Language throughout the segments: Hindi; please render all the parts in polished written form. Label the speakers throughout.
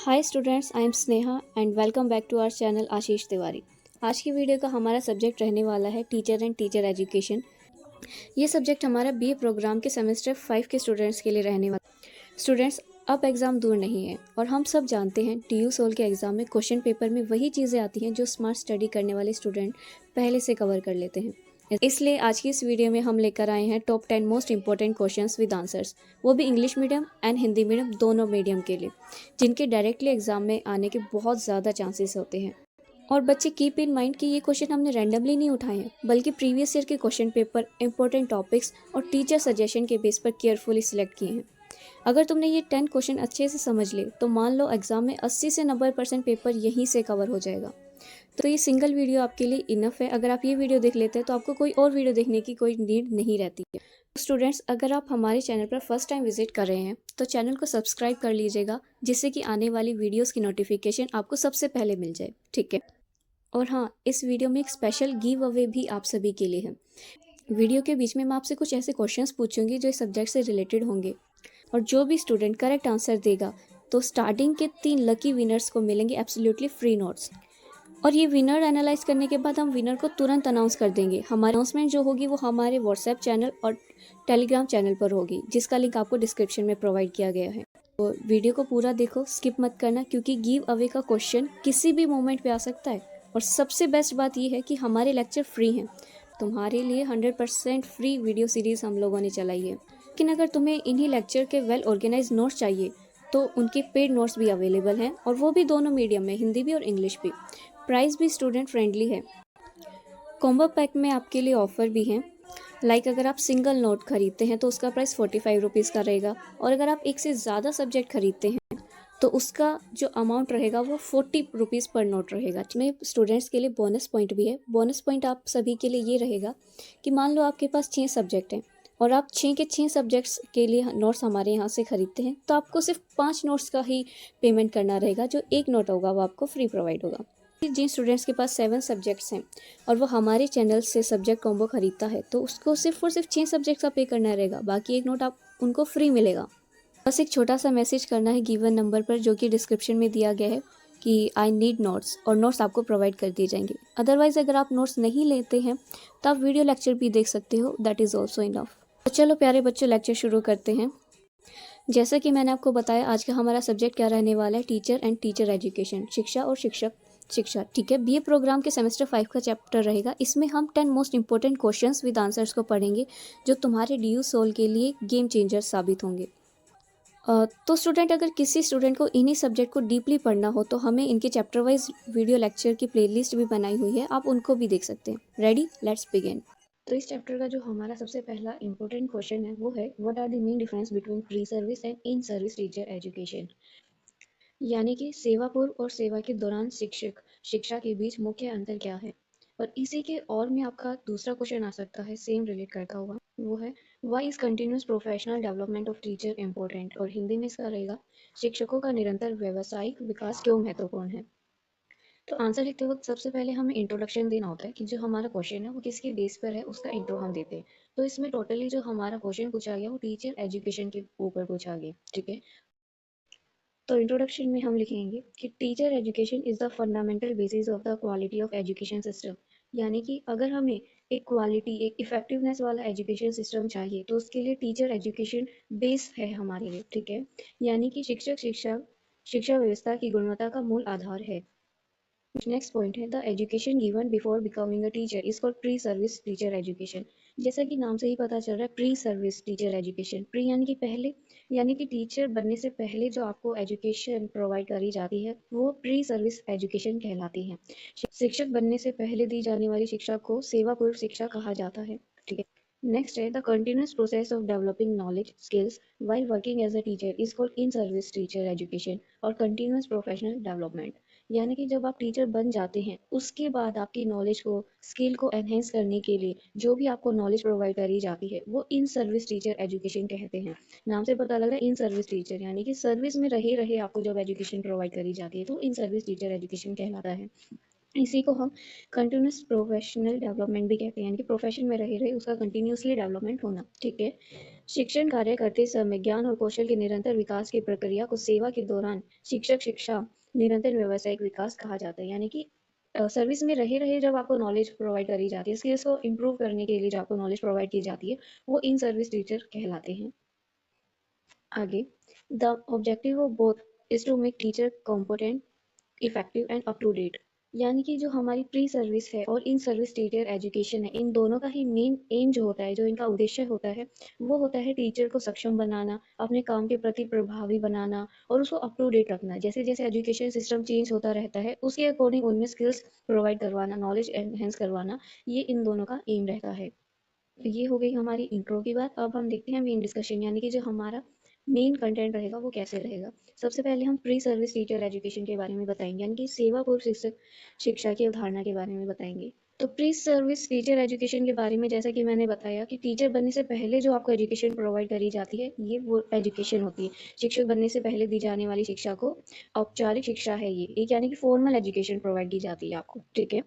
Speaker 1: Hi students, I am Sneha and welcome back to our channel Ashish Tiwari. आज की वीडियो का हमारा सब्जेक्ट रहने वाला है टीचर एंड टीचर एजुकेशन। ये सब्जेक्ट हमारा बीए प्रोग्राम के सेमेस्टर 5 के स्टूडेंट्स के लिए रहने वाला। स्टूडेंट्स, अब एग्ज़ाम दूर नहीं है और हम सब जानते हैं टीयू सोल के एग्ज़ाम में क्वेश्चन पेपर में वही चीज़ें आती हैं जो स्मार्ट स्टडी करने वाले स्टूडेंट पहले से कवर कर लेते हैं। इसलिए आज की इस वीडियो में हम लेकर आए हैं top 10 most important questions with answers, वो भी English medium and Hindi medium दोनों मीडियम के लिए, जिनके डायरेक्टली एग्जाम में आने के बहुत ज़्यादा चांसेस होते हैं। और बच्चे कीप इन माइंड कि ये क्वेश्चन हमने रैंडमली नहीं उठाए हैं, बल्कि प्रीवियस ईयर के क्वेश्चन पेपर, इंपॉर्टेंट टॉपिक्स और टीचर सजेशन के बेस पर केयरफुली सिलेक्ट किए हैं। अगर तुमने ये 10 क्वेश्चन अच्छे से समझ लिए तो मान लो एग्जाम में 80 से 90% पेपर यहीं से कवर हो जाएगा। तो ये सिंगल वीडियो आपके लिए इनफ है। अगर आप ये वीडियो देख लेते हैं तो आपको कोई और वीडियो देखने की कोई नीड नहीं रहती है। स्टूडेंट्स, अगर आप हमारे चैनल पर फर्स्ट टाइम विजिट कर रहे हैं तो चैनल को सब्सक्राइब कर लीजिएगा, जिससे कि आने वाली वीडियोस की नोटिफिकेशन आपको सबसे पहले मिल जाए, ठीक है। और हाँ, इस वीडियो में एक स्पेशल गिव अवे भी आप सभी के लिए है। वीडियो के बीच में मैं आपसे कुछ ऐसे क्वेश्चंस पूछूंगी जो इस सब्जेक्ट से रिलेटेड होंगे, और जो भी स्टूडेंट करेक्ट आंसर देगा तो स्टार्टिंग के 3 लकी विनर्स को मिलेंगे एब्सोल्युटली फ्री नोट्स। और ये विनर एनालाइज करने के बाद हम विनर को तुरंत अनाउंस कर देंगे। हमारी अनाउंसमेंट जो होगी वो हमारे व्हाट्सएप चैनल और टेलीग्राम चैनल पर होगी, जिसका लिंक आपको डिस्क्रिप्शन में प्रोवाइड किया गया है। तो वीडियो को पूरा देखो, स्किप मत करना, क्योंकि गिव अवे का क्वेश्चन किसी भी मोमेंट पे आ सकता है। और सबसे बेस्ट बात ये है कि हमारे लेक्चर फ्री हैं। तुम्हारे लिए 100% फ्री वीडियो सीरीज़ हम लोगों ने चलाई है। लेकिन अगर तुम्हें इन्हीं लेक्चर के वेल ऑर्गेनाइज नोट्स चाहिए तो उनके पेड नोट्स भी अवेलेबल हैं, और वो भी दोनों मीडियम में, हिंदी भी और इंग्लिश भी। प्राइस भी स्टूडेंट फ्रेंडली है। कॉम्बो पैक में आपके लिए ऑफ़र भी हैं। अगर आप सिंगल नोट खरीदते हैं तो उसका प्राइस 45 रुपीज़ का रहेगा, और अगर आप एक से ज़्यादा सब्जेक्ट खरीदते हैं तो उसका जो अमाउंट रहेगा वो 40 रुपीज़ पर नोट रहेगा। इसमें स्टूडेंट्स के लिए बोनस पॉइंट भी है। बोनस पॉइंट आप सभी के लिए ये रहेगा कि मान लो आपके पास 6 सब्जेक्ट हैं और आप 6 के 6 सब्जेक्ट्स के लिए नोट्स हमारे यहाँ से ख़रीदते हैं, तो आपको सिर्फ 5 नोट्स का ही पेमेंट करना रहेगा। जो एक नोट होगा वो आपको फ्री प्रोवाइड होगा। जिन स्टूडेंट्स के पास 7 सब्जेक्ट्स हैं और वो हमारे चैनल से सब्जेक्ट कॉम्बो खरीदता है, तो उसको सिर्फ और सिर्फ 6 सब्जेक्ट्स का पे करना रहेगा, बाकी एक नोट आप उनको फ्री मिलेगा। बस एक छोटा सा मैसेज करना है गिवन नंबर पर, जो कि डिस्क्रिप्शन में दिया गया है कि आई नीड नोट्स, और नोट्स आपको प्रोवाइड कर दिए जाएंगे। अदरवाइज़ अगर आप नोट्स नहीं लेते हैं तो आप वीडियो लेक्चर भी देख सकते हो, दैट इज़ ऑल्सो इनफ। तो चलो प्यारे बच्चों, लेक्चर शुरू करते हैं। जैसा कि मैंने आपको बताया, आज का हमारा सब्जेक्ट क्या रहने वाला है, टीचर एंड टीचर एजुकेशन, शिक्षा और शिक्षा, ठीक है। बीए प्रोग्राम के सेमेस्टर 5 का चैप्टर रहेगा। इसमें हम 10 most important questions with answers को पढ़ेंगे, जो तुम्हारे ड्यू सोल के लिए गेम चेंजर साबित होंगे। तो स्टूडेंट, अगर किसी स्टूडेंट को इन्हीं सब्जेक्ट को डीपली पढ़ना हो तो हमें इनके चैप्टर वाइज वीडियो लेक्चर की प्लेलिस्ट भी बनाई हुई है, आप उनको भी देख सकते हैं। Ready, let's begin. तो इस चैप्टर का जो हमारा सबसे पहला इंपॉर्टेंट क्वेश्चन है वो है, what are the main difference between pre service and in service teacher education. यानी कि सेवा पूर्व और सेवा के दौरान शिक्षा के बीच मुख्य अंतर क्या है। और इसी के और में आपका दूसरा क्वेश्चन आ सकता है, सेम रिलेट करता हुआ, वो है, why is continuous professional development of teacher important. और हिंदी में इसका रहेगा, शिक्षकों का निरंतर व्यावसायिक विकास क्यों महत्वपूर्ण है। तो आंसर लिखते वक्त सबसे पहले हमें इंट्रोडक्शन देना होता है कि जो हमारा क्वेश्चन है वो किसके बेस पर है, उसका इंट्रो हम देते हैं। तो इसमें टोटली जो हमारा क्वेश्चन पूछा गया वो टीचर एजुकेशन के ऊपर पूछा गया, ठीक है। तो इंट्रोडक्शन में हम लिखेंगे कि teacher education is the fundamental basis of the quality of education system. यानी कि अगर हमें एक क्वालिटी, एक इफेक्टिवनेस वाला एजुकेशन सिस्टम चाहिए तो उसके लिए टीचर एजुकेशन बेस है हमारे लिए, ठीक है। यानी कि शिक्षा व्यवस्था की गुणवत्ता का मूल आधार है। नेक्स्ट पॉइंट है, the education given before becoming a teacher is called pre service teacher education. जैसा कि नाम से ही पता चल रहा है, pre service teacher education, pre यानी कि पहले, यानी कि टीचर बनने से पहले जो आपको एजुकेशन प्रोवाइड करी जाती है वो प्री सर्विस एजुकेशन कहलाती है। शिक्षक बनने से पहले दी जाने वाली शिक्षा को सेवा पूर्व शिक्षा कहा जाता है, ठीक है। नेक्स्ट है, the continuous process of developing knowledge skills while working as a teacher is called in service teacher education और कंटिन्यूस प्रोफेशनल डेवलपमेंट। यानी कि जब आप टीचर बन जाते हैं उसके बाद आपकी नॉलेज को, स्किल को एनहेंस करने के लिए जो भी आपको नॉलेज प्रोवाइड करी जाती है वो इन सर्विस टीचर एजुकेशन कहते हैं। नाम से पता लग रहा है इन सर्विस टीचर, यानी कि सर्विस में रहे रहे आपको जब एजुकेशन प्रोवाइड करी जाती है तो इन सर्विस टीचर एजुकेशन कहलाता है। इसी को हम कंटिन्यूस प्रोफेशनल डेवलपमेंट भी कहते हैं, यानी कि प्रोफेशन में रहे रहे उसका कंटिन्यूसली डेवलपमेंट होना। ठीक है। शिक्षण कार्य करते समय ज्ञान और कौशल के निरंतर विकास की प्रक्रिया को सेवा के दौरान शिक्षक शिक्षा निरंतर व्यावसायिक विकास कहा जाता है। यानी कि सर्विस में रहे रहे जब आपको नॉलेज प्रोवाइड करी जाती है, स्किल्स को इम्प्रूव करने के लिए जो आपको नॉलेज प्रोवाइड की जाती है, वो इन सर्विस टीचर कहलाते हैं। आगे, the objective of both is to make teacher competent, effective and up to date. यानी कि जो हमारी प्री सर्विस है और इन सर्विस टीचर एजुकेशन है, इन दोनों का ही मेन एम जो होता है, जो इनका उद्देश्य होता है, वो होता है टीचर को सक्षम बनाना, अपने काम के प्रति प्रभावी बनाना और उसको अप टू डेट रखना। जैसे जैसे एजुकेशन सिस्टम चेंज होता रहता है, उसके अकॉर्डिंग उनमें स्किल्स प्रोवाइड करवाना, नॉलेज एनहेंस करवाना, ये इन दोनों का एम रहता है। तो ये हो गई हमारी इंट्रो की बात। अब हम देखते हैं मेन डिस्कशन, यानी कि जो हमारा मेन कंटेंट रहेगा वो कैसे रहेगा। सबसे पहले हम प्री सर्विस टीचर एजुकेशन के बारे में बताएंगे, यानी कि सेवा पूर्व शिक्षक शिक्षा की अवधारणा के बारे में बताएंगे। तो प्री सर्विस टीचर एजुकेशन के बारे में जैसा कि मैंने बताया कि टीचर बनने से पहले जो आपको एजुकेशन प्रोवाइड करी जाती है, ये वो एजुकेशन होती है। शिक्षक बनने से पहले दी जाने वाली शिक्षा को औपचारिक शिक्षा है, ये एक यानी कि फॉर्मल एजुकेशन प्रोवाइड की जाती है आपको। ठीक है।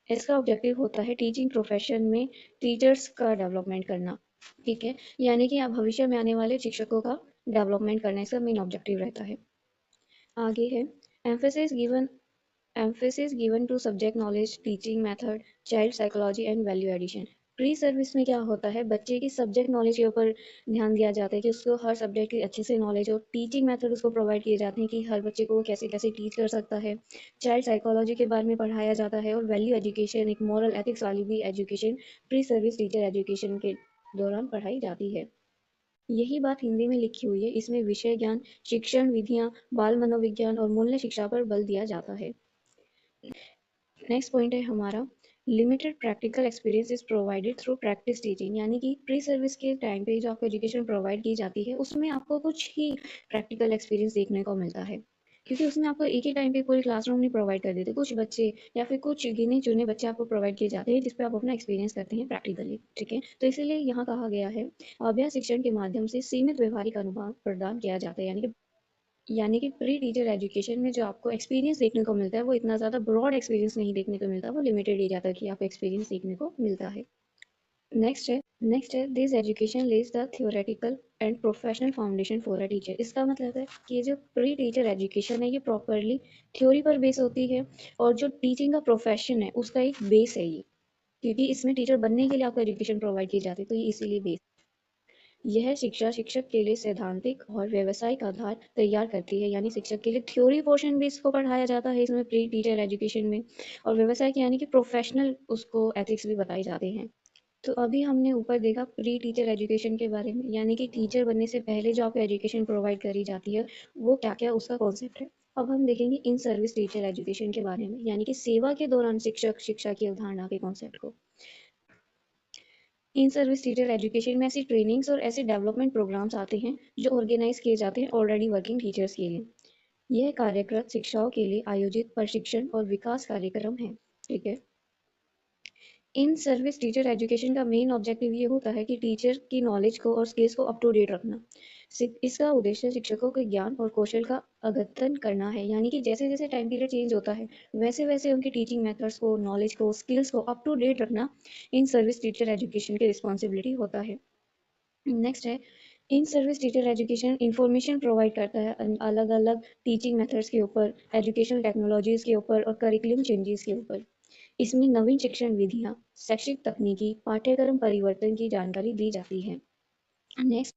Speaker 1: इसका ऑब्जेक्टिव होता है टीचिंग प्रोफेशन में टीचर्स का डेवलपमेंट करना। ठीक है। यानी कि आप भविष्य में आने वाले शिक्षकों का डेवलपमेंट करना इसका मेन ऑब्जेक्टिव रहता है। आगे है emphasis given emphasis given to subject knowledge, teaching method, child psychology and value addition। Pre service में क्या होता है, बच्चे की सब्जेक्ट नॉलेज के ऊपर ध्यान दिया जाता है कि उसको हर सब्जेक्ट की अच्छे से नॉलेज हो। टीचिंग मेथड उसको प्रोवाइड किए जाते हैं कि हर बच्चे को वो कैसे कैसे टीच कर सकता है। चाइल्ड साइकोलॉजी के बारे में पढ़ाया जाता है और वैल्यू एजुकेशन, एक मॉरल एथिक्स वाली भी education pre service teacher education के दौरान पढ़ाई जाती है। यही बात हिंदी में लिखी हुई है। इसमें विषय ज्ञान, शिक्षण विधियाँ, बाल मनोविज्ञान और मूल्य शिक्षा पर बल दिया जाता है। नेक्स्ट पॉइंट है हमारा limited practical experience is provided through practice teaching. यानी कि प्री सर्विस के टाइम पे जो आपको एजुकेशन प्रोवाइड की जाती है, उसमें आपको कुछ ही प्रैक्टिकल एक्सपीरियंस देखने को मिलता है, क्योंकि उसमें आपको एक ही टाइम पे पूरी क्लासरूम नहीं प्रोवाइड कर देते। कुछ बच्चे या फिर कुछ गिने चुने बच्चे आपको प्रोवाइड किए जाते हैं जिसपे आप अपना एक्सपीरियंस करते हैं प्रैक्टिकली। ठीक है। तो इसीलिए यहाँ कहा गया है अभ्यास शिक्षण के माध्यम से सीमित व्यवहारिक अनुभव प्रदान किया जाता है। यानी कि प्री टीचर एजुकेशन में जो आपको एक्सपीरियंस देखने को मिलता है, वो इतना ज़्यादा ब्रॉड एक्सपीरियंस नहीं देखने को मिलता, वो लिमिटेड एरिया तक ही आपको एक्सपीरियंस देखने को मिलता है। नेक्स्ट है this education Lay's the theoretical and professional foundation for a teacher. इसका मतलब है कि ये जो प्री टीचर एजुकेशन है, ये प्रॉपरली थ्योरी पर बेस होती है और जो टीचिंग का प्रोफेशन है उसका एक बेस है ये, क्योंकि इसमें टीचर बनने के लिए आपको एजुकेशन प्रोवाइड की जाती है, तो ये इसीलिए बेस। यह शिक्षा शिक्षक के लिए सैद्धांतिक और व्यावसायिक आधार तैयार करती है। यानी शिक्षक के लिए थ्योरी पोर्शन भी इसको पढ़ाया जाता है इसमें प्री टीचर एजुकेशन में, और व्यवसायिक यानी कि प्रोफेशनल उसको एथिक्स भी बताए जाते हैं। तो अभी हमने ऊपर देखा प्री टीचर एजुकेशन के बारे में, यानी कि टीचर बनने से पहले जो आपको एजुकेशन प्रोवाइड करी जाती है, वो क्या क्या उसका कॉन्सेप्ट है। अब हम देखेंगे इन सर्विस टीचर एजुकेशन के बारे में, यानी कि सेवा के दौरान शिक्षक शिक्षा की अवधारणा के कॉन्सेप्ट को। इन सर्विस टीचर एजुकेशन में ऐसी ट्रेनिंग्स और ऐसे डेवलपमेंट प्रोग्राम्स आते हैं जो ऑर्गेनाइज किए जाते हैं ऑलरेडी वर्किंग टीचर्स के लिए। यह कार्यक्रम शिक्षाओं के लिए आयोजित प्रशिक्षण और विकास कार्यक्रम है। ठीक है। इन सर्विस टीचर एजुकेशन का मेन ऑब्जेक्टिव ये होता है कि टीचर की नॉलेज को और स्किल्स को अप टू डेट रखना। इसका उद्देश्य शिक्षकों के ज्ञान और कौशल का अद्यतन करना है। यानी कि जैसे जैसे टाइम पीरियड चेंज होता है, वैसे वैसे उनकी टीचिंग मेथड्स को, नॉलेज को, स्किल्स को अप टू डेट रखना इन सर्विस टीचर एजुकेशन की रिस्पॉन्सिबिलिटी होता है। नेक्स्ट है इन service teacher education information provide करता है अलग अलग टीचिंग मेथड्स के ऊपर, एजुकेशनल टेक्नोलॉजीज के ऊपर और करिकुलम चेंजेस के ऊपर। इसमें नवीन शिक्षण विधियाँ, शैक्षिक तकनीकी, पाठ्यक्रम परिवर्तन की जानकारी दी जाती है। नेक्स्ट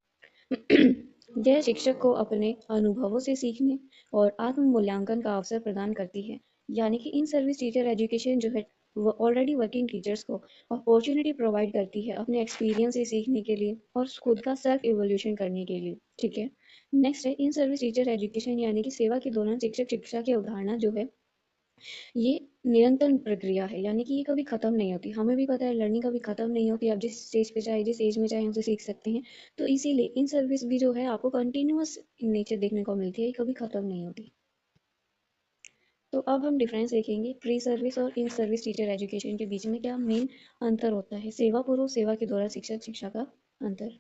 Speaker 1: यह शिक्षक को अपने अनुभवों से सीखने और आत्म मूल्यांकन का अवसर प्रदान करती है। यानी कि इन सर्विस टीचर एजुकेशन जो है, वो ऑलरेडी वर्किंग टीचर्स को अपॉर्चुनिटी प्रोवाइड करती है अपने एक्सपीरियंस से सीखने के लिए और खुद का सेल्फ इवोल्यूशन करने के लिए। ठीक है। नेक्स्ट है इन सर्विस टीचर एजुकेशन, यानी कि सेवा के दौरान शिक्षक शिक्षा की अवधारणा जो है, ये निरंतर प्रक्रिया है। यानी कि ये कभी खत्म नहीं होती। हमें भी पता है लर्निंग कभी खत्म नहीं होती, आप जिस स्टेज पे चाहे, जिस एज में चाहे हमसे सीख सकते हैं। तो इसीलिए इन सर्विस भी जो है आपको कंटिन्यूअस इन नेचर देखने को मिलती है, ये कभी खत्म नहीं होती। तो अब हम डिफरेंस देखेंगे प्री सर्विस और इन सर्विस टीचर एजुकेशन के बीच में क्या मेन अंतर होता है। सेवा पूर्व सेवा के दौरान शिक्षक शिक्षा का अंतर।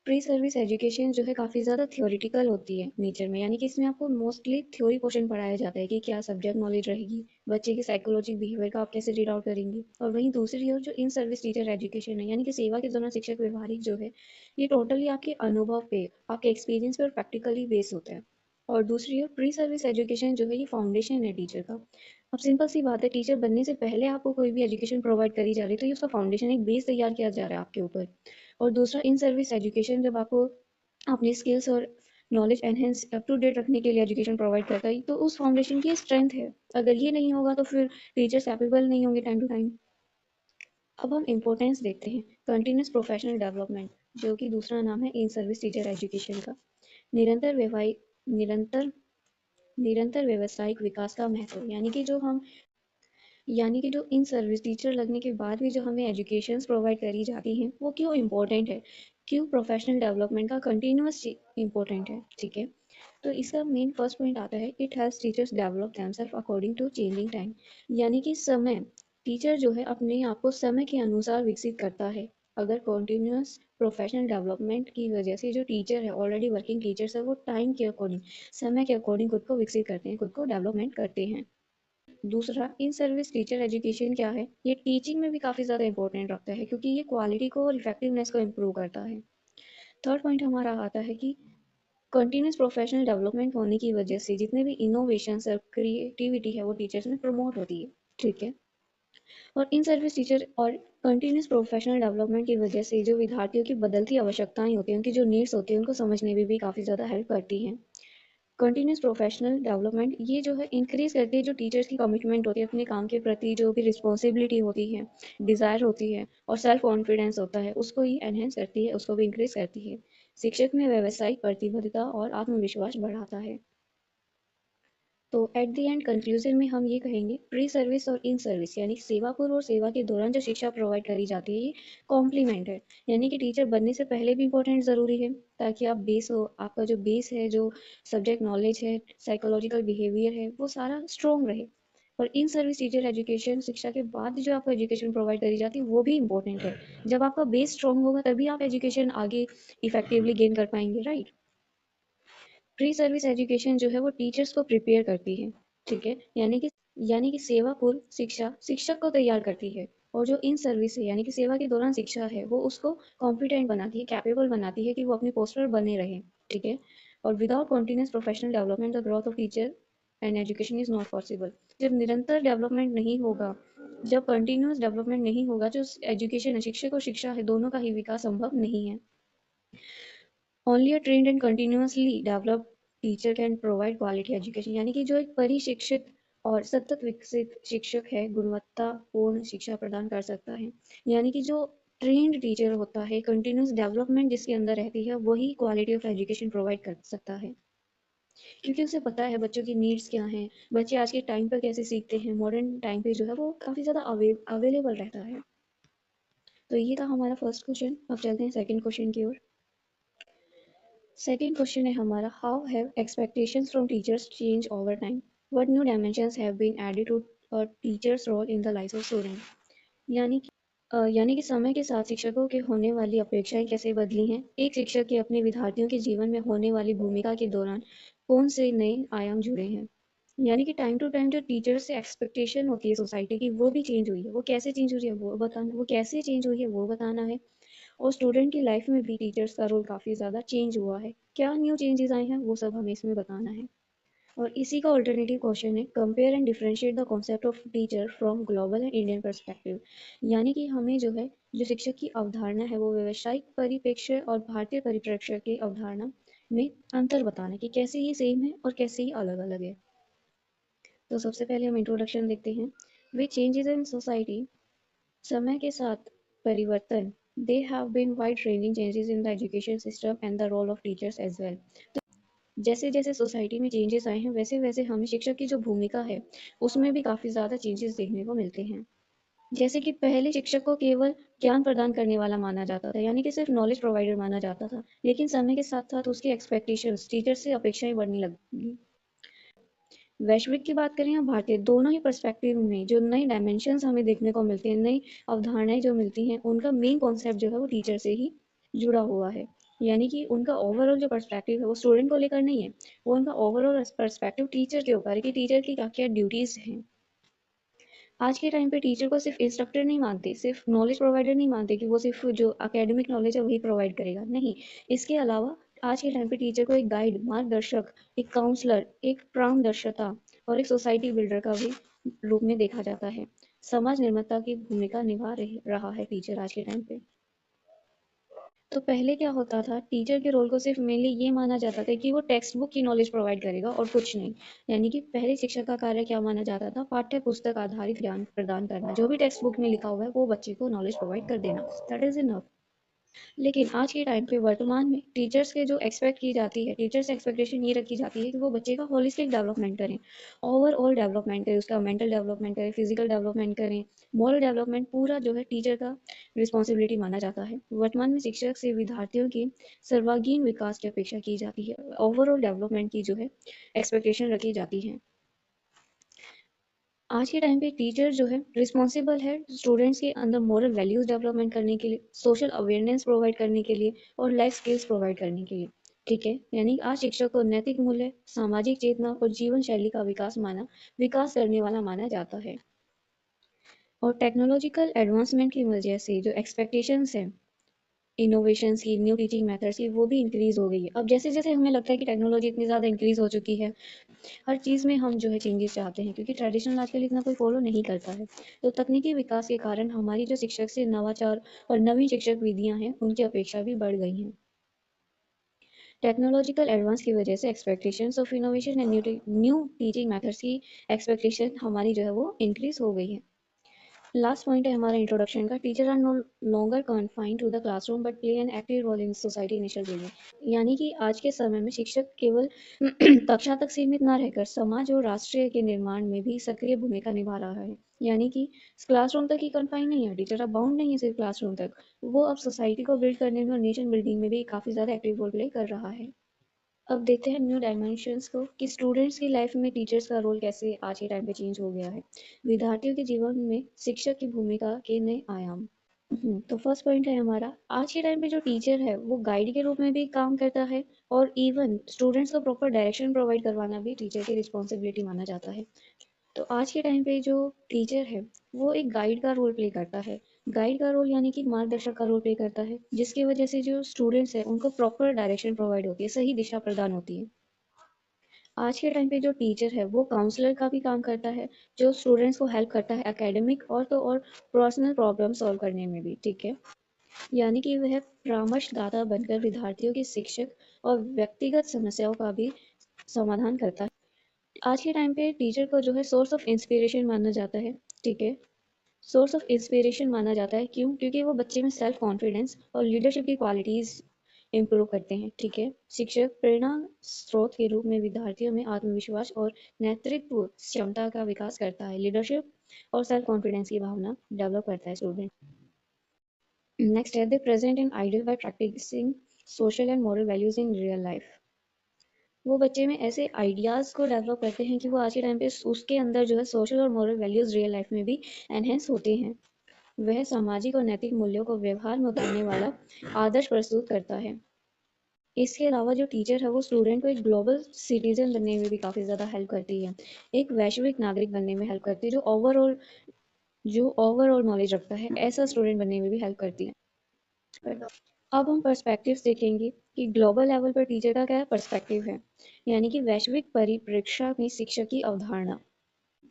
Speaker 1: प्री सर्विस एजुकेशन जो है काफ़ी ज़्यादा थ्योरेटिकल होती है नेचर में, यानी कि इसमें आपको मोस्टली थ्योरी पोर्शन पढ़ाया जाता है कि क्या सब्जेक्ट नॉलेज रहेगी, बच्चे की साइकोलॉजिक बिहेवियर का आप कैसे रीड आउट करेंगे। और वहीं दूसरी ओर जो इन सर्विस टीचर एजुकेशन है, यानी कि सेवा के दौरान शिक्षक व्यवहारिक जो है, ये टोटली आपके अनुभव पे, आपके एक्सपीरियंस पे और प्रैक्टिकली बेस होता है। और दूसरी ओर प्री सर्विस एजुकेशन जो है, ये फाउंडेशन है टीचर का। अब सिंपल सी बात है, टीचर बनने से पहले आपको कोई भी एजुकेशन प्रोवाइड करी जा रही है तो ये उसका फाउंडेशन, एक बेस तैयार किया जा रहा है आपके ऊपर। और दूसरा, इन सर्विस एजुकेशन जब आपको अपनी स्किल्स और knowledge enhance up to date रखने के लिए एजुकेशन प्रोवाइड करता है, तो उस फाउंडेशन की स्ट्रेंथ है। अगर ये नहीं होगा तो फिर टीचर्स कैपेबल नहीं होंगे टाइम टू टाइम। अब हम इम्पोर्टेंस देखते हैं कंटिन्यूस प्रोफेशनल डेवलपमेंट, जो कि दूसरा नाम है इन सर्विस टीचर एजुकेशन का। निरंतर व्यवहारिक निरंतर निरंतर व्यावसायिक विकास का महत्व, यानी कि जो इन सर्विस टीचर लगने के बाद भी जो हमें एजुकेशंस प्रोवाइड करी जाती हैं, वो क्यों इम्पोर्टेंट है, क्यों प्रोफेशनल डेवलपमेंट का कंटिन्यूस इम्पोर्टेंट है। ठीक है, तो इसका मेन फर्स्ट पॉइंट आता है, it helps teachers develop themselves according to changing time, यानी कि समय, टीचर जो है अपने आप को समय के अनुसार विकसित करता है। अगर कॉन्टिन्यूस प्रोफेशनल डेवलपमेंट की वजह से जो टीचर है, ऑलरेडी वर्किंग टीचर्स है, वो टाइम के अकॉर्डिंग, समय के अकॉर्डिंग खुद को विकसित करते हैं, खुद को डेवलपमेंट करते हैं। दूसरा, इन सर्विस टीचर एजुकेशन क्या है, ये टीचिंग में भी काफ़ी ज़्यादा इंपॉर्टेंट रखता है, क्योंकि ये क्वालिटी को और इफेक्टिवनेस को इम्प्रूव करता है। थर्ड पॉइंट हमारा आता है कि कंटिन्यूस प्रोफेशनल डेवलपमेंट होने की वजह से जितने भी इनोवेशन और क्रिएटिविटी है, वो टीचर्स में प्रमोट होती है। ठीक है, और इन सर्विस टीचर और कंटिन्यूस प्रोफेशनल डेवलपमेंट की वजह से जो विद्यार्थियों की बदलती आवश्यकताएं होती हैं, उनकी जो नीड्स होती हैं, उनको समझने में भी काफ़ी ज़्यादा हेल्प करती हैं। कंटिन्यूस प्रोफेशनल डेवलपमेंट ये जो है इंक्रीज करती है जो टीचर्स की कमिटमेंट होती है अपने काम के प्रति, जो भी रिस्पॉन्सिबिलिटी होती है, डिज़ायर होती है और सेल्फ कॉन्फिडेंस होता है, उसको ही एनहेंस करती है, उसको भी इंक्रीज करती है। शिक्षक में व्यावसायिक प्रतिबद्धता और आत्मविश्वास बढ़ाता है। तो एट द एंड कंक्लूजन में हम ये कहेंगे, प्री सर्विस और इन सर्विस यानी सेवा पूर्व और सेवा के दौरान जो शिक्षा प्रोवाइड करी जाती है, ये कॉम्प्लीमेंट है। यानी कि टीचर बनने से पहले भी इंपॉर्टेंट ज़रूरी है, ताकि आप बेस हो, आपका जो बेस है, जो सब्जेक्ट नॉलेज है, साइकोलॉजिकल बिहेवियर है, वो सारा स्ट्रॉन्ग रहे। और इन सर्विस टीचर एजुकेशन, शिक्षा के बाद जो आपको एजुकेशन प्रोवाइड करी जाती है, वो भी इंपॉर्टेंट है। जब आपका बेस स्ट्रॉन्ग होगा तभी आप एजुकेशन आगे इफेक्टिवली गेन कर पाएंगे, राइट। प्री सर्विस एजुकेशन जो है वो टीचर्स को प्रिपेयर करती है। ठीक है, यानी कि सेवा पूर्व शिक्षा शिक्षक को तैयार करती है, और जो इन सर्विस है यानी कि सेवा के दौरान शिक्षा है, वो उसको कॉम्पिटेंट बनाती है, कैपेबल बनाती है कि वो अपनी पोस्ट पर बने रहे। ठीक है, और without continuous professional development the growth of teacher and education is not possible. जब निरंतर डेवलपमेंट नहीं होगा, जब कंटिन्यूस डेवलपमेंट नहीं होगा, जो एजुकेशन है, शिक्षक और शिक्षा है, दोनों का ही विकास संभव नहीं है। Only a trained and continuously developed teacher can provide quality education, यानी कि जो एक परिशिक्षित और सतत विकसित शिक्षक है, गुणवत्तापूर्ण शिक्षा प्रदान कर सकता है। यानी कि जो ट्रेन्ड टीचर होता है, कंटिन्यूस डेवलपमेंट जिसके अंदर रहती है, वही क्वालिटी ऑफ एजुकेशन प्रोवाइड कर सकता है, क्योंकि उसे पता है बच्चों की नीड्स क्या हैं, बच्चे आज के टाइम पर कैसे सीखते हैं, मॉडर्न टाइम पे जो है वो काफ़ी ज़्यादा अवेलेबल रहता है। तो ये था हमारा फर्स्ट क्वेश्चन। अब चलते हैं सेकंड क्वेश्चन की ओर। सेकंड क्वेश्चन है हमारा, how have expectations from teachers change over time, what new dimensions have been added to a teacher's role in the life of student. यानी कि यानी कि समय के साथ शिक्षकों के होने वाली अपेक्षाएं कैसे बदली हैं, एक शिक्षक के अपने विद्यार्थियों के जीवन में होने वाली भूमिका के दौरान कौन से नए आयाम जुड़े हैं। यानी कि टाइम टू टाइम जो टीचर्स से एक्सपेक्टेशन होती है सोसाइटी की, वो भी चेंज हुई है, वो कैसे चेंज हुई है वो बताना, वो कैसे चेंज हुई है वो बताना है। और स्टूडेंट की लाइफ में भी टीचर्स का रोल काफ़ी ज़्यादा चेंज हुआ है, क्या न्यू चेंजेस आए हैं वो सब हमें इसमें बताना है। और इसी का ऑल्टरनेटिव क्वेश्चन है, compare and differentiate the concept of teacher from global and Indian perspective. यानी कि हमें जो है, जो शिक्षक की अवधारणा है, वो व्यावसायिक परिप्रेक्ष्य और भारतीय परिप्रेक्ष्य की अवधारणा में अंतर बताना, कि कैसे ये सेम है और कैसे ये अलग अलग है। तो सबसे पहले हम इंट्रोडक्शन देखते हैं। वे चेंजेस इन सोसाइटी, समय के साथ परिवर्तन, they have been wide ranging changes in the education system and the role of teachers as well. जैसे जैसे सोसाइटी में चेंजेस आए हैं, वैसे वैसे हमें शिक्षक की जो भूमिका है, उसमें भी काफ़ी ज़्यादा चेंजेस देखने को मिलते हैं। जैसे कि पहले शिक्षक को केवल ज्ञान प्रदान करने वाला माना जाता था, यानी कि सिर्फ नॉलेज प्रोवाइडर माना जाता था, लेकिन समय के साथ साथ उसकी एक्सपेक्टेशंस, टीचर से अपेक्षाएं बढ़ने लगी। वैश्विक की बात करें या भारतीय, दोनों ही पर्सपेक्टिव में जो नए डायमेंशंस हमें देखने को मिलते हैं, नई अवधारणाएं जो मिलती हैं, उनका मेन कॉन्सेप्ट जो है वो टीचर से ही जुड़ा हुआ है। यानी कि उनका ओवरऑल जो पर्सपेक्टिव है वो स्टूडेंट को लेकर नहीं है, वो उनका ओवरऑल पर्सपेक्टिव टीचर के ऊपर है कि टीचर की क्या-क्या ड्यूटीज़ हैं। आज के टाइम पे टीचर को सिर्फ इंस्ट्रक्टर नहीं मानते, सिर्फ नॉलेज प्रोवाइडर नहीं मानते कि वो सिर्फ जो एकेडमिक नॉलेज है वही प्रोवाइड करेगा, नहीं। इसके अलावा आज के टाइम पे टीचर को एक गाइड, मार्गदर्शक, एक काउंसलर, एक प्राणदर्शिता और एक सोसाइटी बिल्डर का भी रूप में देखा जाता है। समाज निर्माता की भूमिका निभा रहा है टीचर आज के टाइम पे। तो पहले क्या होता था, टीचर के रोल को सिर्फ मेनली ये माना जाता था कि वो टेक्स्ट बुक की नॉलेज प्रोवाइड करेगा और कुछ नहीं। यानी कि पहले शिक्षक का कार्य क्या माना जाता था, पाठ्य पुस्तक आधारित ज्ञान प्रदान करना, जो भी टेक्स्ट बुक में लिखा हुआ है वो बच्चे को नॉलेज प्रोवाइड कर देना, दैट इज इनफ। लेकिन आज के टाइम पे वर्तमान में टीचर्स के जो एक्सपेक्ट की जाती है, टीचर से एक्सपेक्टेशन ये रखी जाती है कि वो बच्चे का होलिस्टिक डेवलपमेंट करें, ओवरऑल डेवलपमेंट करें, उसका मेंटल डेवलपमेंट करें, फिजिकल डेवलपमेंट करें, मॉरल डेवलपमेंट, पूरा जो है टीचर का रिस्पॉन्सिबिलिटी माना जाता है। वर्तमान में शिक्षक से विद्यार्थियों के सर्वांगीण विकास की अपेक्षा की जाती है, ओवरऑल डेवलपमेंट की जो है एक्सपेक्टेशन रखी जाती है। आज के टाइम पे टीचर जो है रिस्पॉन्सिबल है स्टूडेंट्स के अंदर मॉरल वैल्यूज डेवलपमेंट करने के लिए, सोशल अवेयरनेस प्रोवाइड करने के लिए और लाइफ स्किल्स प्रोवाइड करने के लिए। ठीक है, यानी आज शिक्षक को नैतिक मूल्य, सामाजिक चेतना और जीवन शैली का विकास करने वाला माना जाता है। और टेक्नोलॉजिकल एडवांसमेंट की वजह से जो एक्सपेक्टेशंस है इनोवेशंस की, न्यू टीचिंग मेथड्स की, वो भी इंक्रीज हो गई है। अब जैसे जैसे हमें लगता है कि टेक्नोलॉजी इतनी ज़्यादा इंक्रीज हो चुकी है, हर चीज़ में हम जो है चेंजेस चाहते हैं, क्योंकि ट्रेडिशनल आजकल इतना कोई फॉलो नहीं करता है। तो तकनीकी विकास के कारण हमारी जो शिक्षक से नवाचार और नवीन शिक्षक विधियां हैं उनकी अपेक्षा भी बढ़ गई हैं। टेक्नोलॉजिकल एडवांस की वजह से expectations of innovation and new teaching methods की एक्सपेक्टेशन हमारी जो है वो इंक्रीज हो गई है। लास्ट पॉइंट है हमारा इंट्रोडक्शन का, teacher are no longer confined to the classroom but play an active role in society initial building. यानी कि आज के समय में शिक्षक केवल कक्षा तक सीमित ना रहकर समाज और राष्ट्र के निर्माण में भी सक्रिय भूमिका निभा रहा है। यानी कि क्लासरूम तक ही कन्फाइन नहीं है टीचर, अब बाउंड नहीं है सिर्फ क्लासरूम तक, वो अब सोसाइटी को बिल्ड करने में और नेशन बिल्डिंग में भी काफ़ी ज़्यादा एक्टिव रोल प्ले कर रहा है। अब देखते हैं न्यू डायमेंशंस को कि स्टूडेंट्स की लाइफ में टीचर्स का रोल कैसे आज के टाइम पे चेंज हो गया है। विद्यार्थियों के जीवन में शिक्षक की भूमिका के नए आयाम। तो फर्स्ट पॉइंट है हमारा, आज के टाइम पे जो टीचर है वो गाइड के रूप में भी काम करता है और इवन स्टूडेंट्स को प्रॉपर डायरेक्शन प्रोवाइड करवाना भी टीचर की रिस्पॉन्सिबिलिटी माना जाता है। तो आज के टाइम पे जो टीचर है वो एक गाइड का रोल प्ले करता है। गाइड का रोल यानी कि मार्गदर्शक का रोल प्ले करता है, जिसकी वजह से जो स्टूडेंट्स है उनको प्रॉपर डायरेक्शन प्रोवाइड होती है, सही दिशा प्रदान होती है। आज के टाइम पे जो टीचर है वो काउंसलर का भी काम करता है, जो स्टूडेंट्स को हेल्प करता है एकेडमिक और तो और पर्सनल प्रॉब्लम सॉल्व करने में भी। ठीक है, यानी कि वह परामर्शदाता बनकर विद्यार्थियों की शिक्षक और व्यक्तिगत समस्याओं का भी समाधान करता है। आज के टाइम पे टीचर को जो है सोर्स ऑफ इंस्पिरेशन माना जाता है। ठीक है, सोर्स ऑफ इंस्पिरेशन माना जाता है, क्यों? क्योंकि वो बच्चे में सेल्फ कॉन्फिडेंस और लीडरशिप की क्वालिटीज इम्प्रूव करते हैं। ठीक है, शिक्षक प्रेरणा स्रोत के रूप में विद्यार्थियों में आत्मविश्वास और नेतृत्व क्षमता का विकास करता है, लीडरशिप और सेल्फ कॉन्फिडेंस की भावना डेवलप करता है स्टूडेंट। नेक्स्ट है, they present in ideal by practising social and moral values in real life. वो बच्चे में ऐसे आइडियाज़ को डेवलप करते हैं कि वो आज के टाइम पे उसके अंदर जो है सोशल और मॉरल वैल्यूज़ रियल लाइफ में भी एनहेंस होते हैं। वह सामाजिक और नैतिक मूल्यों को व्यवहार में उतारने वाला आदर्श प्रस्तुत करता है। इसके अलावा जो टीचर है वो स्टूडेंट को एक ग्लोबल सिटीजन बनने में भी काफ़ी ज़्यादा हेल्प करती है, एक वैश्विक नागरिक बनने में हेल्प करती है, जो ओवरऑल नॉलेज रखता है ऐसा स्टूडेंट बनने में भी हेल्प करती है। अब हम पर्सपेक्टिव्स देखेंगे कि ग्लोबल लेवल पर टीचर का क्या पर्सपेक्टिव है, यानी कि वैश्विक परिप्रेक्ष्य में शिक्षक की अवधारणा।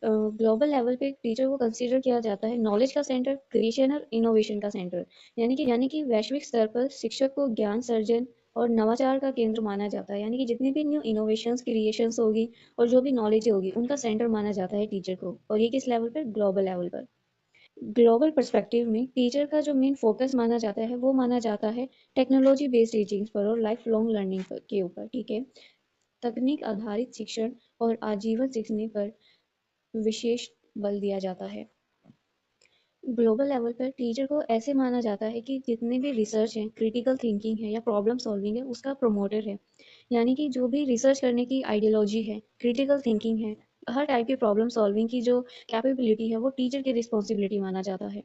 Speaker 1: ग्लोबल लेवल पे टीचर को कंसीडर किया जाता है नॉलेज का सेंटर, क्रिएशन और इनोवेशन का सेंटर। यानी कि वैश्विक स्तर पर शिक्षक को ज्ञान सर्जन और नवाचार का केंद्र माना जाता है, यानी कि जितनी भी न्यू इनोवेशंस क्रिएशंस होगी और जो भी नॉलेज होगी उनका सेंटर माना जाता है टीचर को, और ये किस लेवल पर? ग्लोबल लेवल पर। ग्लोबल पर्सपेक्टिव में टीचर का जो मेन फोकस माना जाता है वो माना जाता है टेक्नोलॉजी बेस्ड टीचिंग्स पर और लाइफ लॉन्ग लर्निंग के ऊपर। ठीक है, तकनीक आधारित शिक्षण और आजीवन सीखने पर विशेष बल दिया जाता है। ग्लोबल लेवल पर टीचर को ऐसे माना जाता है कि जितने भी रिसर्च है, क्रिटिकल थिंकिंग है या प्रॉब्लम सॉल्विंग है, उसका प्रमोटर है। यानी कि जो भी रिसर्च करने की आइडियोलॉजी है, क्रिटिकल थिंकिंग है, हर टाइप की प्रॉब्लम सॉल्विंग की जो कैपेबिलिटी है वो टीचर की रिस्पॉन्सिबिलिटी माना जाता है।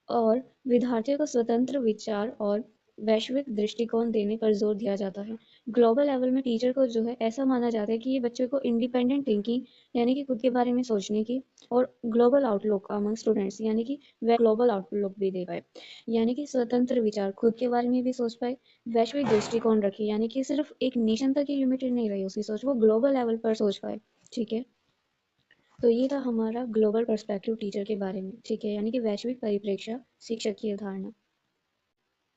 Speaker 1: और विद्यार्थियों को स्वतंत्र विचार और वैश्विक दृष्टिकोण देने पर जोर दिया जाता है। ग्लोबल लेवल में टीचर को जो है ऐसा माना जाता है कि ये बच्चों को इंडिपेंडेंट थिंकिंग यानी कि खुद के बारे में सोचने की और ग्लोबल आउटलुक अमंग स्टूडेंट्स यानी कि वह ग्लोबल आउटलुक भी दे पाए, यानी कि स्वतंत्र विचार खुद के बारे में भी सोच पाए, वैश्विक दृष्टिकोण रखे यानी कि सिर्फ एक नेशन तक ही लिमिटेड नहीं रही उसकी सोच, वो ग्लोबल लेवल पर सोच पाए। ठीक है, तो ये था हमारा ग्लोबल पर्सपेक्टिव टीचर के बारे में। ठीक है, यानी कि वैश्विक परिप्रेक्ष्य शिक्षक की अवधारणा।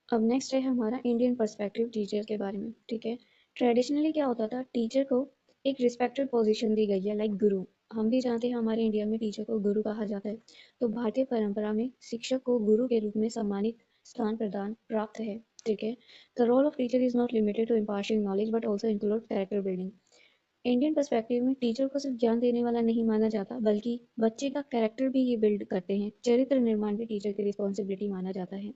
Speaker 1: अब नेक्स्ट है हमारा इंडियन पर्सपेक्टिव टीचर के बारे में। ठीक है, ट्रेडिशनली क्या होता था, टीचर को एक रिस्पेक्टेड पोजीशन दी गई है लाइक गुरु। हम भी जानते हैं हमारे इंडिया में टीचर को गुरु कहा जाता है, तो भारतीय परंपरा में शिक्षक को गुरु के रूप में सम्मानित स्थान प्रदान प्राप्त है। ठीक है, the role of teacher is not limited to imparting knowledge but also include character building. Indian perspective में टीचर को सिर्फ ज्ञान देने वाला नहीं माना जाता, बल्कि बच्चे का कैरेक्टर भी ये बिल्ड करते हैं। चरित्र निर्माण भी टीचर की रिस्पॉन्सिबिलिटी माना जाता है।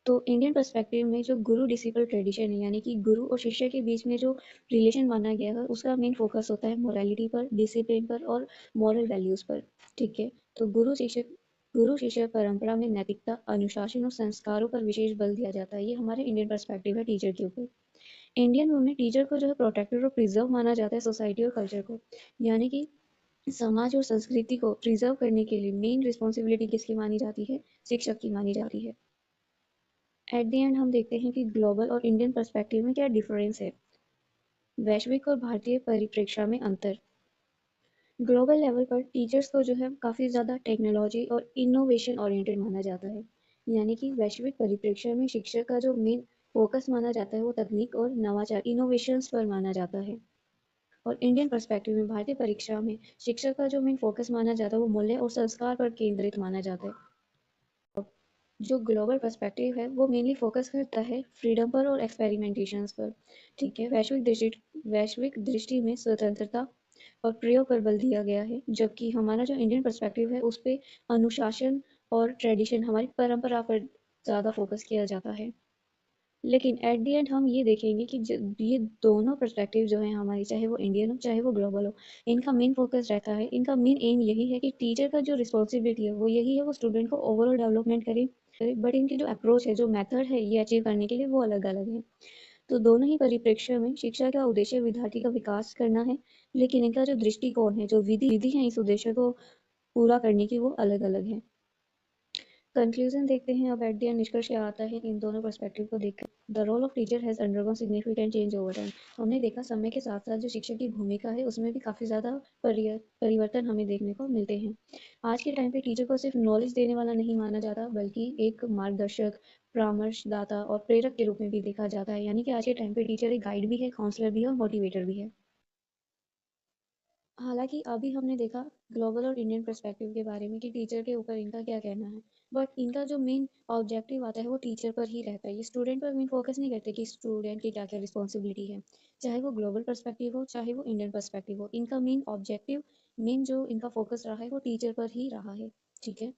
Speaker 1: तो इंडियन पर्सपेक्टिव में जो गुरु डिसिपल ट्रेडिशन है, यानी कि गुरु और शिष्य के बीच में जो रिलेशन माना गया है, उसका मेन फोकस होता है मोरालिटी पर, डिसिप्लिन पर और मॉरल वैल्यूज पर। ठीक है, तो गुरु शिष्य परंपरा में नैतिकता, अनुशासन और संस्कारों पर विशेष बल दिया जाता है। ये हमारे इंडियन पर्सपेक्टिव है टीचर के ऊपर। इंडियन वे में टीचर को जो है प्रोटेक्टर और प्रिजर्व माना जाता है सोसाइटी और कल्चर को, यानी कि समाज और संस्कृति को प्रिजर्व करने के लिए मेन रिस्पॉन्सिबिलिटी किसकी मानी जाती है, शिक्षक की मानी जाती है। एट द एंड हम देखते हैं कि ग्लोबल और इंडियन पर्सपेक्टिव में क्या डिफरेंस है। वैश्विक और भारतीय परिप्रेक्ष्य में अंतर। ग्लोबल लेवल पर टीचर्स को जो है काफ़ी ज़्यादा टेक्नोलॉजी और इनोवेशन ओरिएंटेड माना जाता है, यानी कि वैश्विक परिप्रेक्ष्य में शिक्षक का जो मेन फोकस माना जाता है वो तकनीक और नवाचार इनोवेशंस पर माना जाता है। और इंडियन पर्सपेक्टिव में भारतीय परीक्षा में शिक्षक का जो मेन फोकस माना जाता है वो मूल्य और संस्कार पर केंद्रित माना जाता है। जो ग्लोबल पर्सपेक्टिव है वो मेनली फोकस करता है फ्रीडम पर और एक्सपेरिमेंटेशंस पर। ठीक है, वैश्विक दृष्टि में स्वतंत्रता और प्रयोग पर बल दिया गया है, जबकि हमारा जो इंडियन पर्सपेक्टिव है उस पे अनुशासन और ट्रेडिशन हमारी परंपरा पर ज़्यादा फोकस किया जाता है। लेकिन एट द एंड हम ये देखेंगे कि ये दोनों पर्सपेक्टिव जो हैं हमारी, चाहे वो इंडियन हो चाहे वो ग्लोबल हो, इनका मेन फोकस रहता है, इनका मेन एम यही है कि टीचर का जो रिस्पॉन्सिबिलिटी है वो यही है, वो स्टूडेंट को ओवरऑल डेवलपमेंट करे। बट इनकी जो अप्रोच है, जो मेथड है ये अचीव करने के लिए, वो अलग अलग है। तो दोनों ही परिप्रेक्ष्य में शिक्षा का उद्देश्य विद्यार्थी का विकास करना है, लेकिन इनका जो दृष्टिकोण है, जो विधि है इस उद्देश्य को पूरा करने की, वो अलग अलग है। कंक्लूजन देखते हैं अब एट द एंड निष्कर्ष क्या आता है इन दोनों पर्सपेक्टिव को देखकर। The role of teacher has undergone significant change over time. हमने देखा समय के साथ साथ जो शिक्षक की भूमिका है उसमें भी काफ़ी ज़्यादा परिवर्तन हमें देखने को मिलते हैं। आज के टाइम पे टीचर को सिर्फ नॉलेज देने वाला नहीं माना जाता, बल्कि एक मार्गदर्शक, परामर्शदाता और प्रेरक के रूप में भी देखा जाता है। यानी कि आज के टाइम पे टीचर एक गाइड भी है, काउंसलर भी है और मोटिवेटर भी है। हालांकि अभी हमने देखा ग्लोबल और इंडियन पर्सपेक्टिव के बारे में कि टीचर के ऊपर इनका क्या कहना है, बट इनका जो मेन ऑब्जेक्टिव आता है वो टीचर पर ही रहता है। ये स्टूडेंट पर मेन फोकस नहीं करते कि स्टूडेंट की क्या क्या रिस्पॉन्सिबिलिटी है, चाहे वो ग्लोबल पर्सपेक्टिव हो चाहे वो इंडियन पर्सपेक्टिव हो। इनका मेन ऑब्जेक्टिव, मेन जो इनका फोकस रहा है वो टीचर पर ही रहा है। ठीक है,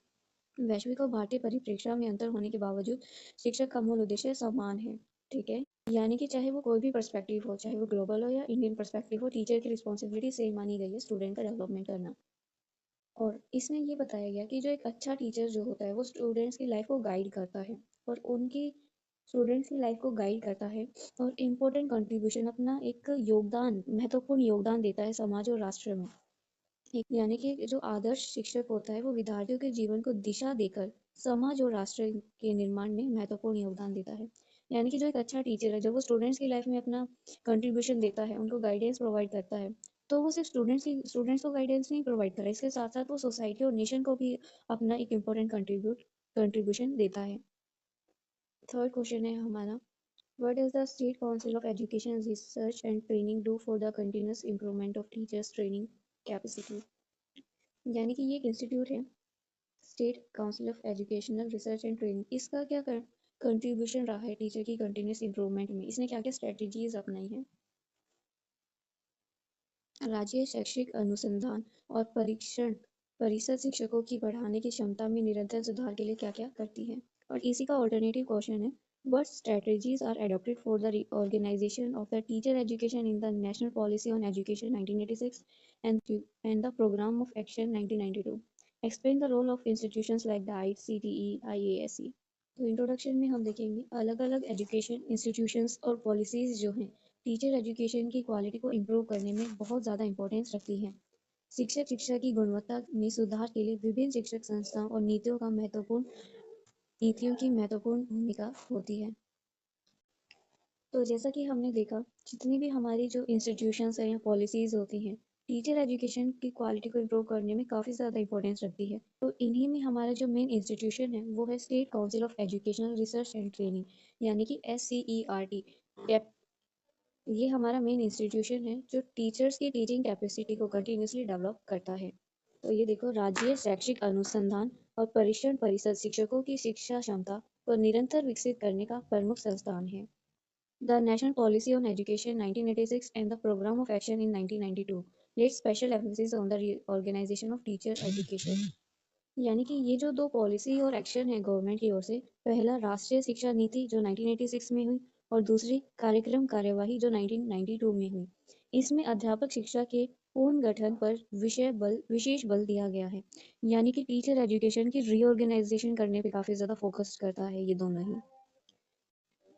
Speaker 1: वैश्विक और भारतीय परिप्रेक्ष्य में अंतर होने के बावजूद शिक्षक का मूल उद्देश्य समान है। ठीक है, यानी कि चाहे वो कोई भी पर्सपेक्टिव हो, चाहे वो ग्लोबल हो या इंडियन पर्सपेक्टिव हो, टीचर की रिस्पॉन्सिबिलिटी सेम मानी गई है, स्टूडेंट का डेवलपमेंट करना। और इसमें ये बताया गया कि जो एक अच्छा टीचर जो होता है वो स्टूडेंट्स की लाइफ को गाइड करता है, और उनकी स्टूडेंट्स की लाइफ को गाइड करता है और इम्पोर्टेंट कंट्रीब्यूशन, अपना एक योगदान, महत्वपूर्ण योगदान देता है समाज और राष्ट्र में। यानी कि जो आदर्श शिक्षक होता है वो विद्यार्थियों के जीवन को दिशा देकर समाज और राष्ट्र के निर्माण में महत्वपूर्ण योगदान देता है। यानी कि जो एक अच्छा टीचर है, जब वो स्टूडेंट्स की लाइफ में अपना कंट्रीब्यूशन देता है, उनको गाइडेंस प्रोवाइड करता है, तो वो सिर्फ स्टूडेंट्स को गाइडेंस नहीं प्रोवाइड कर रहा है, इसके साथ साथ वो सोसाइटी और नेशन को भी अपना एक इम्पोर्टेंट कंट्रीब्यूशन देता है। थर्ड क्वेश्चन है हमारा, what does the state council of education research and training do for the continuous improvement of teachers training capacity. यानी कि ये एक इंस्टीट्यूट है, state council of educational research and training. इसका क्या कंट्रीब्यूशन रहा है टीचर की कंटिन्यूस इंप्रूवमेंट में, इसने क्या क्या स्ट्रेटजीज अपनाई हैं। राज्य शैक्षिक अनुसंधान और परीक्षण परिषद शिक्षकों की बढ़ाने की क्षमता में निरंतर सुधार के लिए क्या क्या करती है। और इसी का ऑल्टरनेटिव क्वेश्चन है, what strategies are adopted for the reorganization of the teacher education in the National Policy on Education 1986 and the Program of Action 1992. Explain the role of institutions like the ICTE, IASE. तो इंट्रोडक्शन में हम देखेंगे अलग अलग एजुकेशन इंस्टीट्यूशंस और पॉलिसीज़ जो हैं टीचर एजुकेशन की क्वालिटी को इम्प्रूव करने में बहुत ज़्यादा इंपॉर्टेंस रखती हैं। शिक्षा की गुणवत्ता में सुधार के लिए विभिन्न शिक्षक संस्थाओं और नीतियों की महत्वपूर्ण भूमिका होती है। तो जैसा कि हमने देखा, जितनी भी हमारी जो इंस्टीट्यूशंस हैं या पॉलिसीज़ होती हैं, टीचर एजुकेशन की क्वालिटी को इम्प्रूव करने में काफ़ी ज़्यादा इंपॉर्टेंस रखती है। तो इन्हीं में हमारा जो मेन इंस्टीट्यूशन है वो है state council of educational research and training, यानी कि SCERT। ये हमारा मेन इंस्टीट्यूशन है जो टीचर्स की टीचिंग कैपेसिटी को कंटिन्यूसली डेवलप करता है। तो ये देखो, राज्य शैक्षिक अनुसंधान और परीक्षण परिषद शिक्षकों की शिक्षा क्षमता को निरंतर विकसित करने का प्रमुख संस्थान है। The National Policy on Education 1986 and the Program of Action in 1992 laid special emphasis on the reorganization of teacher education। यानी कि ये जो दो पॉलिसी और एक्शन है गवर्नमेंट की ओर से, पहला राष्ट्रीय शिक्षा नीति जो 1986 में हुई और दूसरी कार्यक्रम कार्यवाही जो 1992 में हुई। इसमें अध्यापक शिक्षा के पूर्ण गठन पर विशेष बल दिया गया है। यानी कि टीचर एजुकेशन की रीऑर्गेनाइजेशन करने पे काफ़ी ज़्यादा फोकस करता है ये दोनों ही।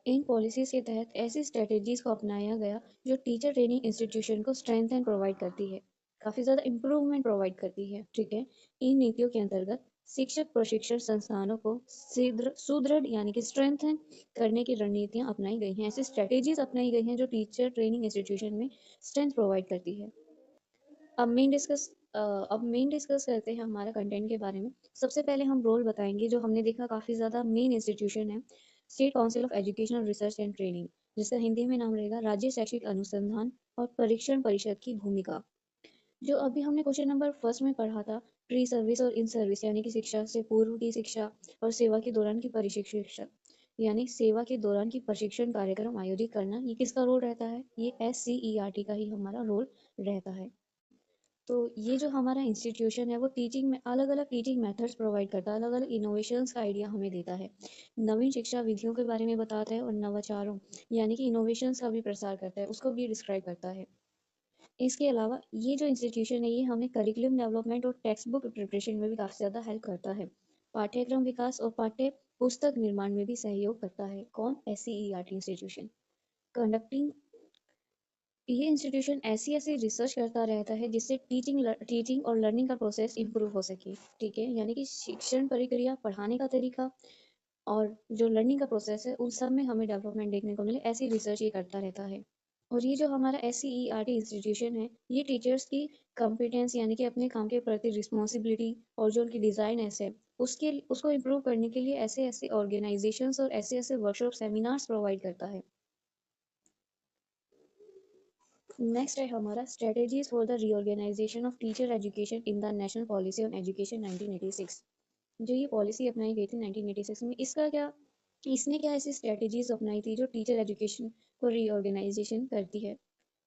Speaker 1: इन पॉलिसीज़ के तहत ऐसी स्ट्रेटजीज़ को अपनाया गया जो टीचर ट्रेनिंग इंस्टीट्यूशन को स्ट्रेंथ एंड प्रोवाइड करती है, काफ़ी ज़्यादा इम्प्रूवमेंट प्रोवाइड करती है। ठीक है, इन नीतियों के अंतर्गत शिक्षक प्रशिक्षण संस्थानों को सुदृढ़ यानी कि स्ट्रेंथन करने की रणनीतियाँ अपनाई गई हैं। ऐसी स्ट्रेटेजीज अपनाई गई हैं जो टीचर ट्रेनिंग इंस्टीट्यूशन में स्ट्रेंथ प्रोवाइड करती है। अब मेन डिस्कस करते हैं हमारा कंटेंट के बारे में। सबसे पहले हम रोल बताएंगे जो हमने देखा काफ़ी ज़्यादा मेन इंस्टीट्यूशन है, state council of educational research and training, जिसका हिंदी में नाम रहेगा राज्य शैक्षिक अनुसंधान और परीक्षण परिषद की भूमिका। जो अभी हमने क्वेश्चन नंबर फर्स्ट में पढ़ा था, प्री सर्विस और इन सर्विस यानी कि शिक्षा से पूर्व की शिक्षा और सेवा के दौरान की प्रशिक्षण, यानी सेवा के दौरान की प्रशिक्षण कार्यक्रम आयोजित करना, ये किसका रोल रहता है? ये SCERT का ही हमारा रोल रहता है। तो ये जो हमारा इंस्टीट्यूशन है वो टीचिंग में अलग अलग टीचिंग मेथड्स प्रोवाइड करता है, अलग अलग इनोवेशंस का आइडिया हमें देता है, नवीन शिक्षा विधियों के बारे में बताता है और नवाचारों यानी कि इनोवेशंस का भी प्रसार करता है, उसको भी डिस्क्राइब करता है। इसके अलावा ये जो इंस्टीट्यूशन है ये हमें करिकुलम डेवलपमेंट और टेक्स्ट बुक प्रिपरेशन में भी काफ़ी ज़्यादा हेल्प करता है, पाठ्यक्रम विकास और पाठ्य पुस्तक निर्माण में भी सहयोग करता है। कौन? SCERT institution. कंडक्टिंग ये इंस्टीट्यूशन ऐसी रिसर्च करता रहता है जिससे टीचिंग और लर्निंग का प्रोसेस इम्प्रूव हो सके। ठीक है, यानी कि शिक्षण प्रक्रिया, पढ़ाने का तरीका और जो लर्निंग का प्रोसेस है उन सब में हमें डेवलपमेंट देखने को मिले, ऐसी रिसर्च ये करता रहता है। और ये जो हमारा SCERT इंस्टीट्यूशन है ये टीचर्स की कॉम्पिटेंस यानी कि अपने काम के प्रति रिस्पॉन्सिबिलिटी और जो उनकी डिज़ाइननेस है उसको इम्प्रूव करने के लिए ऐसे ऐसे ऑर्गेनाइजेशंस और ऐसे वर्कशॉप सेमिनार्स प्रोवाइड करता है। नेक्स्ट है हमारा strategies for the reorganisation of teacher education in the national policy on education 1986। जो ये पॉलिसी अपनाई गई थी 1986 में, इसने क्या ऐसी स्ट्रेटेजीज अपनाई थी जो टीचर एजुकेशन को रीऑर्गेनाइजेशन करती है।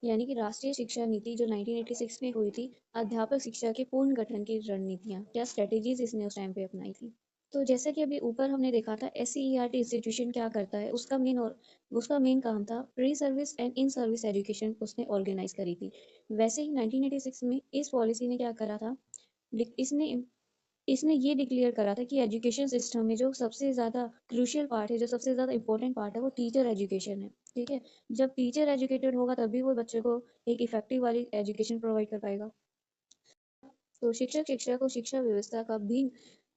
Speaker 1: यानी कि राष्ट्रीय शिक्षा नीति जो 1986 में हुई थी, अध्यापक शिक्षा के पूर्ण गठन की रणनीतियाँ, क्या स्ट्रेटेजीज इसने उस टाइम पे अपनाई थी। तो जैसा कि अभी ऊपर हमने देखा था, SCERT इंस्टीट्यूशन क्या करता है, उसका मेन काम था pre service and in service education उसने ऑर्गेनाइज करी थी। वैसे ही 1986 में इस पॉलिसी ने क्या करा था, इसने इसने ये डिक्लेयर करा था कि एजुकेशन सिस्टम में जो सबसे ज़्यादा क्रूशियल पार्ट है, जो सबसे ज़्यादा इंपॉर्टेंट पार्ट है वो टीचर एजुकेशन है। ठीक है, जब टीचर एजुकेटेड होगा तभी वो बच्चे को एक इफेक्टिव वाली एजुकेशन प्रोवाइड कर पाएगा। तो शिक्षा को शिक्षा व्यवस्था का भिन्न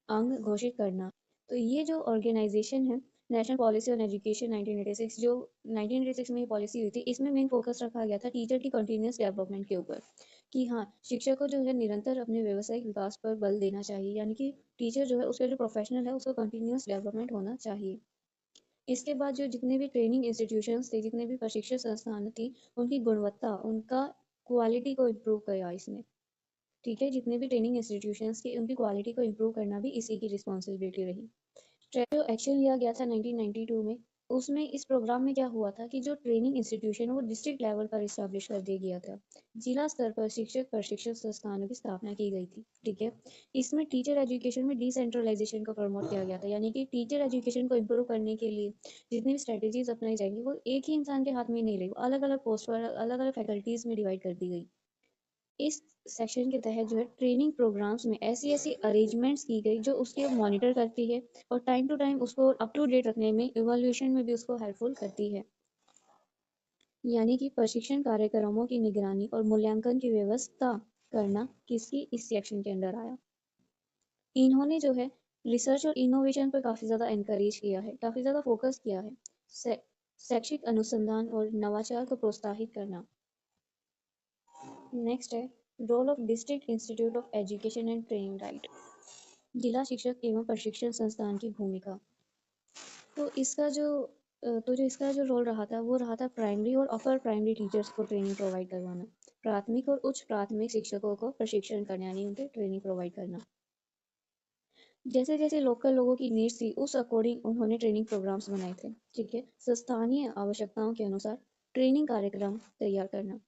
Speaker 1: अंग घोषित करना। तो ये जो ऑर्गेनाइजेशन है, नेशनल पॉलिसी ऑन एजुकेशन 1986, जो 1986 में ये पॉलिसी हुई थी, इसमें मेन फोकस रखा गया था टीचर की कंटिन्यूस डेवलपमेंट के ऊपर, कि हाँ, शिक्षक को जो है निरंतर अपने व्यावसायिक विकास पर बल देना चाहिए, यानी कि टीचर जो है उसका जो प्रोफेशनल है उसका कंटिन्यूस डेवलपमेंट होना चाहिए। इसके बाद जो जितने भी ट्रेनिंग इंस्टीट्यूशंस थे, जितने भी प्रशिक्षण संस्थान थी, उनकी गुणवत्ता, उनका क्वालिटी को इम्प्रूव किया इसने। ठीक है, जितने भी ट्रेनिंग इंस्टीट्यूशंस की उनकी क्वालिटी को इम्प्रूव करना भी इसी की रिस्पॉन्सिबिलिटी रही। जो एक्शन लिया गया था 1992 में, उसमें इस प्रोग्राम में क्या हुआ था कि जो ट्रेनिंग इंस्टीट्यूशन वो डिस्ट्रिक्ट लेवल पर इस्टेब्लिश कर दिया गया था, जिला स्तर पर शिक्षक प्रशिक्षण संस्थानों की स्थापना की गई थी। ठीक है, इसमें टीचर एजुकेशन में डिसेंट्रलाइजेशन को प्रमोट किया गया था, यानी कि टीचर एजुकेशन को इम्प्रूव करने के लिए जितनी भी स्ट्रेटेजीज अपनाई जाएंगी वो एक ही इंसान के हाथ में नहीं रही, अलग अलग पोस्ट पर अलग अलग फैकल्टीज में डिवाइड कर दी गई। इस सेक्शन के तहत जो है ट्रेनिंग प्रोग्राम्स में ऐसी ऐसी अरेंजमेंट्स की गई जो उसके मॉनिटर करती है और टाइम टू टाइम उसको अप टू डेट रखने में, इवोल्यूशन में भी उसको हेल्पफुल करती है। यानी कि प्रशिक्षण कार्यक्रमों की निगरानी और मूल्यांकन की व्यवस्था करना किसकी इस सेक्शन के अंदर आया। इन्होंने जो है रिसर्च और इनोवेशन पर काफ़ी ज़्यादा एनकरेज किया है, काफ़ी ज़्यादा फोकस किया है। शैक्षिक अनुसंधान और नवाचार को प्रोत्साहित करना। नेक्स्ट है role of district institute of education and training right, जिला शिक्षक एवं प्रशिक्षण संस्थान की भूमिका। तो इसका जो इसका जो रोल रहा था वो रहा था प्राइमरी और अपर प्राइमरी टीचर्स को ट्रेनिंग प्रोवाइड करवाना, प्राथमिक और उच्च प्राथमिक शिक्षकों को प्रशिक्षण करना यानी उनके ट्रेनिंग प्रोवाइड करना। जैसे जैसे लोकल लोगों की नीड्स थी उस अकॉर्डिंग उन्होंने ट्रेनिंग प्रोग्राम्स बनाए थे। ठीक है, स्थानीय आवश्यकताओं के अनुसार ट्रेनिंग कार्यक्रम तैयार करना।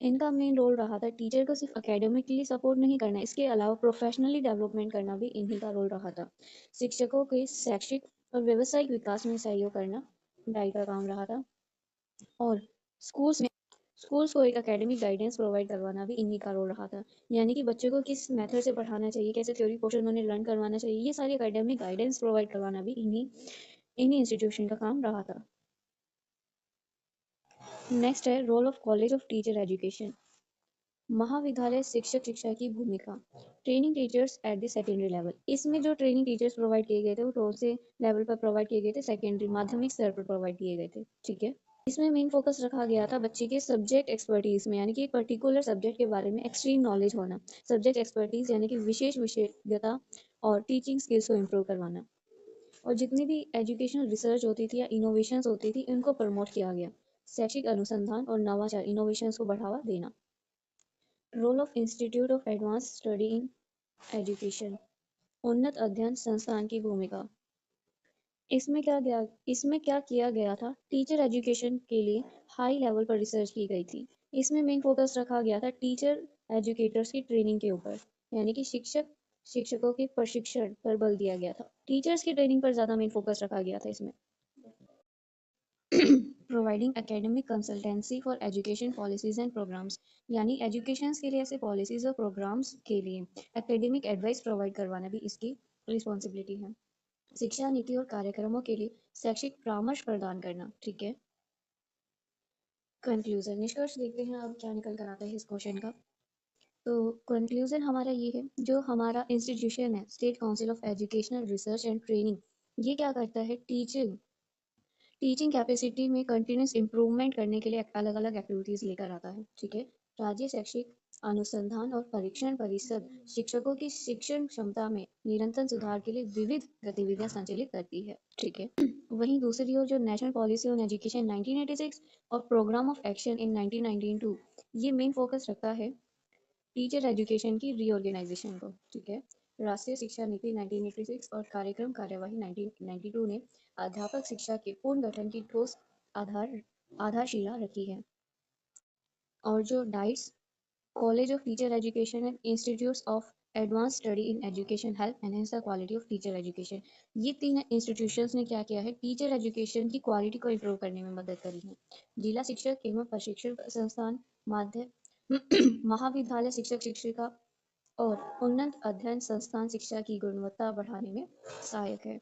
Speaker 1: इनका मेन रोल रहा था टीचर को सिर्फ एकेडमिकली सपोर्ट नहीं करना, इसके अलावा प्रोफेशनली डेवलपमेंट करना भी इन्हीं का रोल रहा था। शिक्षकों के शैक्षिक और व्यावसायिक विकास में सहयोग करना डाई का काम रहा था। और स्कूल्स को एक एकेडमिक गाइडेंस प्रोवाइड करवाना भी इन्हीं का रोल रहा था। यानी कि बच्चों को किस मेथड से पढ़ाना चाहिए, कैसे थ्योरी पोर्शन उन्हें लर्न करवाना चाहिए, ये सारी एकेडमिक गाइडेंस प्रोवाइड करवाना भी इन्हीं इंस्टीट्यूशन का काम रहा था। नेक्स्ट है role of college of teacher education, महाविद्यालय शिक्षक शिक्षा की भूमिका। Training teachers at the secondary level, इसमें जो ट्रेनिंग टीचर्स प्रोवाइड किए गए थे वो कौन से लेवल पर प्रोवाइड किए गए थे, सेकेंडरी माध्यमिक स्तर पर प्रोवाइड किए गए थे। ठीक है, इसमें मेन फोकस रखा गया था बच्चे के सब्जेक्ट एक्सपर्टीज में, यानी कि एक पर्टिकुलर सब्जेक्ट के बारे में एक्सट्रीम नॉलेज होना। सब्जेक्ट एक्सपर्टीज यानी कि विशेष विशेषज्ञता और टीचिंग स्किल्स को इम्प्रूव करवाना। और जितनी भी एजुकेशनल रिसर्च होती थी या इनोवेशंस होती थी इनको प्रमोट किया गया। शैक्षिक अनुसंधान और नवाचार इनोवेशंस को बढ़ावा देना। Role of institute of advance study in education, उन्नत अध्ययन संस्थान की भूमिका। इसमें क्या किया गया था, टीचर एजुकेशन के लिए हाई लेवल पर रिसर्च की गई थी। इसमें मेन फोकस रखा गया था टीचर एजुकेटर्स की ट्रेनिंग के ऊपर, यानी कि शिक्षकों के प्रशिक्षण पर बल दिया गया था। टीचर्स की ट्रेनिंग पर ज़्यादा मेन फोकस रखा गया था इसमें। Providing academic consultancy for education policies and programmes, यानी एजुकेशन के लिए ऐसे पॉलिसीज और प्रोग्राम्स के लिए एकेडमिक एडवाइस प्रोवाइड करवाना भी इसकी रिस्पॉन्सिबिलिटी है। शिक्षा नीति और कार्यक्रमों के लिए शैक्षिक परामर्श प्रदान करना। ठीक है, कंक्लूजन निष्कर्ष देखते हैं अब क्या निकल कर आता है इस क्वेश्चन का। तो कंक्लूजन हमारा ये है, जो हमारा इंस्टीट्यूशन है state council of educational research and training, ये क्या करता है, टीचिंग कैपेसिटी में कंटिन्यूस इम्प्रूवमेंट करने के लिए अलग अलग एक्टिविटीज़ लेकर आता है। ठीक है, राज्य शैक्षिक अनुसंधान और परीक्षण परिषद शिक्षकों की शिक्षण क्षमता में निरंतर सुधार के लिए विविध गतिविधियां संचालित करती है। ठीक है, वहीं दूसरी ओर जो नेशनल पॉलिसी ऑन एजुकेशन 1986 और प्रोग्राम ऑफ एक्शन इन 1992, ये मेन फोकस रखता है टीचर एजुकेशन की रीऑर्गेनाइजेशन को। ठीक है, राष्ट्रीय शिक्षा नीति 1986 और कार्यक्रम कार्यवाही 1992 ने अध्यापक शिक्षा के पुनर्गठन की ठोस आधारशिला रखी है। और जो diets college of teacher education and institutes of advance study in education help enhance the quality of teacher education, ये तीन इंस्टीट्यूशंस ने क्या किया है, टीचर एजुकेशन की क्वालिटी को इम्प्रूव करने में मदद करी है। जिला शिक्षक एवं प्रशिक्षण संस्थान, माध्य महाविद्यालय शिक्षक शिक्षिका और उन्नत अध्ययन संस्थान शिक्षा की गुणवत्ता बढ़ाने में सहायक है।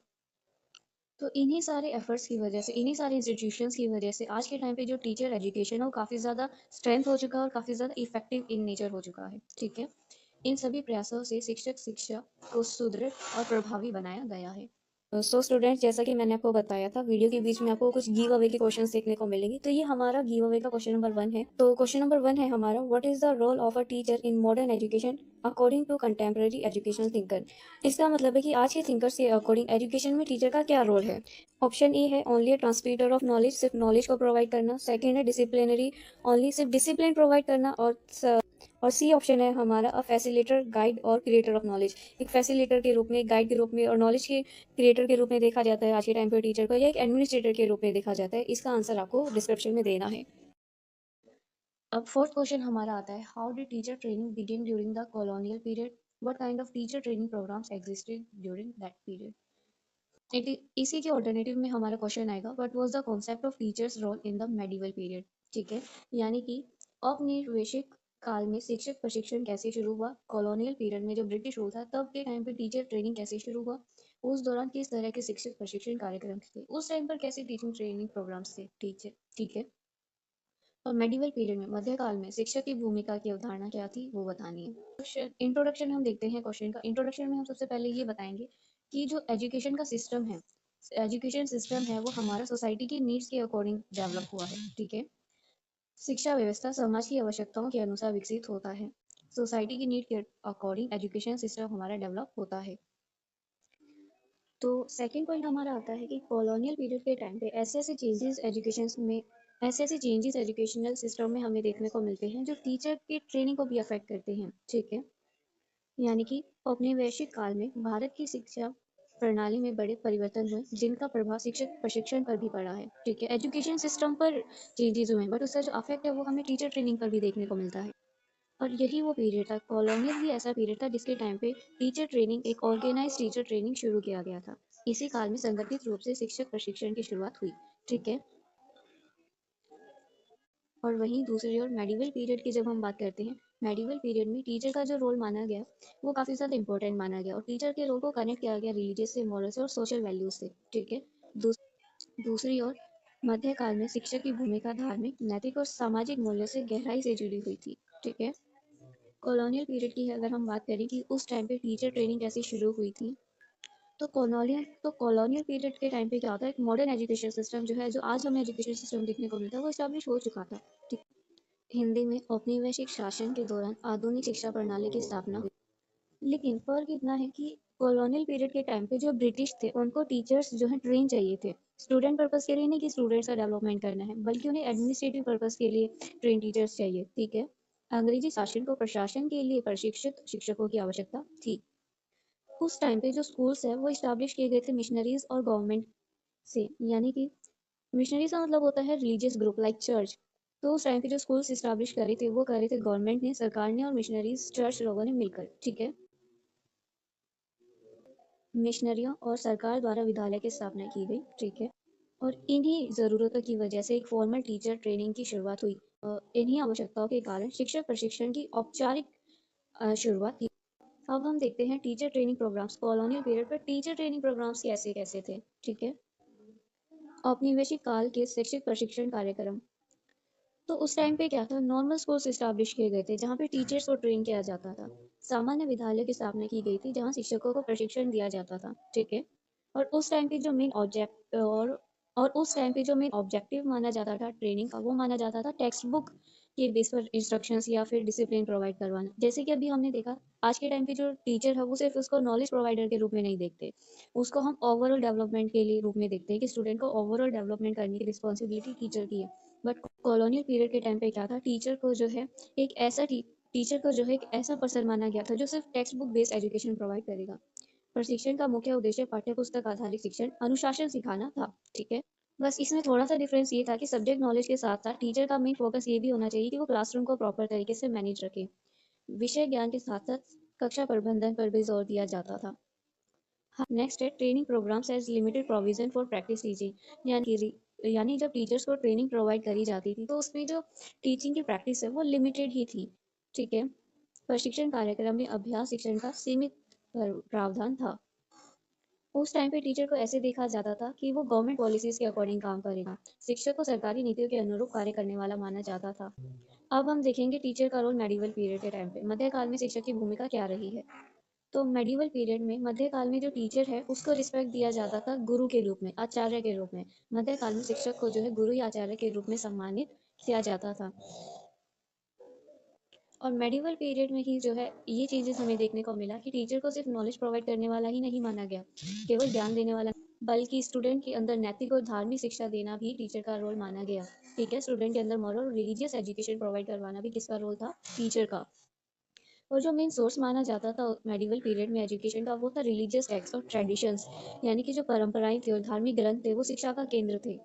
Speaker 1: तो इन्हीं सारे एफर्ट्स की वजह से, इन्हीं सारे इंस्टीट्यूशंस की वजह से आज के टाइम पे जो टीचर एजुकेशन है वो काफ़ी ज़्यादा स्ट्रेंथ हो चुका है और काफ़ी ज़्यादा इफेक्टिव इन नेचर हो चुका है। ठीक है, इन सभी प्रयासों से शिक्षक शिक्षा को सुदृढ़ और प्रभावी बनाया गया है। सो स्टूडेंट्स, जैसा कि मैंने आपको बताया था वीडियो के बीच में आपको कुछ गिव अवे के क्वेश्चंस देखने को मिलेंगे। तो ये हमारा गिव अवे का क्वेश्चन नंबर 1 है। तो क्वेश्चन नंबर 1 है हमारा, what is the role of a teacher in modern education according to contemporary educational thinker. इसका मतलब है कि आज के थिंकर्स के अकॉर्डिंग एजुकेशन में टीचर का क्या रोल है। ऑप्शन ए है ओनली ट्रांसमीटर ऑफ नॉलेज, सिर्फ नॉलेज को प्रोवाइड करना। सेकेंड है डिसिप्लिनरी, ओनली सिर्फ डिसिप्लिन प्रोवाइड करना। और सी ऑप्शन है हमारा अ फैसिलिटेटर, गाइड और क्रिएटर ऑफ नॉलेज, एक फैसिलिटेटर के रूप में, गाइड के रूप में और नॉलेज के क्रिएटर के रूप में देखा जाता है आज के टाइम पे टीचर को, या एक एडमिनिस्ट्रेटर के रूप में देखा जाता है। इसका आंसर आपको डिस्क्रिप्शन में देना है। अब फोर्थ क्वेश्चन हमारा आता है, how did teacher training begin during the colonial period, what kind of teacher training programmes existed during that period. इसी के ऑल्टरनेटिव में हमारा क्वेश्चन आएगा, what was the concept of teacher's role in the medieval period. ठीक है, यानी कि औपनिवेशिक काल में शिक्षक प्रशिक्षण कैसे शुरू हुआ, कॉलोनियल पीरियड में जो ब्रिटिश रूल था तब के टाइम पे टीचर ट्रेनिंग कैसे शुरू हुआ, उस दौरान किस तरह के शिक्षक प्रशिक्षण कार्यक्रम थे, उस टाइम पर कैसे टीचिंग ट्रेनिंग प्रोग्राम्स थे। ठीक है। और मेडिवल पीरियड में मध्यकाल में शिक्षक की भूमिका की अवधारणा क्या थी वो बतानी है। इंट्रोडक्शन हम देखते हैं क्वेश्चन का। इंट्रोडक्शन में हम सबसे पहले ये बताएंगे कि जो एजुकेशन का सिस्टम है, एजुकेशन सिस्टम है वो हमारा सोसाइटी की नीड्स के अकॉर्डिंग डेवलप हुआ है। ठीक है। शिक्षा व्यवस्था समाज की आवश्यकताओं के अनुसार विकसित होता है। सोसाइटी की नीड के अकॉर्डिंग एजुकेशन सिस्टम हमारा डेवलप होता है। तो सेकंड पॉइंट हमारा आता है कि कॉलोनियल पीरियड के टाइम पे ऐसे ऐसे चेंजेस एजुकेशनल सिस्टम में हमें देखने को मिलते हैं जो टीचर की ट्रेनिंग को भी अफेक्ट करते हैं। ठीक है। यानी कि औपनिवेशिक काल में भारत की शिक्षा प्रणाली में बड़े परिवर्तन हुए जिनका प्रभाव शिक्षक प्रशिक्षण पर भी पड़ा है। ठीक है। एजुकेशन सिस्टम पर चेंजेस हुए बट उसका जो अफेक्ट है वो हमें टीचर ट्रेनिंग पर भी देखने को मिलता है। और यही वो पीरियड था, कॉलोनियल भी ऐसा पीरियड था जिसके टाइम पे टीचर ट्रेनिंग, एक ऑर्गेनाइज टीचर ट्रेनिंग शुरू किया गया था। इसी काल में संगठित रूप से शिक्षक प्रशिक्षण की शुरुआत हुई। ठीक है। और वहीं दूसरी ओर मेडिवल पीरियड की जब हम बात करते हैं, मेडिवल पीरियड में टीचर का जो रोल माना गया वो काफ़ी ज़्यादा इंपॉर्टेंट माना गया और टीचर के रोल को कनेक्ट किया गया रिलीजियस से, मॉरल से और सोशल वैल्यूज से। ठीक है। दूसरी ओर मध्यकाल में शिक्षक की भूमिका धार्मिक, नैतिक और सामाजिक मूल्यों से गहराई से जुड़ी हुई थी। ठीक है। कॉलोनियल पीरियड की अगर हम बात करें कि उस टाइम पे टीचर ट्रेनिंग कैसे शुरू हुई थी, तो कॉलोनियल पीरियड के टाइम पे क्या होता है, एक मॉडर्न एजुकेशन सिस्टम जो है, जो आज हमें एजुकेशन सिस्टम देखने को मिलता है, वो इस्टेब्लिश हो चुका था। ठीक। हिंदी में औपनिवेशिक शासन के दौरान आधुनिक शिक्षा प्रणाली की स्थापना हुई। लेकिन फर्क इतना है कि कॉलोनियल पीरियड के टाइम पे जो ब्रिटिश थे उनको टीचर्स जो है ट्रेन चाहिए थे, स्टूडेंट पर्पस के लिए नहीं कि स्टूडेंट्स का डेवलपमेंट करना है, बल्कि उन्हें एडमिनिस्ट्रेटिव पर्पस के लिए ट्रेन टीचर्स चाहिए। ठीक है। अंग्रेजी शासन को प्रशासन के लिए प्रशिक्षित शिक्षकों की आवश्यकता थी। उस टाइम पे जो स्कूल्स है वो इस्टेब्लिश किए गए थे मिशनरीज और गवर्नमेंट से। यानी कि मिशनरीज का मतलब होता है रिलीजियस ग्रुप लाइक चर्च। तो उस टाइम पे जो स्कूल्स इस्टेब्लिश करे थे वो करे थे गवर्नमेंट ने, सरकार ने और मिशनरीज चर्च लोगों ने मिलकर। ठीक है। मिशनरियों और सरकार द्वारा विद्यालय की स्थापना की गई। ठीक है। और इन्हीं ज़रूरतों की वजह से एक फॉर्मल टीचर ट्रेनिंग की शुरुआत हुई। इन्हीं आवश्यकताओं के कारण शिक्षक प्रशिक्षण की औपचारिक शुरुआत की। अब हम देखते हैं teacher training programmes. Colonial period पर टीचर ट्रेनिंग प्रोग्राम्स कैसे कैसे थे। ठीक है। औपनिवेशिक काल के शिक्षक प्रशिक्षण कार्यक्रम। तो उस टाइम पे क्या था, नॉर्मल स्कूल्स इस्टेब्लिश किए गए थे जहाँ पे टीचर्स को ट्रेन किया जाता था। सामान्य विद्यालय की स्थापना की गई थी जहाँ शिक्षकों को प्रशिक्षण दिया जाता था। ठीक है। और उस टाइम पे जो मेन ऑब्जेक्ट और उस टाइम पे जो मेन ऑब्जेक्टिव माना जाता था ट्रेनिंग का, वो माना जाता था टेक्स्ट बुक के बेस पर इंस्ट्रक्शंस या फिर डिसिप्लिन प्रोवाइड करवाना। जैसे कि अभी हमने देखा, आज के टाइम पे जो टीचर है वो सिर्फ उसको नॉलेज प्रोवाइडर के रूप में नहीं देखते, उसको हम ओवरऑल डेवलपमेंट के लिए रूप में देखते हैं कि स्टूडेंट को ओवरऑल डेवलपमेंट करने की रिस्पॉन्सिबिलिटी टीचर की है। बट कॉलोनियल पीरियड के टाइम पे क्या था, टीचर को जो है एक ऐसा पर्सन माना गया था जो सिर्फ text book based education provide करेगा। प्रशिक्षण का मुख्य उद्देश्य पाठ्य पुस्तक आधारित शिक्षण, अनुशासन सिखाना था। ठीक है। बस इसमें थोड़ा सा डिफरेंस ये था कि सब्जेक्ट नॉलेज के साथ साथ टीचर का मेन फोकस ये भी होना चाहिए कि वो क्लासरूम को प्रॉपर तरीके से मैनेज रखे। विषय ज्ञान के साथ साथ कक्षा प्रबंधन पर भी जोर दिया जाता था। नेक्स्ट है training programmes as limited provision for practice teaching. यानी जब टीचर्स को ट्रेनिंग प्रोवाइड करी जाती थी तो उसमें जो टीचिंग की प्रैक्टिस है वो लिमिटेड ही थी। ठीक है। प्रशिक्षण कार्यक्रम में अभ्यास शिक्षण का सीमित प्रावधान था। उस टाइम पे टीचर को ऐसे देखा जाता था कि वो गवर्नमेंट पॉलिसीज के अकॉर्डिंग काम करेगा, शिक्षक को सरकारी नीतियों के अनुरूप कार्य करने वाला माना जाता था। अब हम देखेंगे टीचर का रोल मेडिवल पीरियड के टाइम पे, मध्यकाल में शिक्षक की भूमिका क्या रही है। तो मेडिवल पीरियड में मध्यकाल में जो टीचर है उसको रिस्पेक्ट दिया जाता था गुरु के रूप में, आचार्य के रूप में। मध्यकाल में शिक्षक को जो है गुरु या आचार्य के रूप में सम्मानित किया जाता था। और मेडिवल पीरियड में ही जो है ये चीज़ें हमें देखने को मिला कि टीचर को सिर्फ नॉलेज प्रोवाइड करने वाला ही नहीं माना गया, केवल ज्ञान देने वाला, बल्कि स्टूडेंट के अंदर नैतिक और धार्मिक शिक्षा देना भी टीचर का रोल माना गया। ठीक है। स्टूडेंट के अंदर मॉरल और रिलीजियस एजुकेशन प्रोवाइड करवाना भी किसका रोल था, टीचर का। और जो मेन सोर्स माना जाता था मेडिवल पीरियड में एजुकेशन का, वो था रिलीजियस टेक्स्ट और ट्रेडिशंस। यानी कि जो परंपराएं थी और धार्मिक ग्रंथ थे वो शिक्षा का केंद्र थे।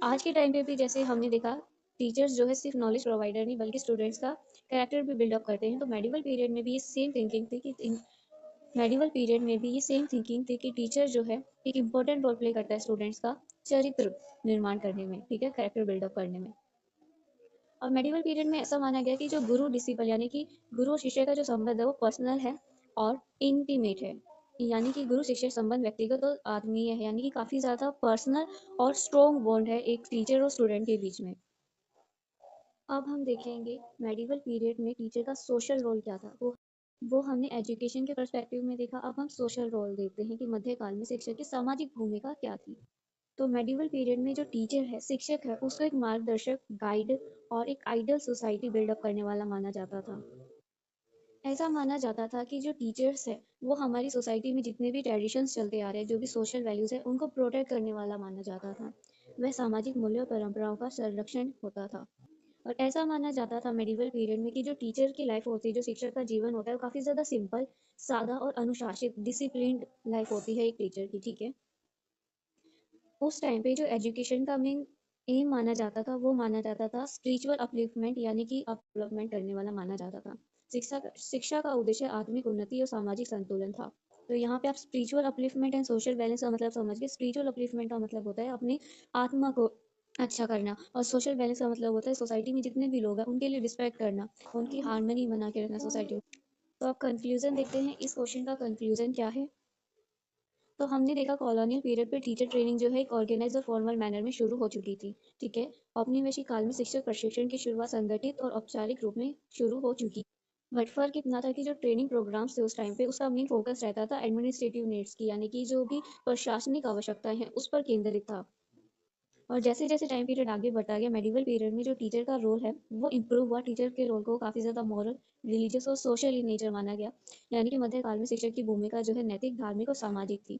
Speaker 1: आज के टाइम पे भी जैसे हमने देखा, टीचर्स जो है सिर्फ नॉलेज प्रोवाइडर नहीं बल्कि स्टूडेंट्स का कैरेक्टर भी बिल्डअप करते हैं। तो मेडिवल पीरियड में भी ये सेम थिंकिंग थी कि टीचर जो है एक इम्पोर्टेंट रोल प्ले करता है स्टूडेंट्स का चरित्र निर्माण करने में। ठीक है। कैरेक्टर बिल्डअप करने में। और मेडिवल पीरियड में ऐसा माना गया कि जो गुरु डिसिपल यानी कि गुरु और शिष्य का जो संबंध है वो पर्सनल है और इंटीमेट है, यानी कि गुरु शिष्य संबंध व्यक्तिगत और आत्मीय है, यानी कि काफ़ी ज़्यादा पर्सनल और स्ट्रॉन्ग बॉन्ड है एक टीचर और स्टूडेंट के बीच में। अब हम देखेंगे मेडिवल पीरियड में टीचर का सोशल रोल क्या था। वो हमने एजुकेशन के पर्सपेक्टिव में देखा। अब हम सोशल रोल देखते हैं कि मध्यकाल में शिक्षक की सामाजिक भूमिका क्या थी। तो मेडिवल पीरियड में जो टीचर है, शिक्षक है, उसको एक मार्गदर्शक, गाइड और एक आइडियल सोसाइटी बिल्डअप करने वाला माना जाता था। ऐसा माना जाता था कि जो टीचर्स है वो हमारी सोसाइटी में जितने भी ट्रेडिशंस चलते आ रहे हैं, जो भी सोशल वैल्यूज है, उनको प्रोटेक्ट करने वाला माना जाता था। वह सामाजिक मूल्यों और परंपराओं का संरक्षण होता था। और ऐसा माना जाता था मेडिवल पीरियड में कि जो टीचर की लाइफ होती है, जो शिक्षक का जीवन होता है, वो काफ़ी ज़्यादा सिंपल, सादा और अनुशासित, डिसिप्लिन्ड लाइफ होती है एक टीचर की। ठीक है, उस टाइम पे जो एजुकेशन का मेन एम माना जाता था वो माना जाता था स्पिरिचुअल अपलिफ्टमेंट, यानी कि अपडेवलपमेंट करने वाला माना जाता था। शिक्षा का उद्देश्य आत्मिक उन्नति और सामाजिक संतुलन था। तो यहाँ पे आप spiritual upliftment and social balance का मतलब समझ गए। स्पिरिचुअल अपलिफ्टमेंट का मतलब होता है अपनी आत्मा को अच्छा करना, और सोशल बैलेंस का मतलब होता है सोसाइटी में जितने भी लोग हैं उनके लिए रिस्पेक्ट करना, उनकी हार्मनी बना के रखना सोसाइटी में। तो अब कंक्लूजन देखते हैं, इस क्वेश्चन का कंक्लूजन क्या है। तो हमने देखा कॉलोनियल पीरियड पे टीचर ट्रेनिंग जो है एक ऑर्गेनाइज और फॉर्मल मैनर में शुरू हो चुकी थी। ठीक है, औपनिवेशिक काल में शिक्षक प्रशिक्षण की शुरुआत संगठित और औपचारिक रूप में शुरू हो चुकी। बट फर्क इतना था कि जो ट्रेनिंग प्रोग्राम्स थे उस टाइम पे, उसका मेन फोकस रहता था एडमिनिस्ट्रेटिव नीड्स की, यानी कि जो भी प्रशासनिक आवश्यकताएं हैं उस पर केंद्रित था। और जैसे जैसे टाइम पीरियड आगे बढ़ता गया, मेडिवल पीरियड में जो टीचर का रोल है वो इम्प्रूव हुआ। टीचर के रोल को काफ़ी ज़्यादा मॉरल, रिलीजियस और सोशल इन नेचर माना गया, यानी कि मध्यकाल में शिक्षक की भूमिका जो है नैतिक, धार्मिक और सामाजिक थी।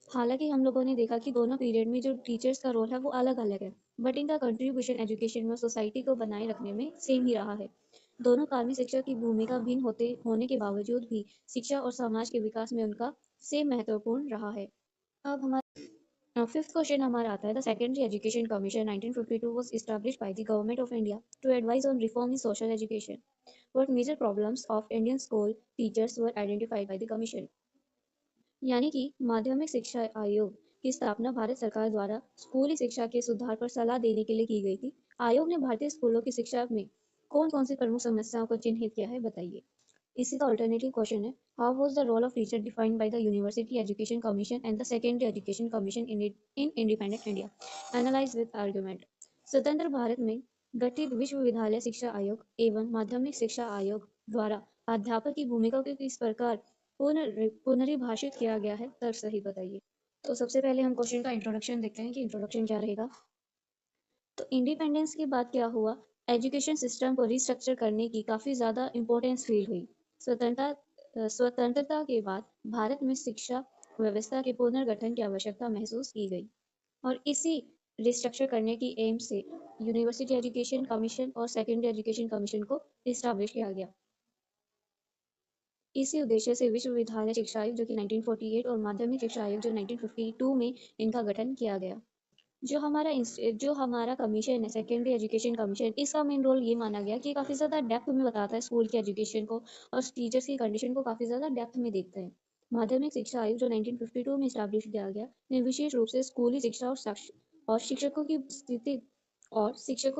Speaker 1: हालांकि हम लोगों ने देखा कि दोनों पीरियड में जो टीचर्स का रोल है वो अलग अलग है, बट इनका कंट्रीब्यूशन एजुकेशन में सोसाइटी को बनाए रखने में सेम ही रहा है। दोनों काल में शिक्षक की भूमिका भिन्न होते होने के बावजूद भी शिक्षा और समाज के विकास में उनका सेम महत्वपूर्ण रहा है। अब हमारा फिफ्थ क्वेश्चन हमारा आता है, the secondary education commission 1952 was established by the government of India to advise on reform in social education. What major problems of Indian school teachers were identified by the commission? यानी कि माध्यमिक शिक्षा आयोग की स्थापना भारत सरकार द्वारा स्कूली शिक्षा के सुधार पर सलाह देने के लिए की गई थी। आयोग ने भारतीय स्कूलों की शिक्षा में कौन कौन सी प्रमुख समस्याओं को चिन्हित किया है, बताइए। इसी का अल्टरनेटिव क्वेश्चन है, how was the role of teacher defined by the university education commission and the secondary education commission in independent India, analyse with argument. स्वतंत्र भारत में गठित विश्वविद्यालय शिक्षा आयोग एवं माध्यमिक शिक्षा आयोग द्वारा अध्यापक की भूमिका को किस प्रकार पुनर्परिभाषित किया गया है, तर्क सही बताइए। तो सबसे पहले हम क्वेश्चन का इंट्रोडक्शन देखते हैं कि इंट्रोडक्शन क्या रहेगा। तो इंडिपेंडेंस के बाद क्या हुआ, एजुकेशन सिस्टम को रिस्ट्रक्चर करने की काफ़ी ज़्यादा इम्पोर्टेंस फील हुई। स्वतंत्रता के बाद भारत में शिक्षा व्यवस्था के पुनर्गठन की आवश्यकता महसूस की गई, और इसी रिस्ट्रक्चर करने की एम से यूनिवर्सिटी एजुकेशन कमीशन और सेकेंडरी एजुकेशन कमीशन को इस्टेब्लिश किया गया। इसी उद्देश्य से विश्वविद्यालय शिक्षा आयोग जो कि 1948 और माध्यमिक शिक्षा आयोग जो 1952 में इनका गठन किया गया। जो हमारा कमीशन है, सेकेंडरी एजुकेशन कमीशन, इसका मेन रोल ये माना गया कि काफ़ी ज़्यादा डेप्थ में बताता है स्कूल की एजुकेशन को, और टीचर्स की कंडीशन को काफ़ी ज़्यादा डेप्थ में देखता है। माध्यमिक शिक्षा आयोग जो 1952 में इस्टेब्लिश किया गया ने विशेष रूप से स्कूली शिक्षा और शिक्षकों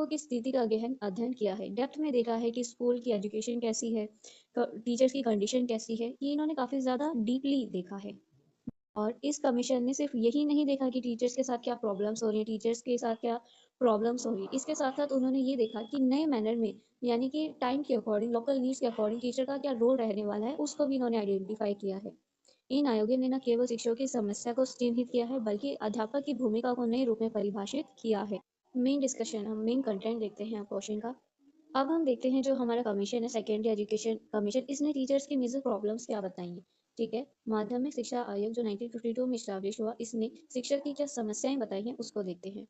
Speaker 1: की स्थिति का गहन अध्ययन किया है। डेप्थ में देखा है कि स्कूल की एजुकेशन कैसी है, टीचर्स की कंडीशन कैसी है, ये इन्होंने काफ़ी ज़्यादा डीपली देखा है। और इस कमीशन ने सिर्फ यही नहीं देखा कि टीचर्स के साथ क्या प्रॉब्लम्स हो रही हैं, टीचर्स के साथ क्या प्रॉब्लम्स हो रही है, इसके साथ साथ उन्होंने ये देखा कि नए मैनर में, यानी कि टाइम के अकॉर्डिंग, लोकल नीड्स के अकॉर्डिंग टीचर का क्या रोल रहने वाला है, उसको भी इन्होंने आइडेंटिफाई किया है। इन आयोगों ने न केवल शिक्षकों की समस्या को चिन्हित किया है, बल्कि अध्यापक की भूमिका को नए रूप में परिभाषित किया है। मेन डिस्कशन, हम मेन कंटेंट देखते हैं क्वेश्चन का। अब हम देखते हैं जो हमारा कमीशन है, सेकेंडरी एजुकेशन कमीशन, इसने टीचर्स की मेजर प्रॉब्लम्स क्या बताई हैं। ठीक है, माध्यमिक शिक्षा आयोग जो 1952 में इस्टेब्लिश हुआ, इसने शिक्षक की क्या समस्याएं बताई हैं उसको देखते हैं।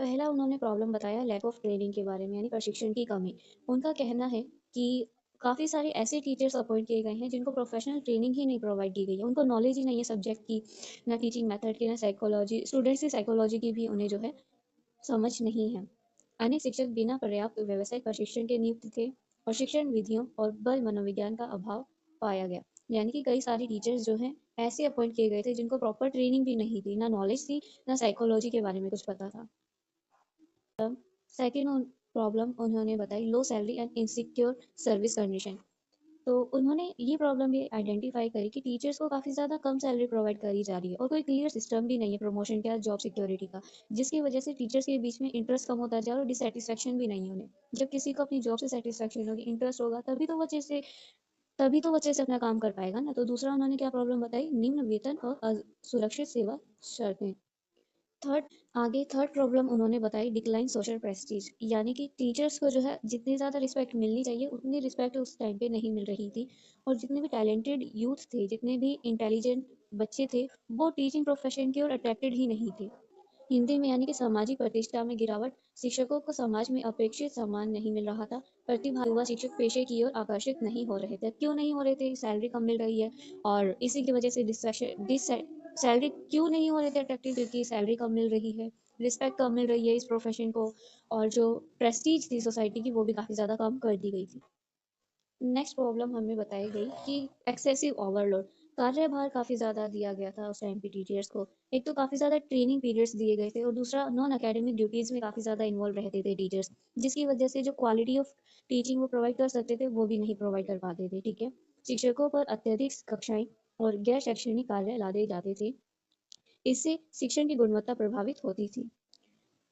Speaker 1: पहला उन्होंने प्रॉब्लम बताया लैक ऑफ ट्रेनिंग के बारे में, यानी प्रशिक्षण की कमी। उनका कहना है कि काफ़ी सारे ऐसे टीचर्स अपॉइंट किए गए हैं जिनको प्रोफेशनल ट्रेनिंग ही नहीं प्रोवाइड की गई है, उनको नॉलेज ही नहीं है सब्जेक्ट की, ना टीचिंग मेथड की, ना साइकोलॉजी, स्टूडेंट्स की साइकोलॉजी की भी उन्हें जो है समझ नहीं है। अनेक शिक्षक बिना पर्याप्त व्यावसायिक प्रशिक्षण के नियुक्त थे, और शिक्षण विधियों और बल मनोविज्ञान का अभाव पाया गया, यानी कि कई सारे टीचर्स जो हैं ऐसे अपॉइंट किए गए थे जिनको प्रॉपर ट्रेनिंग भी नहीं थी, ना नॉलेज थी, ना साइकोलॉजी के बारे में कुछ पता था। सेकेंड प्रॉब्लम उन्होंने बताई लो salary and insecure service condition. तो उन्होंने ये प्रॉब्लम भी आइडेंटिफाई करी कि टीचर्स को काफ़ी ज़्यादा कम सैलरी प्रोवाइड करी जा रही है और कोई क्लियर सिस्टम भी नहीं है प्रमोशन का, जॉब सिक्योरिटी का, जिसकी वजह से टीचर्स के बीच में इंटरेस्ट कम होता जा रहा है और डिससेटिस्फेक्शन भी नहीं है उन्हें। जब किसी को अपनी जॉब से सेटिस्फेक्शन होगी, इंटरेस्ट होगा, तभी तो वो अच्छे से अपना काम कर पाएगा ना। तो दूसरा उन्होंने क्या प्रॉब्लम बताई, निम्न वेतन और असुरक्षित सेवा शर्तें। थर्ड प्रॉब्लम उन्होंने बताई डिक्लाइन सोशल प्रेस्टीज, यानी कि टीचर्स को जो है जितनी ज़्यादा रिस्पेक्ट मिलनी चाहिए उतनी रिस्पेक्ट उस टाइम पे नहीं मिल रही थी। और जितने भी टैलेंटेड यूथ थे, जितने भी इंटेलिजेंट बच्चे थे, वो टीचिंग प्रोफेशन की ओर अट्रैक्टेड ही नहीं थे। हिंदी में यानी कि सामाजिक प्रतिष्ठा में गिरावट, शिक्षकों को समाज में अपेक्षित सम्मान नहीं मिल रहा था, प्रतिभा युवा शिक्षक पेशे की ओर आकर्षित नहीं हो रहे थे। क्यों नहीं हो रहे थे? सैलरी कम मिल रही है और इसी की वजह से सैलरी क्यों नहीं हो रहे थे अट्रैक्टिव? क्योंकि सैलरी कम मिल रही है, रिस्पेक्ट कम मिल रही है इस प्रोफेशन को, और जो प्रेस्टीज थी सोसाइटी की वो भी काफ़ी ज़्यादा कम कर दी गई थी। नेक्स्ट प्रॉब्लम हमें बताई गई कि एक्सेसिव ओवरलोड, कार्यभार काफ़ी ज़्यादा दिया गया था उस टाइम पे टीचर्स को। एक तो काफ़ी ज़्यादा ट्रेनिंग पीरियड्स दिए गए थे और दूसरा नॉन एकेडमिक ड्यूटीज़ में काफ़ी ज़्यादा इन्वॉल्व रहते थे टीचर्स, जिसकी वजह से जो क्वालिटी ऑफ टीचिंग वो प्रोवाइड कर सकते थे वो भी नहीं प्रोवाइड कर पाते थे। ठीक है, शिक्षकों पर अत्यधिक कक्षाएं और गैर शैक्षणिक कार्य लादे जाते थे, इससे शिक्षण की गुणवत्ता प्रभावित होती थी।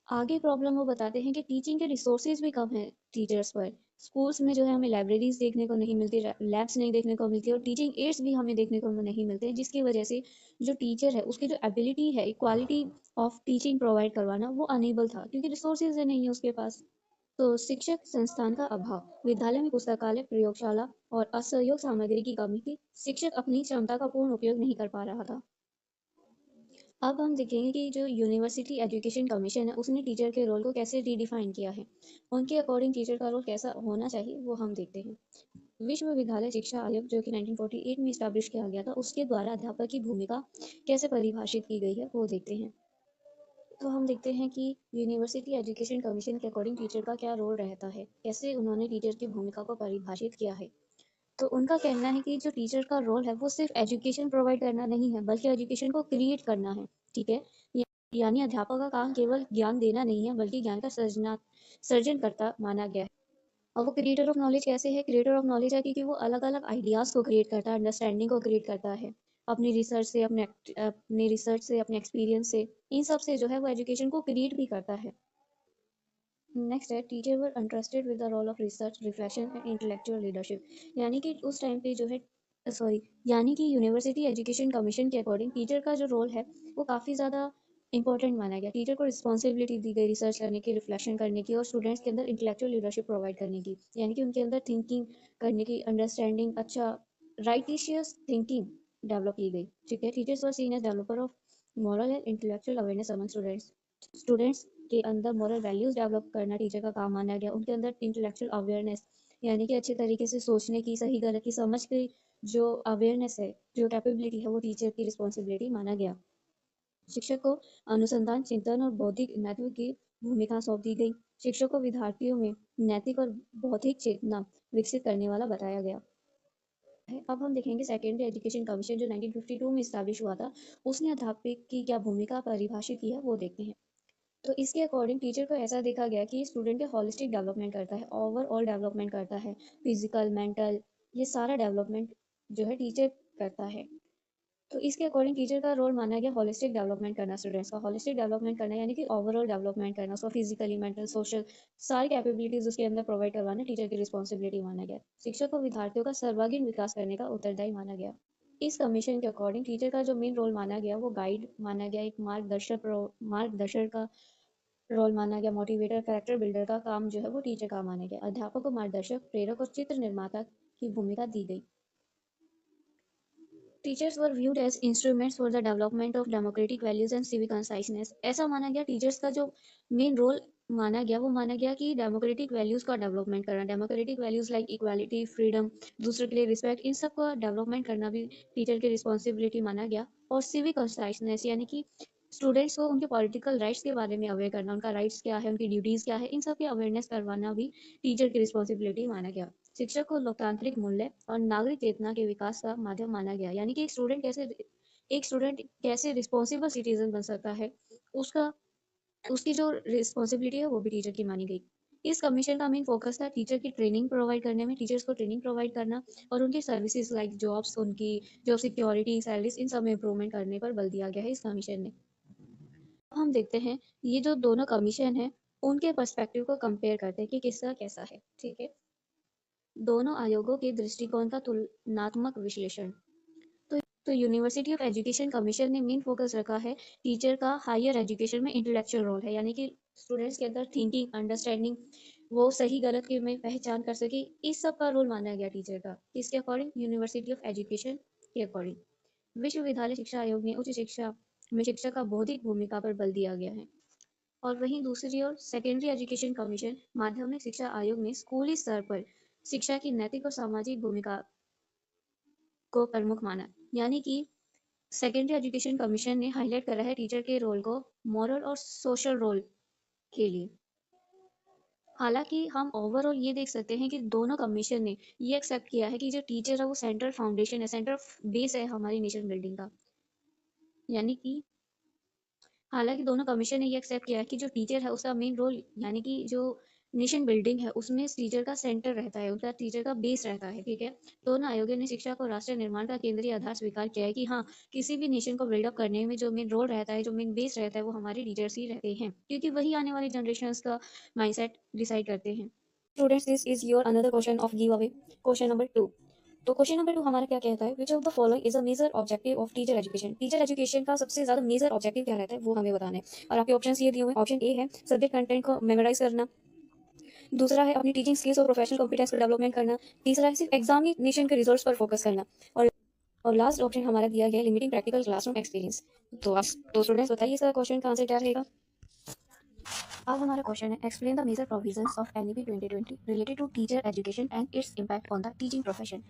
Speaker 1: आगे प्रॉब्लम वो बताते हैं कि टीचिंग के रिसोर्सेज भी कम है टीचर्स पर। स्कूल्स में जो है हमें लाइब्रेरीज देखने को नहीं मिलती, लैब्स नहीं देखने को मिलती और टीचिंग एड्स भी हमें देखने को नहीं मिलते, जिसकी वजह से जो टीचर है उसकी जो एबिलिटी है क्वालिटी ऑफ टीचिंग प्रोवाइड करवाना वो अनेबल था, क्योंकि रिसोर्सेज नहीं है उसके पास। तो शिक्षक संस्थान का अभाव, विद्यालय में पुस्तकालय, प्रयोगशाला और असहयोग सामग्री की कमी थी, शिक्षक अपनी क्षमता का पूर्ण उपयोग नहीं कर पा रहा था। अब हम देखेंगे कि जो यूनिवर्सिटी एजुकेशन कमीशन है उसने टीचर के रोल को कैसे रीडिफाइन किया है। उनके अकॉर्डिंग टीचर का रोल कैसा होना चाहिए वो हम देखते हैं। विश्वविद्यालय शिक्षा आयोग जो कि 1948 में इस्टेब्लिश किया गया था, उसके द्वारा अध्यापक की भूमिका कैसे परिभाषित की गई है वो देखते हैं। तो हम देखते हैं कि यूनिवर्सिटी एजुकेशन कमीशन के अकॉर्डिंग टीचर का क्या रोल रहता है, कैसे उन्होंने टीचर की भूमिका को परिभाषित किया है। तो उनका कहना है कि जो टीचर का रोल है वो सिर्फ एजुकेशन प्रोवाइड करना नहीं है, बल्कि एजुकेशन को क्रिएट करना है। ठीक है, यानी अध्यापक का काम केवल ज्ञान देना नहीं है, बल्कि ज्ञान का सर्जन करता माना गया है। और वो क्रिएटर ऑफ नॉलेज कैसे है? क्रिएटर ऑफ नॉलेज है क्योंकि वो अलग अलग आइडियाज़ को क्रिएट करता है, अंडरस्टैंडिंग को क्रिएट करता है अपनी रिसर्च से, अपने एक्सपीरियंस से, इन सब से जो है वो एजुकेशन को क्रिएट भी करता है। नेक्स्ट है teacher were interested with the role of research, reflection and intellectual leadership, यानी कि उस टाइम पे जो है सॉरी यानी कि यूनिवर्सिटी एजुकेशन कमीशन के अकॉर्डिंग टीचर का जो रोल है वो काफ़ी ज़्यादा इंपॉर्टेंट माना गया। टीचर को रिस्पॉन्सिबिलिटी दी गई रिसर्च करने की, रिफ्लेक्शन करने की और स्टूडेंट्स के अंदर इंटेलेक्चुअल लीडरशिप प्रोवाइड करने की, यानी कि उनके अंदर थिंकिंग करने की, अंडरस्टैंडिंग, अच्छा राइटिशियस थिंकिंग डेवलप की गई। ठीक है, teachers were seen as developer of moral and intellectual awareness among students के अंदर मॉरल वैल्यूज डेवलप करना टीचर का काम माना गया। उनके अंदर इंटेलेक्चुअल अवेयरनेस, यानी कि अच्छे तरीके से सोचने की, सही गलत की समझ की जो अवेयरनेस है, जो कैपेबिलिटी है, वो टीचर की रिस्पॉन्सिबिलिटी माना गया। शिक्षक को अनुसंधान, चिंतन और बौद्धिक महत्व की भूमिका सौंप दी गई। शिक्षक को विद्यार्थियों में नैतिक और बौद्धिक चेतना विकसित करने वाला बताया गया है। अब हम देखेंगे सेकेंडरी एजुकेशन कमीशन जो 1952 में इस्टेब्लिश हुआ था, उसने अध्यापक की क्या भूमिका परिभाषित की है वो देखते हैं। तो इसके अकॉर्डिंग टीचर को ऐसा देखा गया कि स्टूडेंट के होलिस्टिक डेवलपमेंट करता है, ओवरऑल डेवलपमेंट करता है, फिजिकल, मेंटल, ये सारा डेवलपमेंट जो है टीचर करता है। तो इसके अकॉर्डिंग टीचर का रोल माना गया होलिस्टिक डेवलपमेंट करना, स्टूडेंट्स का होलिस्टिक डेवलपमेंट करना, यानी कि ओवरऑल डेवलपमेंट करना, उसको फिजिकली, मेंटल, सोशल सारी कैपेबिलिटीज उसके अंदर प्रोवाइड करवाना टीचर की रिस्पॉन्सिबिलिटी माना गया। शिक्षक को विद्यार्थियों का सर्वांगीण विकास करने का उत्तरदायी माना गया। इस कमीशन के अकॉर्डिंग टीचर का जो मेन रोल माना गया वो गाइड माना गया, एक मार्गदर्शक का रोल माना गया, मोटिवेटर, कैरेक्टर बिल्डर का काम जो है वो टीचर का माना गया। अध्यापक को मार्गदर्शक, प्रेरक और चित्र निर्माता की भूमिका दी गई। Teachers were viewed as instruments for the development of democratic values and civic consciousness, ऐसा माना गया टीचर्स का जो मेन रोल माना गया वो माना गया कि डेमोक्रेटिक वैल्यूज का डेवलपमेंट करना, democratic values like equality, freedom, दूसरे के लिए रिस्पेक्ट, इन सब का डेवलपमेंट करना भी टीचर की रिस्पॉन्सिबिलिटी माना गया। और सिविक कॉन्साइसनेस, यानी कि स्टूडेंट्स को उनके पॉलिटिकल राइट्स के बारे में अवेयर करना, उनका राइट्स क्या है, उनकी ड्यूटीज़ क्या है, इन सब की अवेयरनेस करवाना भी टीचर की रिस्पॉन्सिबिलिटी माना गया। शिक्षक को लोकतांत्रिक मूल्य और नागरिक चेतना के विकास का माध्यम माना गया, यानी कि एक स्टूडेंट कैसे रिस्पॉन्सिबल सिटीजन बन सकता है, उसका उसकी जो रिस्पॉन्सिबिलिटी है वो भी टीचर की मानी गई। इस कमीशन का मेन फोकस था टीचर की ट्रेनिंग प्रोवाइड करने में, टीचर्स को ट्रेनिंग प्रोवाइड करना और उनकी सर्विसेज लाइक जॉब्स, उनकी जॉब सिक्योरिटी, सैलरीज, इन सब में इम्प्रूवमेंट करने पर बल दिया गया है इस कमीशन ने। हम देखते हैं ये जो दोनों कमीशन है उनके पर्सपेक्टिव को कंपेयर करते हैं कि किसका कैसा है। ठीक है, दोनों आयोगों के दृष्टिकोण का तुलनात्मक विश्लेषण। तो यूनिवर्सिटी ऑफ एजुकेशन कमीशन ने मेन फोकस रखा है टीचर का हायर एजुकेशन में इंटेलेक्चुअल रोल है, यानी कि स्टूडेंट्स के अंदर थिंकिंग, अंडरस्टैंडिंग, वो सही गलत की में पहचान कर सके, इस सब का रोल माना गया टीचर का। इसके अकॉर्डिंग यूनिवर्सिटी ऑफ एजुकेशन के अकॉर्डिंग विश्वविद्यालय शिक्षा आयोग ने उच्च शिक्षा में शिक्षक का बौद्धिक भूमिका पर बल दिया गया है। और वहीं दूसरी ओर सेकेंडरी एजुकेशन कमीशन माध्यमिक शिक्षा आयोग ने स्कूली स्तर पर शिक्षा की नैतिक और सामाजिक भूमिका को प्रमुख माना, यानी कि सेकेंडरी एजुकेशन कमीशन ने हाईलाइट करा है टीचर के रोल को मॉरल और सोशल रोल के लिए। हालांकि हम ओवरऑल ये देख सकते हैं कि दोनों कमीशन ने ये एक्सेप्ट किया है कि जो टीचर है वो सेंट्रल फाउंडेशन है, सेंटर बेस है हमारी नेशन बिल्डिंग का। यानी कि हालांकि दोनों कमीशन ने ये एक्सेप्ट किया है कि जो टीचर है उसका मेन रोल, यानी कि जो नेशन बिल्डिंग है उसमें टीचर का सेंटर रहता है, उसका टीचर का बेस रहता है। ठीक है, दोनों आयोगों ने शिक्षा को राष्ट्र निर्माण का केंद्रीय आधार स्वीकार किया है कि हाँ, किसी भी नेशन को बिल्डअप करने में जो मेन रोल रहता है, जो मेन बेस रहता है, वो हमारे टीचर्स ही रहते हैं, क्योंकि वही आने वाली जनरेशन का माइंडसेट डिसाइड करते हैं। Students, this is your another question of give away, question number 2। तो क्वेश्चन नंबर 2 हमारा क्या कहता है, which of the following is a major objective of teacher education. Teacher education का सबसे ज्यादा मेजर ऑब्जेक्टिव क्या रहता है वो हमें बताना है। और आपके ऑप्शन ये दिए हुए, ऑप्शन ए है सब्जेक्ट कंटेंट को मेमोराइज करना, दूसरा है अपनी टीचिंग स्किल्स और प्रोफेशनल कॉम्पिटेंस को डेवलपमेंट करना, तीसरा है सिर्फ एग्जामिनेशन के रिजल्ट्स पर फोकस करना, और लास्ट ऑप्शन हमारा दिया गया लिमिटिंग प्रैक्टिकल क्लासरूम एक्सपीरियंस। तो स्टूडेंट्स बताइए इसका क्वेश्चन का आंसर क्या रहेगा। अब हमारा क्वेश्चन है, explain the major provisions of NEP 2020 related to teacher education and its impact on the teaching profession.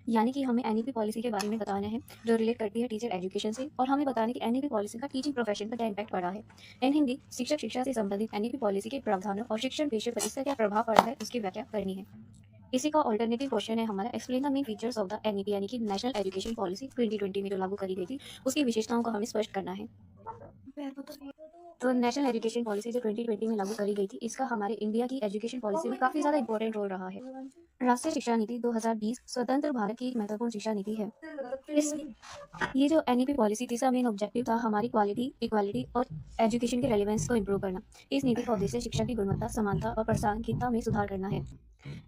Speaker 1: यानी कि हमें एनईपी पॉलिसी के बारे में बताना है जो रिलेट करती है टीचर एजुकेशन से, और हमें बताना है कि एनईपी पॉलिसी का टीचिंग प्रोफेशन पर क्या इम्पैक्ट पड़ा है। इन हिंदी, शिक्षक शिक्षा से संबंधित एनईपी पॉलिसी के प्रावधानों और शिक्षण पेशे पर इसका क्या प्रभाव पड़ा है उसकी व्याख्या करनी है। इसी का ऑल्टरनेटिव क्वेश्चन है हमारा, explain the main features of the NEP, यानी कि नेशनल एजुकेशन पॉलिसी 2020 में जो लागू करी गई थी उसकी विशेषताओं को हमें स्पष्ट करना है। तो नेशनल एजुकेशन पॉलिसी जो 2020 में लागू करी गई थी, इसका हमारे इंडिया की एजुकेशन पॉलिसी में काफी ज्यादा इंपॉर्टेंट रोल रहा है। राष्ट्रीय शिक्षा नीति 2020 स्वतंत्र भारत की एक महत्वपूर्ण शिक्षा नीति है। इस ये जो एनईपी पॉलिसी थी, इसका मेन ऑब्जेक्टिव था हमारी क्वालिटी, इक्वालिटी और एजुकेशन के रेलेवेंस को इंप्रूव करना। इस नीति का उद्देश्य शिक्षा की गुणवत्ता, समानता और प्रासंगिकता में सुधार करना है।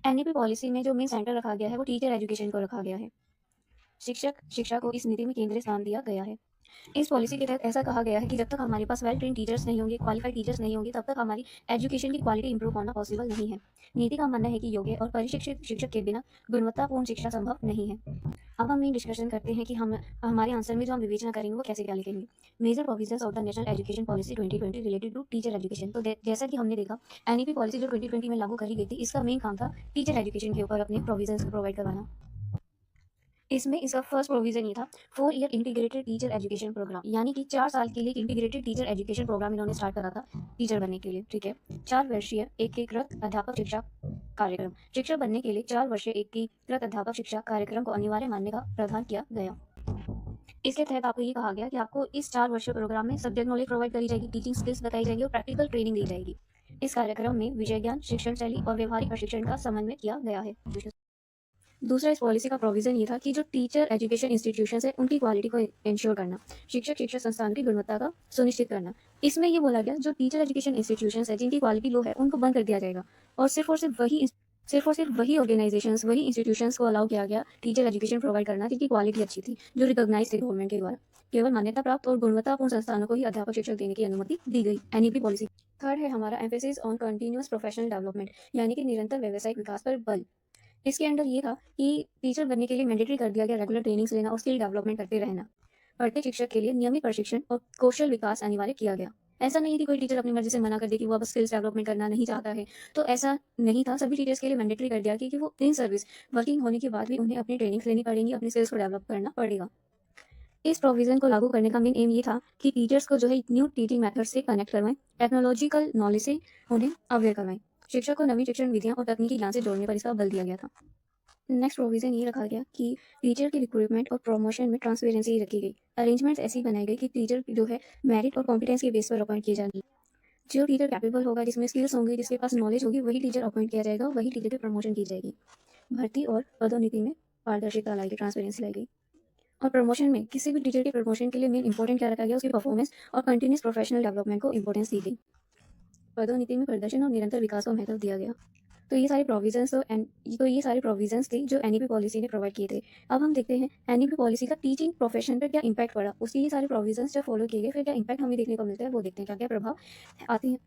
Speaker 1: एनईपी पॉलिसी में जो मेन सेंटर रखा गया है वो टीचर एजुकेशन को रखा गया है। शिक्षक शिक्षा को इस नीति में केंद्रीय स्थान दिया गया है। इस पॉलिसी के तहत ऐसा कहा गया है कि जब तक हमारे पास वेल ट्रेन टीचर्स नहीं होंगे, क्वालिफाइड टीचर्स नहीं होंगे, तब तक हमारी एजुकेशन की क्वालिटी इंप्रूव होना पॉसिबल नहीं है। नीति का मानना है कि योग्य और प्रशिक्षित शिक्षक के बिना गुणवत्तापूर्ण शिक्षा संभव नहीं है। अब हम ये डिस्कशन करते हैं कि हम हमारे आंसर में जो हम विवेचना करेंगे वो कैसे क्या लिखेंगे। Major provisions of the national education policy 2020 related to teacher education. तो जैसा कि हमने देखा, एनईपी पॉलिसी जो 2020 में लागू करी गई थी, इसका मेन काम था टीचर एजुकेशन के ऊपर अपने प्रोविजंस को प्रोवाइड करवाना। इसमें इसका फर्स्ट प्रोविजन ये था 4 year integrated teacher education programme, यानी कि 4 साल के लिए इंटीग्रेटेड टीचर एजुकेशन प्रोग्राम इन्होंने स्टार्ट करा था टीचर बनने के लिए। ठीक है, 4 वर्षीय एकीकृत अध्यापक शिक्षा कार्यक्रम, शिक्षक बनने के लिए 4 वर्षीय एकीकृत अध्यापक शिक्षा कार्यक्रम को अनिवार्य मानने का प्रावधान किया गया। इसके तहत आपको ये कहा गया कि आपको इस 4 वर्षीय प्रोग्राम में सब्जेक्ट नॉलेज प्रोवाइड करी जाएगी, टीचिंग स्किल्स बताई जाएगी और प्रैक्टिकल ट्रेनिंग दी जाएगी। इस कार्यक्रम में विषय ज्ञान, शिक्षण शैली और व्यवहारिक प्रशिक्षण का समन्वय किया गया है। दूसरा इस पॉलिसी का प्रोविजन ये था कि जो टीचर एजुकेशन इंस्टीट्यूशन है उनकी क्वालिटी को इंश्योर करना, शिक्षक शिक्षा संस्थान की गुणवत्ता का सुनिश्चित करना। इसमें ये बोला गया जो टीचर एजुकेशन इंस्टीट्यूशन है जिनकी क्वालिटी लो है उनको बंद कर दिया जाएगा, और सिर्फ वही ऑर्गेनाइजेशंस, वही इंस्टीट्यूशंस को अलाउ किया गया टीचर एजुकेशन प्रोवाइड करना जिनकी क्वालिटी अच्छी थी, जो रिकॉग्नाइज थे गवर्नमेंट के द्वारा। केवल मान्यता प्राप्त और गुणवत्तापूर्ण संस्थानों को ही अध्यापक शिक्षक देने की अनुमति दी गई एनईपी पॉलिसी। थर्ड है हमारा emphasis on continuous professional development, यानी कि निरंतर व्यावसायिक विकास पर बल। इसके अंडर ये था कि टीचर बनने के लिए मैंडेटरी कर दिया गया रेगुलर ट्रेनिंग्स लेना और स्किल डेवलपमेंट करते रहना। प्रत्येक शिक्षक के लिए नियमित प्रशिक्षण और कौशल विकास अनिवार्य किया गया। ऐसा नहीं कि कोई टीचर अपनी मर्जी से मना कर दे कि वो अब स्किल्स डेवलपमेंट करना नहीं चाहता है, तो ऐसा नहीं था। सभी टीचर्स के लिए मैंडेटरी कर दिया कि वो इन सर्विस वर्किंग होने के बाद भी उन्हें अपनी ट्रेनिंग्स लेनी पड़ेंगी, अपनी स्किल्स को डेवलप करना पड़ेगा। इस प्रोविजन को लागू करने का मेन एम ये था कि टीचर्स को जो है न्यू टीचिंग मेथड से कनेक्ट करवाएं, टेक्नोलॉजिकल नॉलेज से उन्हें अवेयर करवाएं, शिक्षक को नवीन शिक्षण विधियां और तकनीकी ज्ञान से जोड़ने पर इसका बल दिया गया था। नेक्स्ट प्रोविजन ये रखा गया कि टीचर की रिक्रूटमेंट और प्रमोशन में ट्रांसपेरेंसी रखी गई। अरेंजमेंट्स ऐसी बनाई गई कि टीचर जो है मेरिट और कॉम्पिटेंस के बेस पर अपॉइंट किए जाएंगे। जो टीचर कैपेबल होगा, जिसमें स्किल्स होंगे, जिसके पास नॉलेज होगी, वही टीचर अपॉइंट किया जाएगा, वही टीचर की प्रमोशन की जाएगी। भर्ती और पदोन्नति में पारदर्शिता लाई गई, ट्रांसपेरेंसी लाई गई। और प्रमोशन में किसी भी टीचर के प्रमोशन के लिए मेन इंपॉर्टेंट क्या रखा गया, उसकी परफॉर्मेंस और कंटिन्यूस प्रोफेशनल डेवलपमेंट को इंपॉर्टेंस दी गई। पदोन्नति में प्रदर्शन और निरंतर विकास को महत्व दिया गया। तो ये सारे प्रोविजंस ये सारे प्रोविजंस थे जो एनईपी पॉलिसी ने प्रोवाइड किए थे। अब हम देखते हैं एनईपी पॉलिसी का टीचिंग प्रोफेशन पर क्या इंपैक्ट पड़ा, उसकी ये सारे प्रोविजंस जब फॉलो किए गए फिर क्या इंपैक्ट हमें देखने को मिलता है, वो देखते हैं क्या क्या प्रभाव आते हैं।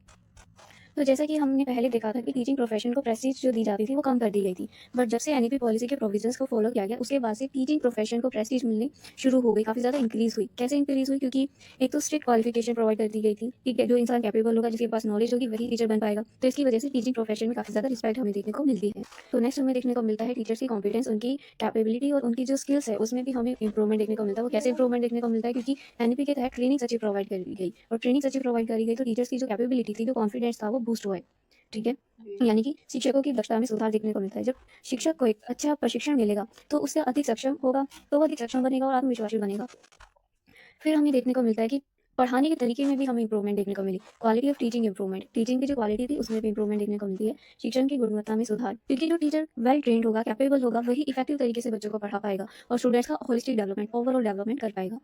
Speaker 1: तो जैसा कि हमने पहले देखा था कि टीचिंग प्रोफेशन को प्रेस्टीज जो दी जाती थी वो कम कर दी गई थी, बट जब से एनईपी पॉलिसी के प्रोविजंस को फॉलो किया गया उसके बाद से टीचिंग प्रोफेशन को प्रेस्टीज मिलने शुरू हो गई, काफ़ी ज़्यादा इंक्रीज हुई। कैसे इंक्रीज हुई? क्योंकि एक तो स्ट्रिक्ट क्वालिफिकेशन प्रोवाइड कर दी गई थी कि जो इंसान कैपेबल होगा, जिसके पास नॉलेज होगी, वही टीचर बन पाएगा। तो इसकी वजह से टीचिंग प्रोफेशन में काफ़ी ज़्यादा रिस्पेक्ट हमें देखने को मिलती है। तो नेक्स्ट हमें देखने को मिलता है टीचर्स की कॉम्पिटेंस, उनकी कैपेबिलिटी और उनकी जो स्किल्स है उसमें भी हमें इंप्रूवमेंट देखने को मिलता है। वो कैसे इंप्रूवमेंट देखने को मिलता है? क्योंकि एनईपी के तहत ट्रेनिंग सच्ची प्रोवाइड करी गई, और ट्रेनिंग सच्ची प्रोवाइड करी गई तो टीचर्स की जो कैपेबिलिटी थी, जो कॉन्फिडेंस था, वो बूस्ट हुआ है। ठीक है, यानी कि शिक्षकों की दक्षता में सुधार देखने को मिलता है। जब शिक्षक को एक अच्छा प्रशिक्षण मिलेगा तो उससे अधिक सक्षम होगा, तो वो अधिक सक्षम बनेगा और आत्मविश्वासी बनेगा। फिर हमें देखने को मिलता है कि पढ़ाने के तरीके में भी हमें इंप्रूवमेंट देखने को मिली। Quality of teaching improvement, teaching की जो क्वालिटी थी उसमें भी इंप्रूवमेंट देखने को मिलती है। शिक्षण की गुणवत्ता में सुधार, क्योंकि जो टीचर वेल ट्रेंड होगा, कैपेबल होगा, वही इफेक्टिव तरीके से बच्चों को पढ़ा पाएगा और स्टूडेंट्स का होलिस्टिक डेवलपमेंट, ओवरऑल डेवलपमेंट कर पाएगा।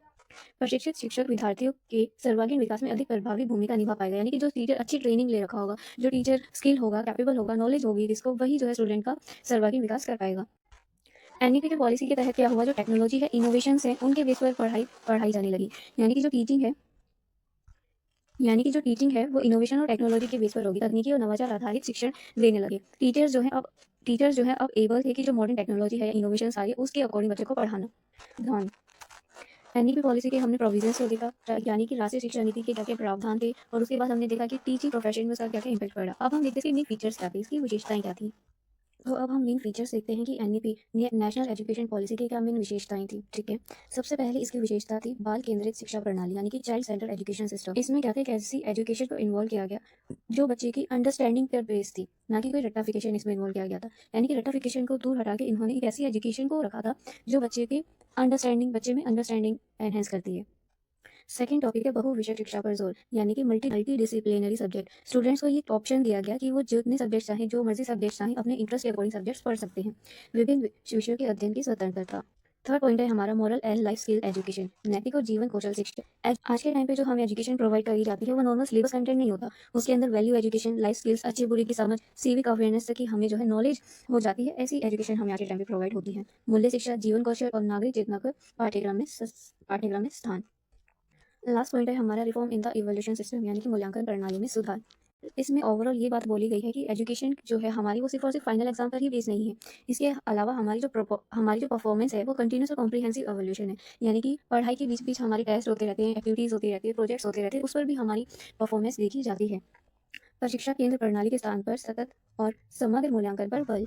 Speaker 1: प्रशिक्षित शिक्षक विद्यार्थियों के सर्वांगीण विकास में अधिक प्रभावी भूमिका निभा पाएगा, यानी कि जो टीचर अच्छी ट्रेनिंग ले रखा होगा, जो टीचर स्किल होगा, कैपेबल होगा, नॉलेज होगी जिसको, वही जो है स्टूडेंट का सर्वांगीण विकास कर पाएगा। एनईपी की पॉलिसी के तहत क्या हुआ, जो टेक्नोलॉजी है, इनोवेशंस हैं, उनके बेस पर पढ़ाई जाने लगी। यानी कि जो टीचिंग है वो इनोवेशन और टेक्नोलॉजी के बेस पर होगी। तकनीकी और नवाचार आधारित शिक्षण देने लगे। टीचर्स जो है अब एबल थे कि जो मॉडर्न टेक्नोलॉजी है, इनोवेशन आ रही है, उसके अकॉर्डिंग बच्चों को पढ़ाना। ध्यान, एनईपी पॉलिसी के हमने प्रोविजंस को देखा, यानी कि राष्ट्रीय शिक्षा नीति के क्या क्या प्रावधान थे, और उसके बाद हमने देखा कि टीचिंग प्रोफेशन में उसका क्या क्या इंपैक्ट पड़ा। अब हम देखते हैं कि इनकी फीचर्स क्या थे, इसकी विशेषताएं क्या थी। तो अब हम मेन फीचर्स देखते हैं कि एनईपी नेशनल एजुकेशन पॉलिसी की क्या मेन विशेषताएं थी। ठीक है, सबसे पहले इसकी विशेषता थी बाल केंद्रित शिक्षा प्रणाली, यानी कि चाइल्ड सेंटर एजुकेशन सिस्टम। इसमें क्या था, एक ऐसी एजुकेशन को इन्वॉल्व किया गया जो बच्चे की अंडरस्टैंडिंग पर बेस थी, ना कि कोई रट्टाफिकेशन इसमें इन्वॉल्व किया गया था। यानी कि रट्टाफिकेशन को दूर हटा के इन्होंने एक ऐसी एजुकेशन को रखा था जो बच्चे में अंडरस्टैंडिंग एनहेंस करती है। सेकंड टॉपिक है बहु विषय शिक्षा पर जोर, यानी कि मल्टी डिसिप्लिनरी सब्जेक्ट। स्टूडेंट्स को ये ऑप्शन दिया गया कि वो जितने सब्जेक्ट चाहें, जो मर्जी सब्जेक्ट चाहें, अपने इंटरेस्ट के अकॉर्डिंग सब्जेक्ट्स पढ़ सकते हैं। विभिन्न विषयों के अध्ययन की स्वतंत्रता। थर्ड पॉइंट है हमारा moral and life skill education, नैतिक और जीवन कौशल शिक्षा। आज के टाइम पे जो हमें एजुकेशन प्रोवाइड करी जाती है वो नॉर्मल सिलेबस कंटेंट नहीं होता, उसके अंदर वैल्यू एजुकेशन, लाइफ स्किल्स, अच्छी बुरी की समझ, सिविक अवेयरनेस तक की हमें जो है नॉलेज हो जाती है। ऐसी एजुकेशन हमें आज के टाइम पे प्रोवाइड होती है। मूल्य शिक्षा, जीवन कौशल और नागरिक चेतना को पाठ्यक्रम में स्थान। लास्ट पॉइंट है हमारा reform in the evolution system, यानी कि मूल्यांकन प्रणाली में सुधार। इसमें ओवरऑल ये बात बोली गई है कि एजुकेशन जो है हमारी, वो सिर्फ और सिर्फ फाइनल एग्जाम पर ही बेस नहीं है। इसके अलावा हमारी जो परफॉर्मेंस है वो कंटिन्यूस और कॉम्प्रिहेंसिव एवोल्यूशन है, यानी कि पढ़ाई के बीच बीच हमारे टेस्ट होते रहते हैं, एक्टिविटीज़ होती रहती है, प्रोजेक्ट्स होते रहते हैं, उस पर भी हमारी परफॉर्मेंस देखी जाती है। प्रशिक्षा केंद्र प्रणाली के स्थान पर सतत और समग्र मूल्यांकन पर बल।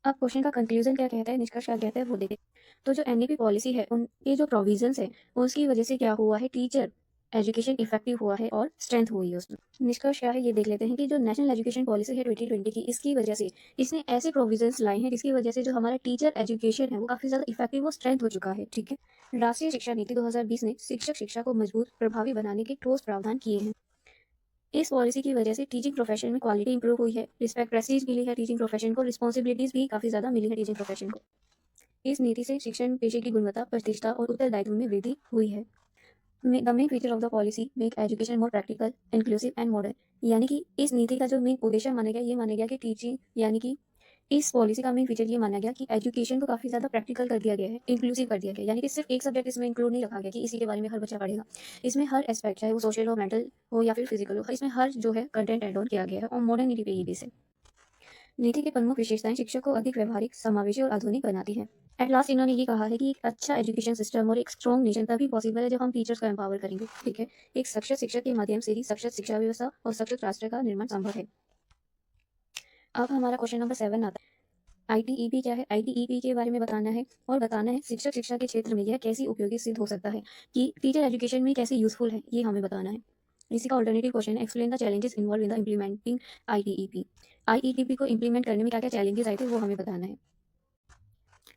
Speaker 1: अब क्वेश्चन का कंक्लूजन क्या कहता है, निष्कर्ष क्या कहता है, वो देखें। तो जो एनईपी पॉलिसी है, उनके जो प्रोविजंस है, उसकी वजह से क्या हुआ है, टीचर एजुकेशन इफेक्टिव हुआ है और स्ट्रेंथ हुई है उसमें। निष्कर्ष क्या है ये देख लेते हैं कि जो नेशनल एजुकेशन पॉलिसी है 2020 की, इसकी वजह से इसने ऐसे प्रोविजंस लाए हैं जिसकी वजह से जो हमारा टीचर एजुकेशन है वो काफ़ी ज़्यादा इफेक्टिव और स्ट्रेंथ हो चुका है। ठीक है, राष्ट्रीय शिक्षा नीति 2020 ने शिक्षक शिक्षा को मजबूत प्रभावी बनाने के ठोस प्रावधान किए हैं। इस पॉलिसी की वजह से टीचिंग प्रोफेशन में क्वालिटी इंप्रूव हुई है, रिस्पेक्ट प्रेस्टीज मिली है टीचिंग प्रोफेशन को, रिस्पॉन्सिबिलिटीज भी काफ़ी ज़्यादा मिली है टीचिंग प्रोफेशन को। इस नीति से शिक्षण पेशे की गुणवत्ता, प्रतिष्ठा और उत्तरदायित्व में वृद्धि हुई है। The main feature of the policy make education more practical, inclusive and modern, यानी कि इस नीति का जो मेन उद्देश्य माना गया, ये माना गया कि टीचिंग, यानी कि इस पॉलिसी का मेन फीचर ये माना गया कि एजुकेशन को काफ़ी ज़्यादा प्रैक्टिकल कर दिया गया है, इंक्लूसिव कर दिया गया, यानी कि सिर्फ एक सब्जेक्ट इसमें इंक्लूड नहीं रखा गया कि इसी के बारे में हर बच्चा पढ़ेगा। इसमें हर एस्पेक्ट, चाहे वो सोशल हो, मेंटल हो या फिर फिजिकल हो, इसमें हर जो है कंटेंट एड ऑन किया गया है और मॉडर्निटी पे ये बेस है। नीति की प्रमुख विशेषताएं शिक्षा को अधिक व्यवहारिक, समावेशी और आधुनिक बनाती है। एट लास्ट इन्होंने ये कहा है कि एक अच्छा एजुकेशन सिस्टम और एक स्ट्रॉन्ग नेशन तभी पॉसिबल है जब हम टीचर्स को एम्पावर करेंगे। ठीक है, एक सक्षम शिक्षक के माध्यम से ही सक्षम शिक्षा व्यवस्था और सक्षम राष्ट्र का निर्माण संभव है। अब हमारा क्वेश्चन नंबर 7 आता है, आईटीईपी क्या है। आईटीईपी के बारे में बताना है, और बताना है शिक्षक शिक्षा के क्षेत्र में यह कैसी उपयोगी सिद्ध हो सकता है, कि टीचर एजुकेशन में कैसे यूजफुल है, ये हमें बताना है। इसी का ऑल्टरनेटिव क्वेश्चन है, explain the challenges involve in the implementing ITEP. IETP को इम्प्लीमेंट करने में क्या क्या चैलेंजेस आए थे वो हमें बताना है।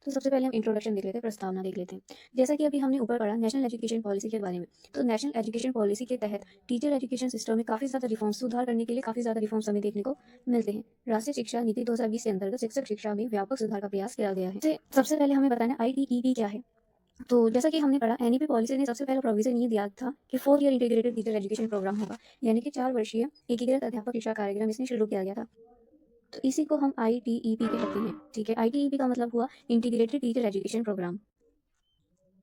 Speaker 1: तो सबसे पहले हम इंट्रोडक्शन देख लेते हैं, प्रस्तावना देख लेते हैं। जैसा कि अभी हमने ऊपर पढ़ा नेशनल एजुकेशन पॉलिसी के बारे में, तो नेशनल एजुकेशन पॉलिसी के तहत टीचर एजुकेशन सिस्टम में काफ़ी ज़्यादा रिफॉर्म्स, सुधार करने के लिए काफ़ी ज़्यादा रिफॉर्म्स हमें देखने को मिलते हैं। राष्ट्रीय शिक्षा नीति 2020 के अंतर्गत शिक्षक शिक्षा में व्यापक सुधार का प्रयास किया गया है। सबसे पहले हमें बताना ITEP क्या है। तो जैसा कि हमने पढ़ा, एनईपी पॉलिसी ने सबसे पहला प्रोविजन ये दिया था कि 4 year integrated teacher education programme होगा, यानी कि 4 वर्षीय एकीकृत अध्यापक शिक्षा कार्यक्रम इसने शुरू किया गया था। तो इसी को हम ITEP कहते हैं। ठीक है, ITEP का मतलब हुआ integrated teacher education programme.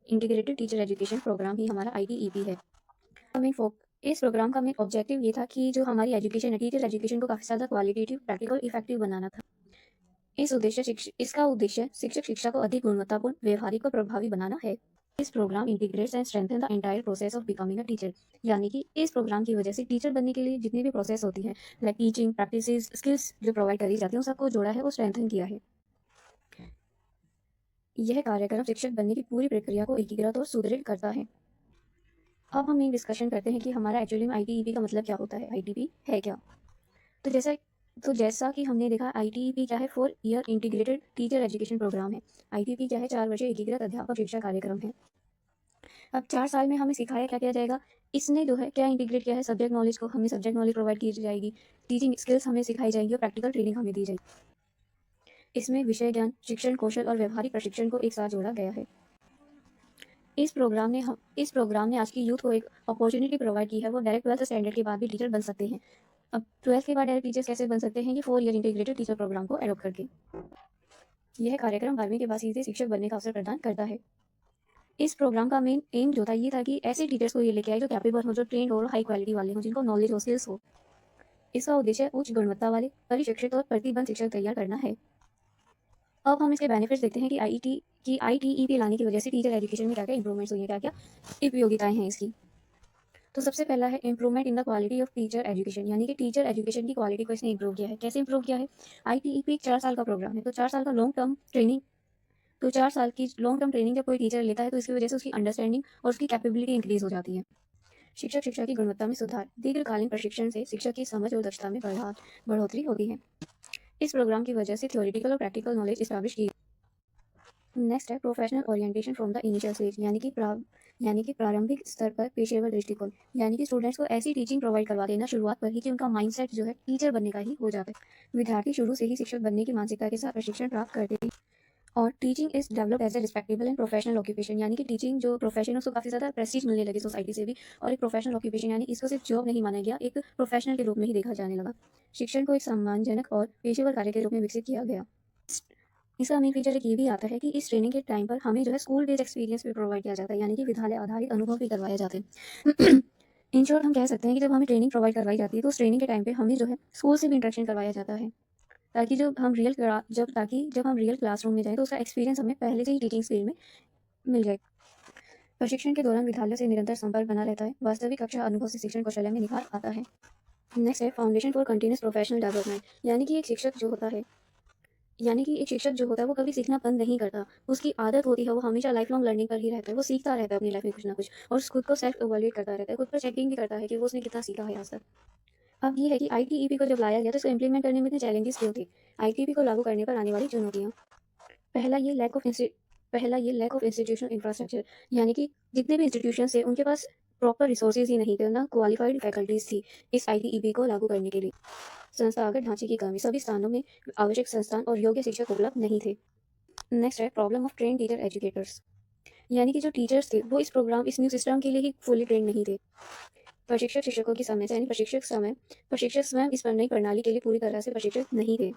Speaker 1: Integrated teacher education programme ही हमारा ITEP है। इस प्रोग्राम का मेन ऑब्जेक्टिव ये था कि जो हमारी एजुकेशन है, टीचर एजुकेशन को काफ़ी ज़्यादा क्वालिटेटिव, प्रैक्टिकल, इफेक्टिव बनाना था। इसका उद्देश्य शिक्षक शिक्षा को अधिक गुणवत्तापूर्ण, व्यवहारिक और प्रभावी बनाना है। इस programme integrates and strengthen the entire process of becoming a teacher, यानी कि इस प्रोग्राम की वजह से टीचर बनने के लिए जितनी भी प्रोसेस होती है, लाइक टीचिंग प्रैक्टिसेस, स्किल्स जो प्रोवाइड करी जाती हैं, उन सबको जोड़ा है, वो स्ट्रेंथन किया है। यह कार्यक्रम शिक्षक बनने की पूरी प्रक्रिया को एकीकृत और सुदृढ़ करता है। अब हम एक डिस्कशन करते हैं कि हमारा एक्चुअली में ITEP का मतलब क्या होता है, ITEP है क्या। तो जैसा कि हमने देखा, ITEP क्या है, 4 year integrated teacher education programme है। ITEP क्या है, 4 वर्षीय एकीकृत अध्यापक शिक्षा कार्यक्रम है। अब 4 साल में हमें सिखाया क्या किया जाएगा, इसने जो है क्या इंटीग्रेट किया है, सब्जेक्ट नॉलेज को, हमें सब्जेक्ट नॉलेज प्रोवाइड की जाएगी, टीचिंग स्किल्स हमें सिखाई जाएंगी और प्रैक्टिकल ट्रेनिंग हमें दी जाएगी। इसमें विषय ज्ञान, शिक्षण कौशल और व्यवहारिक प्रशिक्षण को एक साथ जोड़ा गया है। इस प्रोग्राम ने आज की यूथ को एक अपॉर्चुनिटी प्रोवाइड की है, वो डायरेक्ट 12th स्टैंडर्ड के बाद भी टीचर बन सकते हैं। अब 12th के बाद डायरेक्ट टीचर्स कैसे बन सकते हैं, ये 4 ईयर इंटीग्रेटेड टीचर प्रोग्राम को एडॉप्ट करके। यह कार्यक्रम 12वीं के बाद सीधे शिक्षक बनने का अवसर प्रदान करता है। इस प्रोग्राम का मेन एम जो था ये था कि ऐसे टीचर्स को ये लेके आए जो कैपेबल हो, जो ट्रेंड हो, हाई क्वालिटी वाले हो, जिनको नॉलेज हो, स्किल्स हो। इसका उद्देश्य उच्च गुणवत्ता वाले परिशिक्षित और प्रतिबद्ध शिक्षक तैयार करना है। अब हम इसके बेनिफिट्स देखते हैं कि ITEP लाने की वजह से टीचर एजुकेशन में क्या क्या इंप्रूवमेंट्स हुई हैं, क्या क्या उपयोगिताएं हैं इसकी। तो सबसे पहला है improvement in the quality of teacher education, यानी कि टीचर एजुकेशन की क्वालिटी को इसने इंप्रूव किया है। कैसे इंप्रूव किया है, ITEP 4 साल का प्रोग्राम है, तो 4 साल का लॉन्ग टर्म ट्रेनिंग, तो 4 साल की लॉन्ग टर्म ट्रेनिंग जब कोई टीचर लेता है तो इसकी वजह से उसकी अंडरस्टैंडिंग और उसकी कैपेबिलिटी इंक्रीज हो जाती है। शिक्षक शिक्षा की गुणवत्ता में सुधार, दीर्घकालीन प्रशिक्षण से शिक्षक की समझ और दक्षता में बढ़ोतरी होती है। इस प्रोग्राम की वजह से थ्योरेटिकल और प्रैक्टिकल नॉलेज इस्टेब्लिश की। नेक्स्ट है professional orientation from the initial stage, यानी कि प्रारंभिक स्तर पर पेशेवर दृष्टिकोण, यानी कि स्टूडेंट्स को ऐसी टीचिंग प्रोवाइड करवा देना शुरुआत पर ही कि उनका माइंडसेट जो है टीचर बनने का ही हो जाता है। विद्यार्थी शुरू से ही शिक्षक बनने की मानसिकता के साथ प्रशिक्षण प्राप्त करते हैं। और teaching is developed as a respectable and professional occupation, यानी कि टीचिंग जो प्रोफेशन है उसको काफ़ी ज़्यादा प्रेस्टीज मिलने लगी सोसाइटी से भी, और एक प्रोफेशनल ऑक्यूपेशन, यानी इसको सिर्फ जॉब नहीं माना गया, एक प्रोफेशनल के रूप में ही देखा जाने लगा। शिक्षण को एक सम्मानजनक और पेशेवर कार्य के रूप में विकसित किया गया। इसका मेन फीचर एक ये भी आता है कि इस ट्रेनिंग के टाइम पर हमें जो है स्कूल बेस्ड एक्सपीरियंस भी प्रोवाइड किया जाता है, यानी कि विद्यालय आधारित अनुभव भी करवाए जाते हैं। इन शॉर्ट हम कह सकते हैं कि जब हमें ट्रेनिंग प्रोवाइड करवाई जाती है तो उस ट्रेनिंग के टाइम पे हमें जो है स्कूल से भी इंटरेक्शन करवाया जाता है, ताकि जब हम रियल क्लासरूम में जाएं तो उसका एक्सपीरियंस हमें पहले से ही टीचिंग स्किल में मिल जाए। प्रशिक्षण के दौरान विद्यालय से निरंतर संपर्क बना रहता है, वास्तविक कक्षा अनुभव से शिक्षण कौशल में निखार आता है। नेक्स्ट है foundation for continuous professional development, यानी कि एक शिक्षक जो होता है वो कभी सीखना बंद नहीं करता, उसकी आदत होती है, वो हमेशा लाइफ लॉन्ग लर्निंग पर ही रहता है, वो सीखता रहता है अपनी लाइफ में कुछ ना कुछ, और खुद को सेल्फ इवैल्यूएट करता रहता है, खुद पर चेकिंग भी करता है कि वो उसने कितना सीखा है आज तक। अब ये है कि ITEP को जब लाया गया तो इसको इम्प्लीमेंट करने में इतने चैलेंजेस क्यों थे, ITEP को लागू करने पर आने वाली चुनौतियाँ। पहला ये लैक ऑफ इंस्टीट्यूशनल इंफ्रास्ट्रक्चर, यानी कि जितने भी इंस्टीट्यूशन थे उनके पास प्रॉपर रिसोर्सेज ही नहीं थे, ना क्वालिफाइड फैकल्टीज थी इस ITEP को लागू करने के लिए। संस्थागत ढांचे की कमी, सभी स्थानों में आवश्यक संस्थान और योग्य शिक्षक उपलब्ध नहीं थे। नेक्स्ट है problem of train teacher educators, यानी कि जो टीचर्स थे वो इस न्यू सिस्टम के लिए ही फुली ट्रेन नहीं थे। शिक्षकों की समस्या, यानी प्रशिक्षक स्वयं इस नई प्रणाली के लिए पूरी तरह से प्रशिक्षित नहीं थे।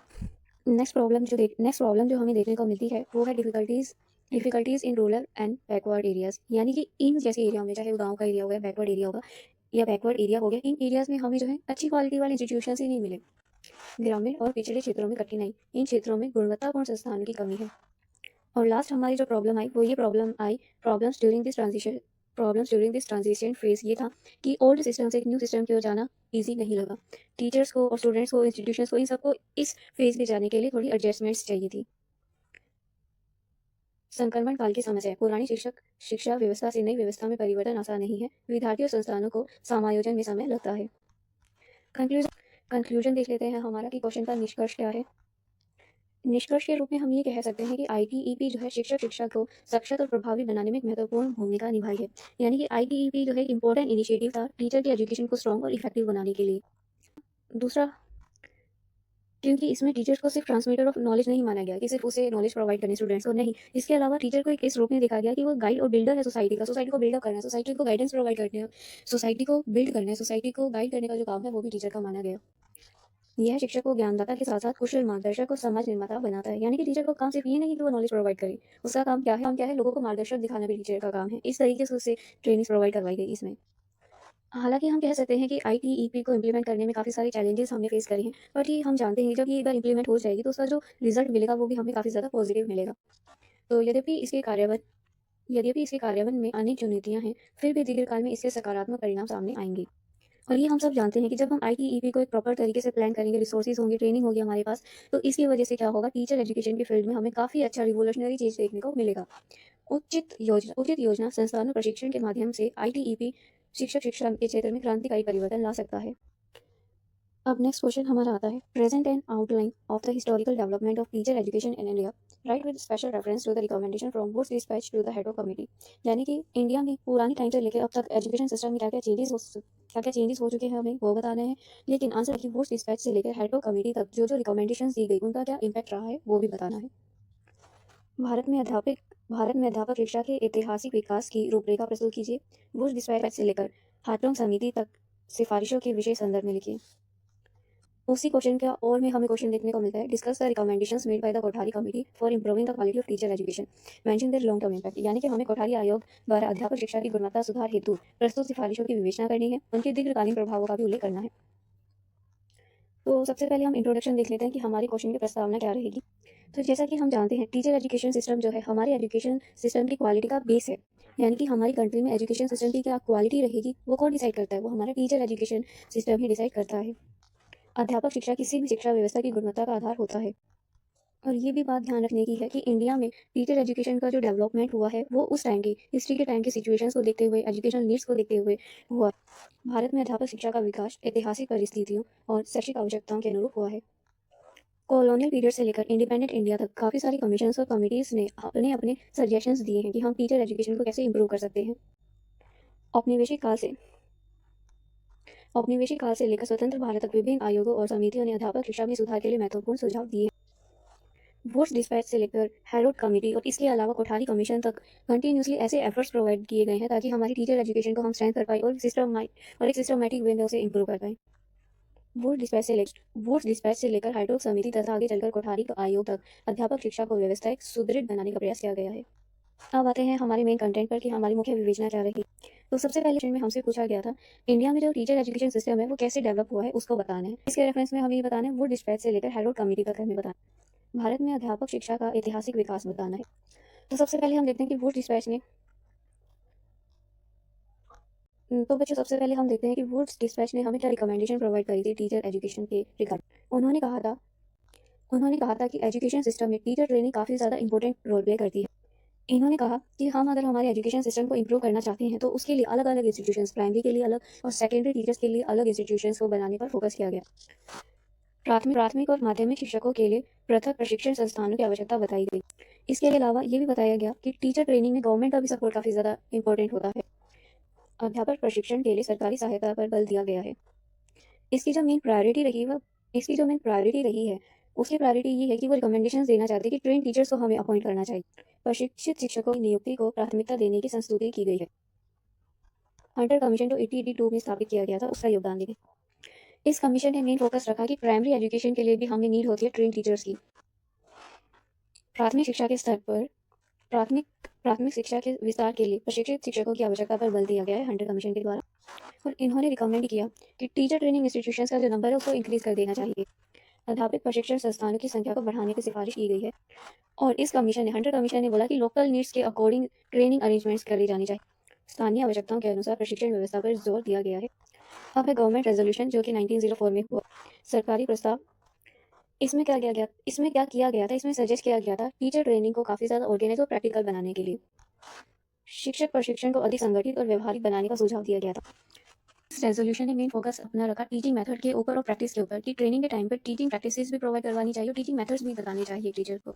Speaker 1: नेक्स्ट प्रॉब्लम जो हमें देखने को मिलती है वो है difficulties in rural and backward areas, यानी कि इन जैसे एरिया में, चाहे वो गाँव का एरिया होगा, बैकवर्ड एरिया होगा या बैकवर्ड एरिया हो गया, इन एरियाज में हमें जो है अच्छी क्वालिटी वाले इंस्टीट्यूशन ही नहीं मिले। ग्रामीण और पिछड़े क्षेत्रों में कठिनाई, इन क्षेत्रों में गुणवत्तापूर्ण संस्थानों की कमी है। और लास्ट हमारी जो प्रॉब्लम आई वो ये problems during this transition phase ये था कि ओल्ड सिस्टम से एक न्यू सिस्टम की ओर जाना ईजी नहीं लगा। टीचर्स को और स्टूडेंट्स को, इंस्टीट्यूशंस को, इन सबको इस फेज में जाने के लिए थोड़ी एडजस्टमेंट्स चाहिए थी। संक्रमण काल की समस्या, पुरानी शिक्षा व्यवस्था से नई व्यवस्था में परिवर्तन आसान नहीं है, विद्यार्थियों और संस्थानों को समायोजन में समय लगता है। कंक्लूजन देख लेते हैं हमारा कि क्वेश्चन का निष्कर्ष क्या है। निष्कर्ष के रूप में हम ये कह सकते हैं कि आईटीईपी जो है शिक्षा को सशक्त और प्रभावी बनाने में एक महत्वपूर्ण भूमिका निभाई है। यानी कि आईटीईपी जो है एक इम्पोर्टेंट इनिशिएटिव था टीचर की एजुकेशन को स्ट्रॉन्ग और इफेक्टिव बनाने के लिए। दूसरा, क्योंकि इसमें टीचर्स को सिर्फ ट्रांसमीटर ऑफ नॉलेज नहीं माना गया कि सिर्फ उसे नॉलेज प्रोवाइड करनी स्टूडेंट्स को, नहीं, इसके अलावा टीचर को एक इस रूप में देखा गया कि वो गाइड और बिल्डर है सोसाइटी का। सोसाइटी को बिल्डअप करना है, सोसाइटी को गाइडेंस प्रोवाइड करना है, सोसाइटी को बिल्ड करना है, सोसाइटी को गाइड करने का जो काम है वो भी टीचर का माना गया। यह शिक्षक को ज्ञानदाता के साथ साथ कुशल मार्गदर्शक और समाज निर्माता बनाता है। यानी कि टीचर को काम सिर्फ ये नहीं कि वो नॉलेज प्रोवाइड करे, उसका काम क्या है, लोगों को मार्गदर्शक दिखाना भी टीचर का काम है। इस तरीके से उसे ट्रेनिंग प्रोवाइड करवाई गई इसमें। हालाँकि हम कह सकते हैं कि आईटीईपी को इम्प्लीमेंट करने में काफ़ी सारे चैलेंजेस हमने फेस करे हैं, बट ये हम जानते हैं जब ये एक बार इम्प्लीमेंट हो जाएगी तो उसका जो रिज़ल्ट मिलेगा वो भी हमें काफ़ी ज़्यादा पॉजिटिव मिलेगा। तो यद्यपि इसके कार्यान्वयन में अनेक चुनौतियाँ हैं, फिर भी दीर्घकाल में इसके सकारात्मक परिणाम सामने आएँगे। और ये हम सब जानते हैं कि जब हम आईटीईपी को एक प्रॉपर तरीके से प्लान करेंगे, रिसोर्सेज होंगे, ट्रेनिंग होगी हमारे पास, तो इसकी वजह से क्या होगा, टीचर एजुकेशन की फील्ड में हमें काफ़ी अच्छा रिवोल्यूशनरी चीज़ देखने को मिलेगा। उचित योजना, संस्थान और प्रशिक्षण के माध्यम से आईटीईपी शिक्षा के क्षेत्र में क्रांतिकारी परिवर्तन ला सकता है। अब नेक्स्ट क्वेश्चन हमारा आता है, present and outline of the historical development of teacher education in India, right with special reference to the recommendation from Wood's dispatch to the head of committee. यानी कि इंडिया में पुरानी टाइम से लेकर अब तक एजुकेशन सिस्टम में क्या क्या चेंजेस हो चुके हैं हमें वो बताना है। लेकिन आंसर की वुड्स डिस्पैच से लेकर हेड ऑफ कमिटी तक जो जो रिकमेंडेशन दी गई उनका क्या इम्पैक्ट रहा है वो भी बताना है। भारत में अध्यापक शिक्षा के ऐतिहासिक विकास की रूपरेखा प्रस्तुत कीजिए। वुड्स डिस्पैच से लेकर हाथरस समिति तक सिफारिशों के विषय संदर्भ में लिखिए। उसी क्वेश्चन का और में हमें क्वेश्चन देखने को मिलता है, discuss the recommendations made by the Kothari committee for improving the quality of teacher education, mention their long term impact. यानी कि हमें कोठारी आयोग द्वारा अध्यापक शिक्षा की गुणवत्ता सुधार हेतु प्रस्तुत सिफारिशों की विवेचना करनी है, उनके दीर्घकालीन प्रभावों का भी उल्लेख करना है। तो सबसे पहले हम इंट्रोडक्शन देख लेते हैं कि हमारे क्वेश्चन की प्रस्तावना क्या रहेगी। तो जैसा कि हम जानते हैं, टीचर एजुकेशन सिस्टम जो है हमारे एजुकेशन सिस्टम की क्वालिटी का बेस है। यानी कि हमारी कंट्री में एजुकेशन सिस्टम की क्या क्वालिटी रहेगी वो कौन डिसाइड करता है, वो हमारा टीचर एजुकेशन सिस्टम ही डिसाइड करता है। अध्यापक शिक्षा किसी भी शिक्षा व्यवस्था की गुणवत्ता का आधार होता है। और ये भी बात ध्यान रखने की है कि इंडिया में टीचर एजुकेशन का जो डेवलपमेंट हुआ है वो उस टाइम की हिस्ट्री के टाइम की सिचुएशंस को देखते हुए, एजुकेशन नीड्स को देखते हुए हुआ। भारत में अध्यापक शिक्षा का विकास ऐतिहासिक परिस्थितियों और शैक्षिक आवश्यकताओं के अनुरूप हुआ है। कॉलोनियल पीरियड से लेकर इंडिपेंडेंट इंडिया तक काफ़ी सारी कमीशंस और कमिटीज़ ने अपने अपने सजेशंस दिए हैं कि हम टीचर एजुकेशन को कैसे इंप्रूव कर सकते हैं। औपनिवेशिक काल से औपनिवेशिक काल से लेकर स्वतंत्र भारत तक विभिन्न आयोगों और समितियों ने अध्यापक शिक्षा में सुधार के लिए महत्वपूर्ण सुझाव दिए। वुड्स डिस्पैच से लेकर हैरोल्ड कमेटी और इसके अलावा कोठारी कमीशन तक कंटिन्यूसली ऐसे एफर्ट्स प्रोवाइड किए गए हैं ताकि हमारी टीचर एजुकेशन को हम स्ट्रेंथ कर पाए और एक सिस्टमैटिक वे में उसे इंप्रूव कर पाए। वुड्स डिस्पैच से लेकर हाइड्रोक समिति तथा आगे चलकर कोठारी आयोग तक अध्यापक शिक्षा को व्यवस्थित सुदृढ़ बनाने का प्रयास किया गया है। अब आते हैं हमारे मेन कंटेंट पर कि हमारी मुख्य विवेचना क्या रही। तो सबसे पहले क्वेश्चन में हमसे पूछा गया था, इंडिया में जो टीचर एजुकेशन सिस्टम है वो कैसे डेवलप हुआ है उसको बताना है। इसके रेफरेंस में हमें ये बताना है, वुड डिस्पैच से लेकर हैरोल्ड कमेटी तक हमें बताना है। भारत में अध्यापक शिक्षा का ऐतिहासिक विकास बताना है। तो सबसे पहले हम देखते हैं कि वुड डिस्पैच ने तो बच्चों सबसे पहले हम देखते हैं कि वुड्स डिस्पैच ने हमें क्या रिकमेंडेशन प्रोवाइड करी थी टीचर एजुकेशन के रिगार्ड। उन्होंने कहा था कि एजुकेशन सिस्टम में टीचर ट्रेनिंग काफ़ी ज़्यादा इंपॉर्टेंट रोल प्ले करती है। इन्होंने कहा कि हम अगर हमारे एजुकेशन सिस्टम को इंप्रूव करना चाहते हैं तो उसके लिए अलग अलग इंस्टीट्यूशंस, प्राइमरी के लिए अलग और सेकेंडरी टीचर्स के लिए अलग इंस्टीट्यूशंस को बनाने पर फोकस किया गया। प्राथमिक और माध्यमिक शिक्षकों के लिए पृथक प्रशिक्षण संस्थानों की आवश्यकता बताई गई। इसके अलावा ये भी बताया गया कि टीचर ट्रेनिंग में गवर्नमेंट का भी सपोर्ट काफ़ी ज़्यादा इंपॉर्टेंट होता है। अध्यापक प्रशिक्षण के लिए सरकारी सहायता पर बल दिया गया है। इसकी जो मेन प्रायोरिटी रही है उसकी प्रायोरिटी ये है कि वो रिकमेंडेशंस देना चाहते हैं कि ट्रेन टीचर्स को हमें अपॉइंट करना चाहिए। प्रशिक्षित शिक्षकों की नियुक्ति को प्राथमिकता देने की संस्तुति की गई है। हंटर कमीशन जो 1882 में स्थापित किया गया था उसका योगदान देखें। इस कमीशन ने मेन फोकस रखा कि प्राइमरी एजुकेशन के लिए भी हमें नीड होती है ट्रेन टीचर्स की। प्राथमिक शिक्षा के स्तर पर प्राथमिक शिक्षा के विस्तार के लिए प्रशिक्षित शिक्षकों की आवश्यकता पर बल दिया गया है हंटर कमीशन के द्वारा। और इन्होंने रिकमेंड किया कि टीचर ट्रेनिंग इंस्टीट्यूशंस का जो नंबर है उसको इंक्रीज कर देना चाहिए। अध्यापक प्रशिक्षण संस्थानों की संख्या को बढ़ाने की सिफारिश की गई है। और हंटर कमीशन ने बोला कि लोकल नीड्स के अकॉर्डिंग ट्रेनिंग अरेंजमेंट्स करी जानी चाहिए। स्थानीय आवश्यकताओं के अनुसार प्रशिक्षण व्यवस्था पर जोर दिया गया है। अब है गवर्नमेंट रेजोल्यूशन जो कि 1904 में हुआ सरकारी प्रस्ताव। इसमें क्या किया गया था, इसमें सजेस्ट किया गया था टीचर ट्रेनिंग को काफ़ी ज़्यादा ऑर्गेनाइज और प्रैक्टिकल बनाने के लिए शिक्षक प्रशिक्षण को अधिक संगठित और व्यवहारिक बनाने का सुझाव दिया गया था। इस रेजोल्यूशन ने मेन फोकस अपना रखा टीचिंग मेथड के ऊपर और प्रैक्टिस के ऊपर कि ट्रेनिंग के टाइम पर टीचिंग प्रैक्टिसेस भी प्रोवाइड करवानी चाहिए और टीचिंग मेथड्स भी बताने चाहिए टीचर को।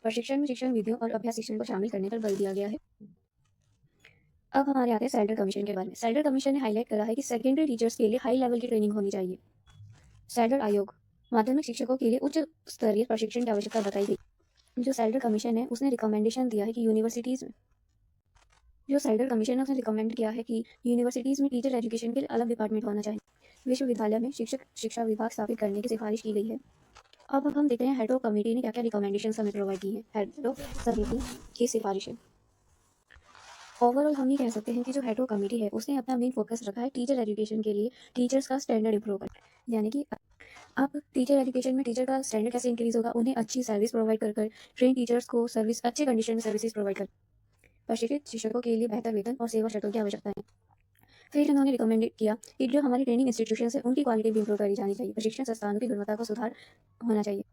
Speaker 1: प्रशिक्षण में शिक्षण विधियों और अभ्यास शिक्षण को शामिल करने पर बल दिया गया है। अब हमारे आते हैं सैल्डर कमीशन के बारे में। सैल्डर कमीशन ने हाईलाइट करा है कि सेकेंडरी टीचर्स के लिए हाई लेवल की ट्रेनिंग होनी चाहिए। सैल्डर आयोग माध्यमिक शिक्षकों के लिए उच्च स्तरीय प्रशिक्षण की आवश्यकता बताई गई। जो सैल्डर कमीशन है उसने रिकमेंडेशन दिया है कि यूनिवर्सिटीज़ में जो सैल्डर कमीशन है उसने रिकमेंड किया है कि यूनिवर्सिटीज़ में टीचर एजुकेशन के लिए अलग डिपार्टमेंट होना चाहिए। विश्वविद्यालय में शिक्षक शिक्षा विभाग स्थापित करने की सिफारिश की गई है। अब हम देखते हैं हेड ऑफ कमेटी ने क्या क्या रिकमेंडेशन हमें प्रोवाइड की है। हेड ऑफ समिति की सिफारिशें। ओवरऑल हम ये कह सकते हैं कि जो हेड ऑफ कमेटी है उसने अपना मेन फोकस रखा है टीचर एजुकेशन के लिए टीचर्स का स्टैंडर्ड इंप्रूव करना। यानी कि अब टीचर एजुकेशन में टीचर का स्टैंडर्ड कैसे इंक्रीज होगा, उन्हें अच्छी सर्विस प्रोवाइड कर ट्रेन टीचर्स को सर्विस अच्छे कंडीशन में सर्विसेज प्रोवाइड कर प्रशिक्षित शिक्षकों के लिए बेहतर वेतन और सेवा शर्तों की आवश्यकता है। फिर उन्होंने रिकमेंडेड किया कि जो हमारी ट्रेनिंग इंस्टीट्यूशन है उनकी क्वालिटी भी इंप्रूव करी जानी चाहिए। प्रशिक्षण संस्थानों की गुणवत्ता को सुधार होना चाहिए।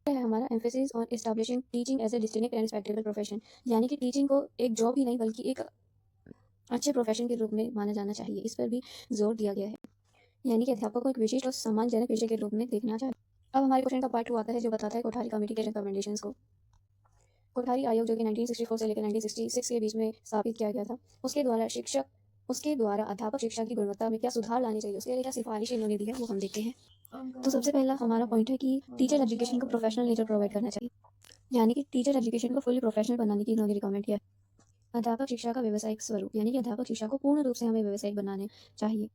Speaker 1: है हमारा emphasis on establishing teaching as a distinct and respectable profession. यानी कि टीचिंग को एक जॉब ही नहीं बल्कि एक अच्छे प्रोफेशन के रूप में माना जाना चाहिए, इस पर भी जोर दिया गया है। यानी कि अध्यापक को एक विशिष्ट और सम्मानजनक पेशे के रूप में देखना चाहिए। अब हमारे क्वेश्चन का पार्ट 2 आता है जो बताता है कोठारी कमेटी के रिकमेंडेशंस को। कोठारी आयोग जो कि 1964 से लेकर 1966 के बीच में स्थापित किया गया था, उसके द्वारा अध्यापक शिक्षा की गुणवत्ता में क्या सुधार लाने चाहिए, उसके लिए क्या सिफारिश इन्होंने दी है वो हम देखते हैं। तो सबसे पहला हमारा पॉइंट है कि टीचर एजुकेशन को प्रोफेशनल नेचर प्रोवाइड करना चाहिए। यानी कि टीचर एजुकेशन को फुली प्रोफेशनल बनाने की इन्होंने रिकमेंड किया। अध्यापक शिक्षा का व्यावसायिक स्वरूप, यानी कि अध्यापक शिक्षा को पूर्ण रूप से हमें व्यावसायिक बनाने चाहिए।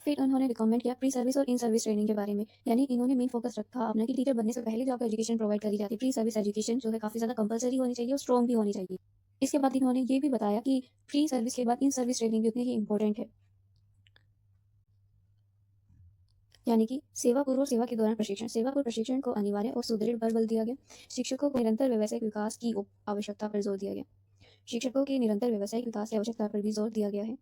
Speaker 1: फिर उन्होंने रिकमेंड किया प्री सर्विस और इन सर्विस ट्रेनिंग के बारे में। यानी इन्होंने मेन फोकस रखा अपना कि टीचर बनने से पहले जो आपको एजुकेशन प्रोवाइड करी जाती है, प्री सर्विस एजुकेशन जो है काफ़ी ज़्यादा कंपलसरी होनी चाहिए और स्ट्रॉन्ग भी होनी चाहिए। इसके बाद इन्होंने ये भी बताया कि प्री सर्विस के बाद इन सर्विस ट्रेनिंग भी उतनी ही इंपॉर्टेंट है। यानी कि सेवा पूर्व और सेवा के दौरान प्रशिक्षण। सेवा पूर्व प्रशिक्षण को अनिवार्य और सुदृढ़ पर बल दिया गया। शिक्षकों को निरंतर व्यावसायिक विकास की आवश्यकता पर जोर दिया गया। शिक्षकों के निरंतर व्यावसायिक विकास की आवश्यकता पर भी जोर दिया गया है।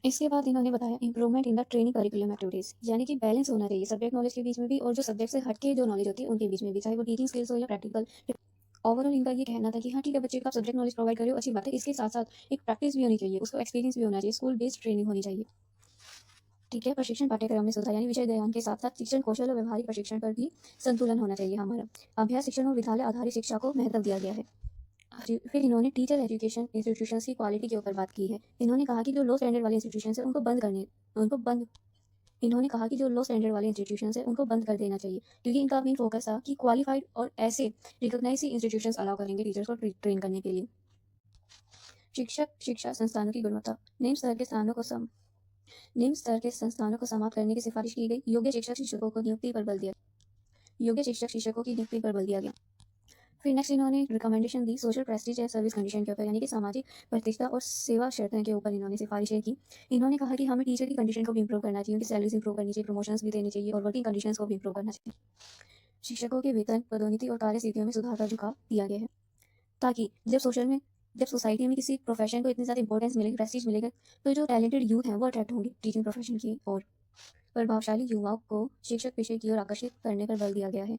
Speaker 1: इसके बाद इन्होंने बताया improvement in the training curriculum activities. यानी कि बैलेंस होना चाहिए सब्जेक्ट नॉलेज के बीच में भी और जो सब्जेक्ट से हटके जो नॉलेज होती है उनके बीच में भी, चाहे वो टीचिंग स्किल्स हो या प्रैक्टिकल। ओवरऑल इनका ये कहना था कि हाँ ठीक है, बच्चे का सब्जेक्ट नॉलेज प्रोवाइड करो, अच्छी बात है, इसके साथ साथ एक प्रैक्टिस भी होनी चाहिए, उसको एक्सपीरियंस भी होना चाहिए, स्कूल बेस्ड ट्रेनिंग होनी चाहिए। ठीक है, प्रशिक्षण पाठ्यक्रम में सुधार, यानी विषय ज्ञान के साथ साथ शिक्षण कौशल और व्यवहारिक प्रशिक्षण पर भी संतुलन होना चाहिए हमारा। अभ्यास शिक्षण और विद्यालय आधारित शिक्षा को महत्व दिया गया है। फिर इन्होंने टीचर एजुकेशन इंस्टीट्यूशंस की क्वालिटी के ऊपर बात की है। इन्होंने कहा कि जो लो स्टैंडर्ड वाले इंस्टीट्यूशन है उनको बंद इन्होंने कहा कि जो लो स्टैंडर्ड वाले इंस्टीट्यूशंस है उनको बंद कर देना चाहिए, क्योंकि इनका मेन फोकस था कि क्वालिफाइड और ऐसे रिकॉग्नाइज इंस्टीट्यूशंस अलाउ करेंगे टीचर्स को ट्रेन करने के लिए। शिक्षक शिक्षा संस्थानों की गुणवत्ता, निम्न स्तर के संस्थानों को समाप्त करने की सिफारिश की गई। योग्य शिक्षक शिक्षकों की नियुक्ति पर बल दिया गया। फिर नेक्स्ट इन्होंने रिकमेंडेशन दी सोशल प्रेस्टीज या सर्विस कंडीशन के ऊपर, यानी कि सामाजिक प्रतिष्ठा और सेवा शर्तें के ऊपर इन्होंने सिफारिशें की। इन्होंने कहा कि हमें टीचर की कंडीशन को भी इंप्रूव करना चाहिए, उनकी सैलरीज इंप्रूव करनी चाहिए, प्रमोशंस भी देनी चाहिए और वर्किंग कंडीशंस को भी इंप्रूव करना चाहिए। शिक्षकों के वेतन, पदोन्नति और कार्यस्थितियों में सुधार का झुकाव दिया गया है, ताकि जब सोसाइटी में किसी प्रोफेशन को इतनी ज़्यादा इंपॉर्टेंस मिलेगी, प्रेस्टीज मिलेगा, तो जो टैलेंटेड यूथ हैं वो अट्रैक्ट होंगे टीचिंग प्रोफेशन की ओर। प्रभावशाली युवाओं को शिक्षक पेशे की ओर आकर्षित करने पर बल दिया गया है।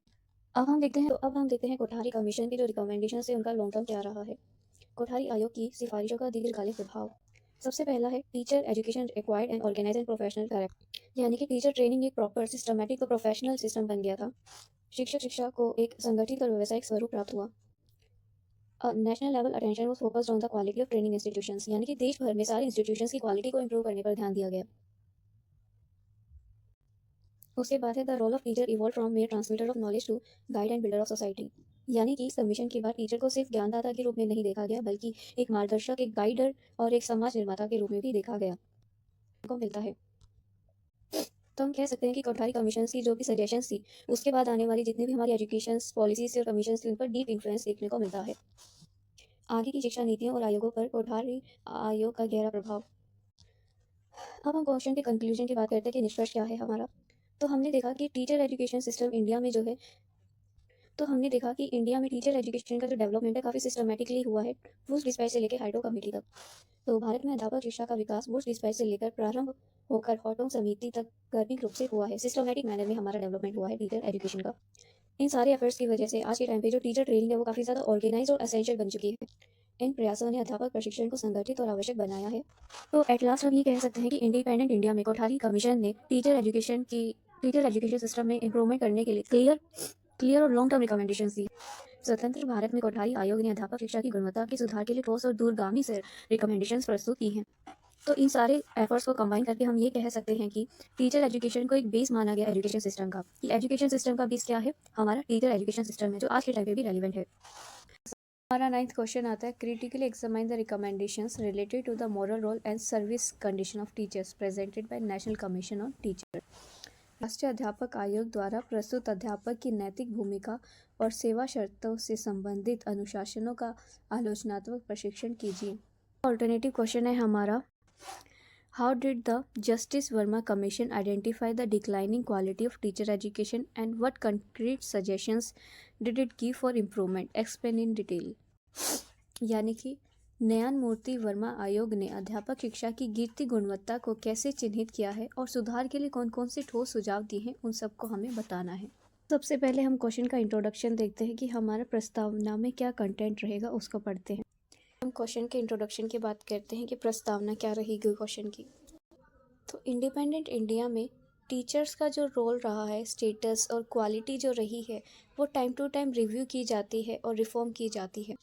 Speaker 1: अब हम देखते हैं कोठारी कमीशन की जो रिकमेंडेशन है उनका लॉन्ग टर्म क्या रहा है। कोठारी आयोग की सिफारिशों का दीर्घकालिक प्रभाव। सबसे पहला है teacher education required and organise and professional correct, यानी कि टीचर ट्रेनिंग एक प्रॉपर सिस्टमैटिक और प्रोफेशनल सिस्टम बन गया था। शिक्षक शिक्षा को एक संगठित और व्यावसायिक स्वरूप प्राप्त हुआ। National level attention was focused on the quality of training institutions, यानी कि देश भर में सारे इंस्टीट्यूशंस की क्वालिटी को इंप्रूव करने पर ध्यान दिया गया। उसके बाद है the role of teacher evolve from mere transmitter of knowledge to guide and builder of society, यानी कि सबमिशन के बाद टीचर को सिर्फ ज्ञानदाता के रूप में नहीं देखा गया बल्कि एक मार्गदर्शक, एक गाइडर और एक समाज निर्माता के रूप में भी देखा गया को मिलता है। तो हम कह सकते हैं कि कोठारी कमीशन की जो भी सजेशंस थी उसके बाद आने वाली जितनी भी हमारी एजुकेशन पॉलिसीज और कमीशन थी उन पर डीप इन्फ्लुएंस देखने को मिलता है। आगे की शिक्षा नीतियों और आयोगों पर कोठारी आयोग का गहरा प्रभाव। अब हम क्वेश्चन के कंक्लूजन की बात करते हैं कि निष्कर्ष क्या है हमारा। तो हमने देखा कि टीचर एजुकेशन सिस्टम इंडिया में जो है तो हमने देखा कि इंडिया में टीचर एजुकेशन का जो डेवलपमेंट है काफ़ी सिस्टमेटिकली हुआ है, वुड्स डिस्पैच से लेकर हाइड्रो कमेटी तक। तो भारत में अध्यापक शिक्षा का विकास वुड्स डिस्पैच से लेकर प्रारंभ होकर हॉटोंग समिति तक क्रमिक रूप से हुआ है। सिस्टमेटिक मैनर में हमारा डेवलपमेंट हुआ है टीचर एजुकेशन का। इन सारे एफर्ट्स की वजह से आज के टाइम पे जो टीचर ट्रेनिंग है वो काफ़ी ज़्यादा ऑर्गेनाइज और एसेंशियल बन चुकी है। इन प्रयासों ने अध्यापक प्रशिक्षण को संगठित और आवश्यक बनाया है। तो एट लास्ट हम ये कह सकते हैं कि इंडिपेंडेंट इंडिया में कोठारी कमीशन ने टीचर एजुकेशन सिस्टम में इंप्रूवमेंट करने के लिए क्लियर और लॉन्ग टर्म रिकमेंडेशंस दी। स्वतंत्र भारत में कोठारी आयोग ने अध्यापक शिक्षा की गुणवत्ता के सुधार के लिए ठोस और दूरगामी से रिकमेंडेशंस प्रस्तुत की हैं। तो इन सारे एफर्ट्स को कंबाइन करके हम ये कह सकते हैं कि टीचर एजुकेशन को एक बेस माना गया एजुकेशन सिस्टम का। कि एजुकेशन सिस्टम का बेस क्या है? हमारा टीचर एजुकेशन सिस्टम है, जो आज के टाइम पे भी रेलिवेंट है। हमारा 9th क्वेश्चन आता है, critically examine the recommendations related to the moral role and service condition of teachers presented by national commission on teacher. राष्ट्रीय अध्यापक आयोग द्वारा प्रस्तुत अध्यापक की नैतिक भूमिका और सेवा शर्तों से संबंधित अनुशासनों का आलोचनात्मक प्रशिक्षण कीजिए। ऑल्टरनेटिव क्वेश्चन है हमारा, how did the justice Verma commission identify the declining quality of teacher education and what concrete suggestions did it give for improvement, explain in detail. यानी कि न्यायमूर्ति वर्मा आयोग ने अध्यापक शिक्षा की गिरती गुणवत्ता को कैसे चिन्हित किया है और सुधार के लिए कौन कौन से ठोस सुझाव दिए हैं, उन सबको हमें बताना है। सबसे पहले हम क्वेश्चन का इंट्रोडक्शन देखते हैं कि हमारा प्रस्तावना में क्या कंटेंट रहेगा, उसको पढ़ते हैं। हम क्वेश्चन के इंट्रोडक्शन की बात करते हैं कि प्रस्तावना क्या रहेगी क्वेश्चन की। तो इंडिपेंडेंट इंडिया में टीचर्स का जो रोल रहा है, स्टेटस और क्वालिटी जो रही है, वो टाइम टू टाइम रिव्यू की जाती है और रिफॉर्म की जाती है।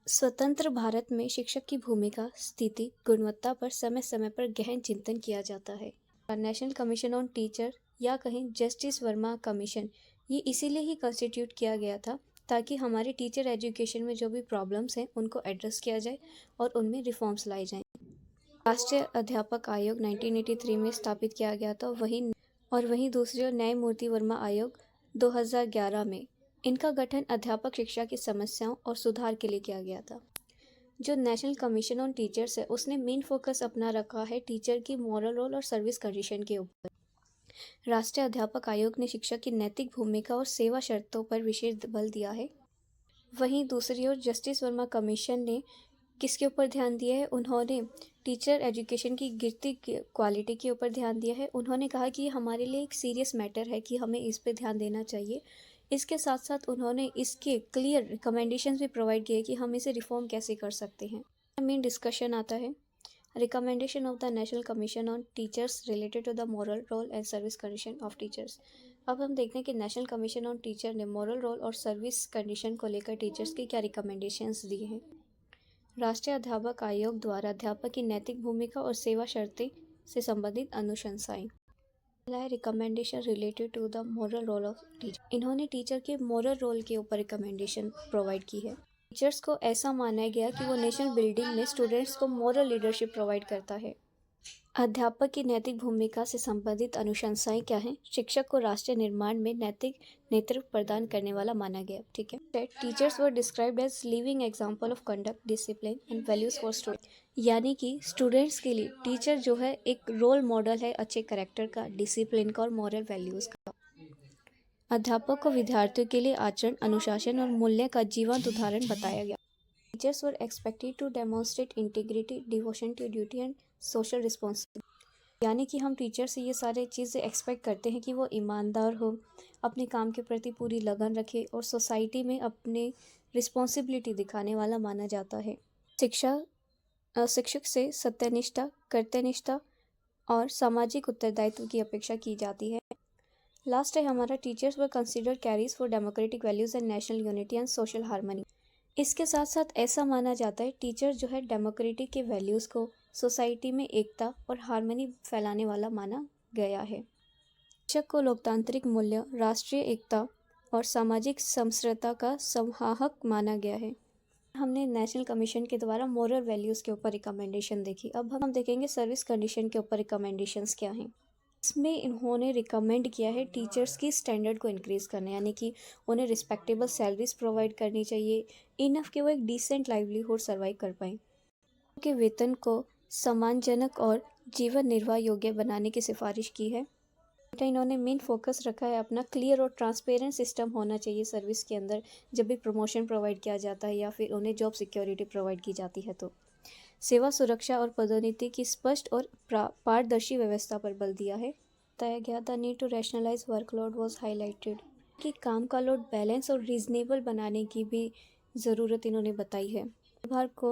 Speaker 1: स्वतंत्र भारत में शिक्षक की भूमिका, स्थिति, गुणवत्ता पर समय समय पर गहन चिंतन किया जाता है। नेशनल कमीशन ऑन टीचर या कहें जस्टिस वर्मा कमीशन, ये इसीलिए ही कंस्टिट्यूट किया गया था ताकि हमारे टीचर एजुकेशन में जो भी प्रॉब्लम्स हैं उनको एड्रेस किया जाए और उनमें रिफॉर्म्स लाए जाएं। राष्ट्रीय अध्यापक आयोग 1983 में स्थापित किया गया था, वहीं दूसरी ओर न्यायमूर्ति वर्मा आयोग 2011 में। इनका गठन अध्यापक शिक्षा की समस्याओं और सुधार के लिए किया गया था। जो नेशनल कमीशन ऑन टीचर्स है, उसने मेन फोकस अपना रखा है टीचर की मॉरल रोल और सर्विस कंडीशन के ऊपर। राष्ट्रीय अध्यापक आयोग ने शिक्षक की नैतिक भूमिका और सेवा शर्तों पर विशेष बल दिया है। वहीं दूसरी ओर जस्टिस वर्मा कमीशन ने किसके ऊपर ध्यान दिया है? उन्होंने टीचर एजुकेशन की गिरती क्वालिटी के ऊपर ध्यान दिया है। उन्होंने कहा कि हमारे लिए एक सीरियस मैटर है कि हमें इस पे ध्यान देना चाहिए। इसके साथ साथ उन्होंने इसके क्लियर रिकमेंडेशंस भी प्रोवाइड किए कि हम इसे रिफॉर्म कैसे कर सकते हैं। मेन डिस्कशन आता है, recommendation of the national commission on teachers related to the moral role and service condition of teachers. अब हम देखते हैं कि नेशनल कमीशन ऑन टीचर ने मॉरल रोल और सर्विस कंडीशन को लेकर टीचर्स की क्या रिकमेंडेशंस दिए हैं। राष्ट्रीय अध्यापक आयोग द्वारा अध्यापक की नैतिक भूमिका और सेवा शर्तें से संबंधित अनुशंसाएं। पहला है recommendation related to the moral role of teacher. इन्होंने टीचर के मॉरल रोल के ऊपर रिकमेंडेशन प्रोवाइड की है। टीचर्स को ऐसा माना गया कि वो नेशनल बिल्डिंग में स्टूडेंट्स को मॉरल लीडरशिप प्रोवाइड करता है। अध्यापक की नैतिक भूमिका से संबंधित अनुशंसाएं क्या हैं? शिक्षक को राष्ट्र निर्माण में नैतिक नेतृत्व प्रदान करने वाला माना गया। ठीक है। Teachers were described as living example of conduct, discipline and values for student. यानी कि स्टूडेंट्स के लिए टीचर जो है एक रोल मॉडल है अच्छे कैरेक्टर का, डिसिप्लिन का और मॉरल वैल्यूज का। अध्यापक को विद्यार्थियों के लिए आचरण, अनुशासन और मूल्य का जीवंत उदाहरण बताया गया। Teachers were expected to demonstrate integrity, devotion to duty and social responsibility. यानी कि हम टीचर से ये सारे चीज़ें एक्सपेक्ट करते हैं कि वो ईमानदार हो, अपने काम के प्रति पूरी लगन रखे और सोसाइटी में अपने रिस्पॉन्सिबिलिटी दिखाने वाला माना जाता है। शिक्षक से सत्यनिष्ठा, कर्तव्यनिष्ठा और सामाजिक उत्तरदायित्व की अपेक्षा की जाती है। लास्ट है हमारा, teachers were consider carries for democratic values and national unity and social harmony. इसके साथ साथ ऐसा माना जाता है टीचर जो है डेमोक्रेटिक के वैल्यूज़ को, सोसाइटी में एकता और हार्मनी फैलाने वाला माना गया है। शिक्षक को लोकतांत्रिक मूल्य, राष्ट्रीय एकता और सामाजिक समरसता का संवाहक माना गया है। हमने नेशनल कमीशन के द्वारा मॉरल वैल्यूज़ के ऊपर रिकमेंडेशन देखी। अब हम देखेंगे सर्विस कंडीशन के ऊपर रिकमेंडेशंस क्या हैं। इसमें इन्होंने रिकमेंड किया है टीचर्स की स्टैंडर्ड को इंक्रीज़ करना, यानी कि उन्हें रिस्पेक्टेबल सैलरीज प्रोवाइड करनी चाहिए, इनफ कि वो एक डिसेंट लाइवलीहुड सर्वाइव कर पाएँ। उनके वेतन को सम्मानजनक और जीवन निर्वाह योग्य बनाने की सिफारिश की है। इन्होंने मेन फोकस रखा है अपना क्लियर और ट्रांसपेरेंट सिस्टम होना चाहिए सर्विस के अंदर, जब भी प्रमोशन प्रोवाइड किया जाता है या फिर उन्हें जॉब सिक्योरिटी प्रोवाइड की जाती है। तो सेवा सुरक्षा और पदोन्नति की स्पष्ट और पारदर्शी व्यवस्था पर बल दिया है। बताया गया the need to rationalise workload was highlighted, कि काम का लोड बैलेंस और रीजनेबल बनाने की भी ज़रूरत इन्होंने बताई है। व्यवहार को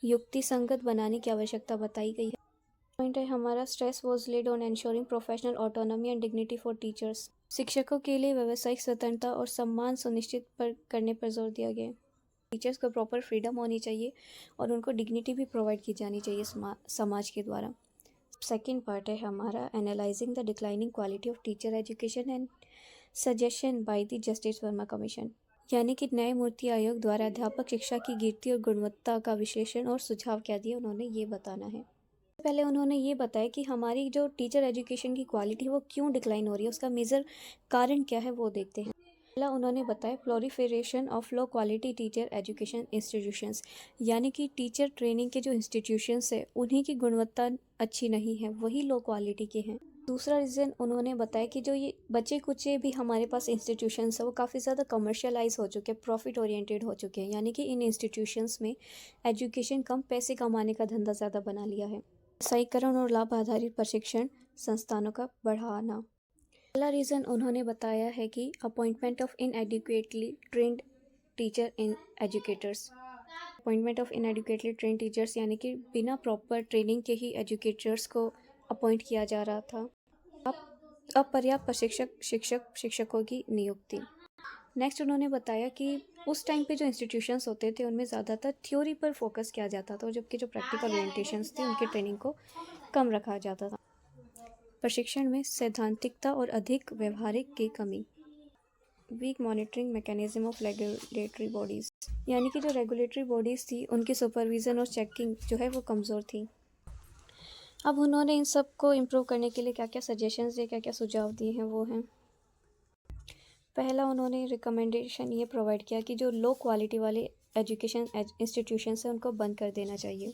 Speaker 1: युक्ति संगत बनाने की आवश्यकता बताई गई है। पॉइंट है हमारा stress was laid on ensuring professional autonomy and dignity for teachers. शिक्षकों के लिए व्यावसायिक स्वतंत्रता और सम्मान सुनिश्चित करने पर जोर दिया गया। टीचर्स को प्रॉपर फ्रीडम होनी चाहिए और उनको डिग्निटी भी प्रोवाइड की जानी चाहिए समाज के द्वारा। सेकेंड पार्ट है हमारा analysing the declining quality of teacher education and suggestion by the justice Verma commission, यानी कि न्यायमूर्ति आयोग द्वारा अध्यापक शिक्षा की गिरती और गुणवत्ता का विश्लेषण और सुझाव क्या दिए उन्होंने ये बताना है। पहले उन्होंने ये बताया कि हमारी जो टीचर एजुकेशन की क्वालिटी है वो क्यों डिक्लाइन हो रही है, उसका मेजर कारण क्या है वो देखते हैं। पहला उन्होंने बताया proliferation of low quality teacher education institutions, यानी कि टीचर ट्रेनिंग के जो इंस्टीट्यूशंस है उन्हीं की गुणवत्ता अच्छी नहीं है, वही लो क्वालिटी के हैं। दूसरा रीज़न उन्होंने बताया कि जो ये बचे कुचे भी हमारे पास इंस्टीट्यूशंस है वो काफ़ी ज़्यादा कमर्शियलाइज हो चुके हैं, प्रॉफिट ओरिएंटेड हो चुके हैं, यानी कि इन इंस्टीट्यूशंस में एजुकेशन कम पैसे कमाने का धंधा ज़्यादा बना लिया है। व्यवसायीकरण और लाभ आधारित प्रशिक्षण संस्थानों का बढ़ाना। पहला रीज़न उन्होंने बताया है कि appointment of inadequately trained teacher in educators. Appointment of inadequately trained teachers यानी कि बिना प्रॉपर ट्रेनिंग के ही एजुकेटर्स को अपॉइंट किया जा रहा था। अपर्याप्त शिक्षकों की नियुक्ति। नेक्स्ट उन्होंने बताया कि उस टाइम पे जो इंस्टीट्यूशंस होते थे उनमें ज़्यादातर थ्योरी पर फोकस किया जाता था, जबकि जो प्रैक्टिकल ओरिएंटेशंस थे उनकी ट्रेनिंग को कम रखा जाता था। प्रशिक्षण में सैद्धांतिकता और अधिक व्यवहारिक की कमी। Weak monitoring mechanism of regulatory bodies, यानी कि जो रेगुलेटरी बॉडीज़ थी उनकी सुपरविज़न और चेकिंग जो है वो कमज़ोर थी। अब उन्होंने इन सब को इम्प्रूव करने के लिए क्या क्या सजेशंस दिए, क्या क्या सुझाव दिए हैं वो हैं। पहला उन्होंने रिकमेंडेशन ये प्रोवाइड किया कि जो लो क्वालिटी वाले एजुकेशन इंस्टीट्यूशंस हैं उनको बंद कर देना चाहिए।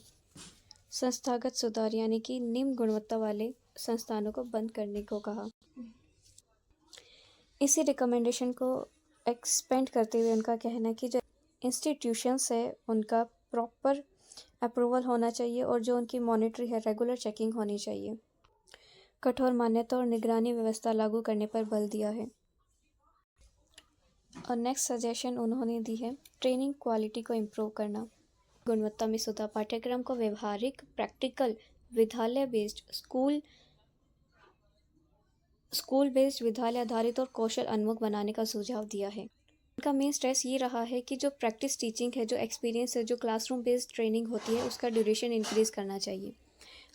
Speaker 1: संस्थागत सुधार, यानी कि निम्न गुणवत्ता वाले संस्थानों को बंद करने को कहा। इसी रिकमेंडेशन को एक्सपेंड करते हुए उनका कहना है कि जो इंस्टीट्यूशंस है उनका प्रॉपर अप्रूवल होना चाहिए और जो उनकी मॉनिटरी है रेगुलर चेकिंग होनी चाहिए। कठोर मान्यता और निगरानी व्यवस्था लागू करने पर बल दिया है। और नेक्स्ट सजेशन उन्होंने दी है ट्रेनिंग क्वालिटी को इम्प्रूव करना, गुणवत्ता में सुधार, पाठ्यक्रम को व्यवहारिक प्रैक्टिकल विद्यालय बेस्ड स्कूल बेस्ड विद्यालय आधारित और कौशल उन्मुख बनाने का सुझाव दिया है। इनका मेन स्ट्रेस ये रहा है कि जो प्रैक्टिस टीचिंग है, जो एक्सपीरियंस है, जो क्लासरूम बेस्ड ट्रेनिंग होती है उसका ड्यूरेशन इंक्रीज करना चाहिए।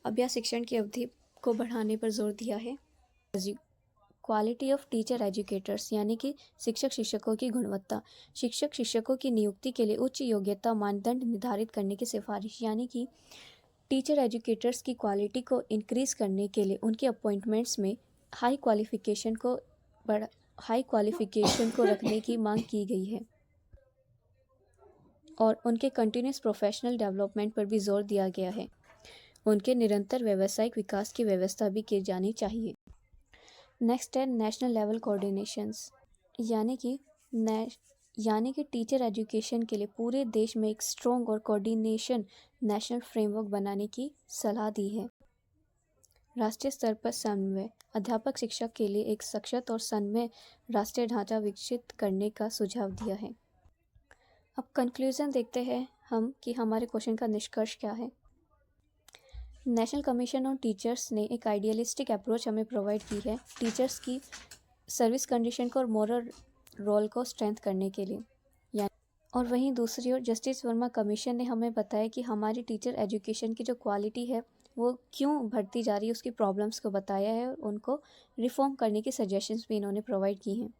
Speaker 1: अभ्यास शिक्षण की अवधि को बढ़ाने पर जोर दिया है। क्वालिटी ऑफ टीचर एजुकेटर्स, यानी कि शिक्षकों की गुणवत्ता, शिक्षकों की नियुक्ति के लिए उच्च योग्यता मानदंड निर्धारित करने की सिफारिश, यानी कि टीचर एजुकेटर्स की क्वालिटी को इंक्रीज करने के लिए उनके अपॉइंटमेंट्स में हाई क्वालिफिकेशन को रखने की मांग की गई है और उनके कंटिन्यूस प्रोफेशनल डेवलपमेंट पर भी जोर दिया गया है। उनके निरंतर व्यावसायिक विकास की व्यवस्था भी की जानी चाहिए। नेक्स्ट है नेशनल लेवल कोऑर्डिनेशंस, यानी कि टीचर एजुकेशन के लिए पूरे देश में एक स्ट्रॉन्ग और कोऑर्डिनेशन नेशनल फ्रेमवर्क बनाने की सलाह दी है। राष्ट्रीय स्तर पर समन्वय, अध्यापक शिक्षा के लिए एक सशक्त और समन्वय राष्ट्रीय ढांचा विकसित करने का सुझाव दिया है। अब कंक्लूजन देखते हैं हम कि हमारे क्वेश्चन का निष्कर्ष क्या है। नेशनल कमीशन ऑन टीचर्स ने एक आइडियलिस्टिक अप्रोच हमें प्रोवाइड की है टीचर्स की सर्विस कंडीशन को और मोरल रोल को स्ट्रेंथ करने के लिए, और वहीं दूसरी ओर जस्टिस वर्मा कमीशन ने हमें बताया कि हमारी टीचर एजुकेशन की जो क्वालिटी है वो क्यों बढ़ती जा रही है, उसकी प्रॉब्लम्स को बताया है और उनको रिफॉर्म करने की सजेशंस भी इन्होंने प्रोवाइड की हैं।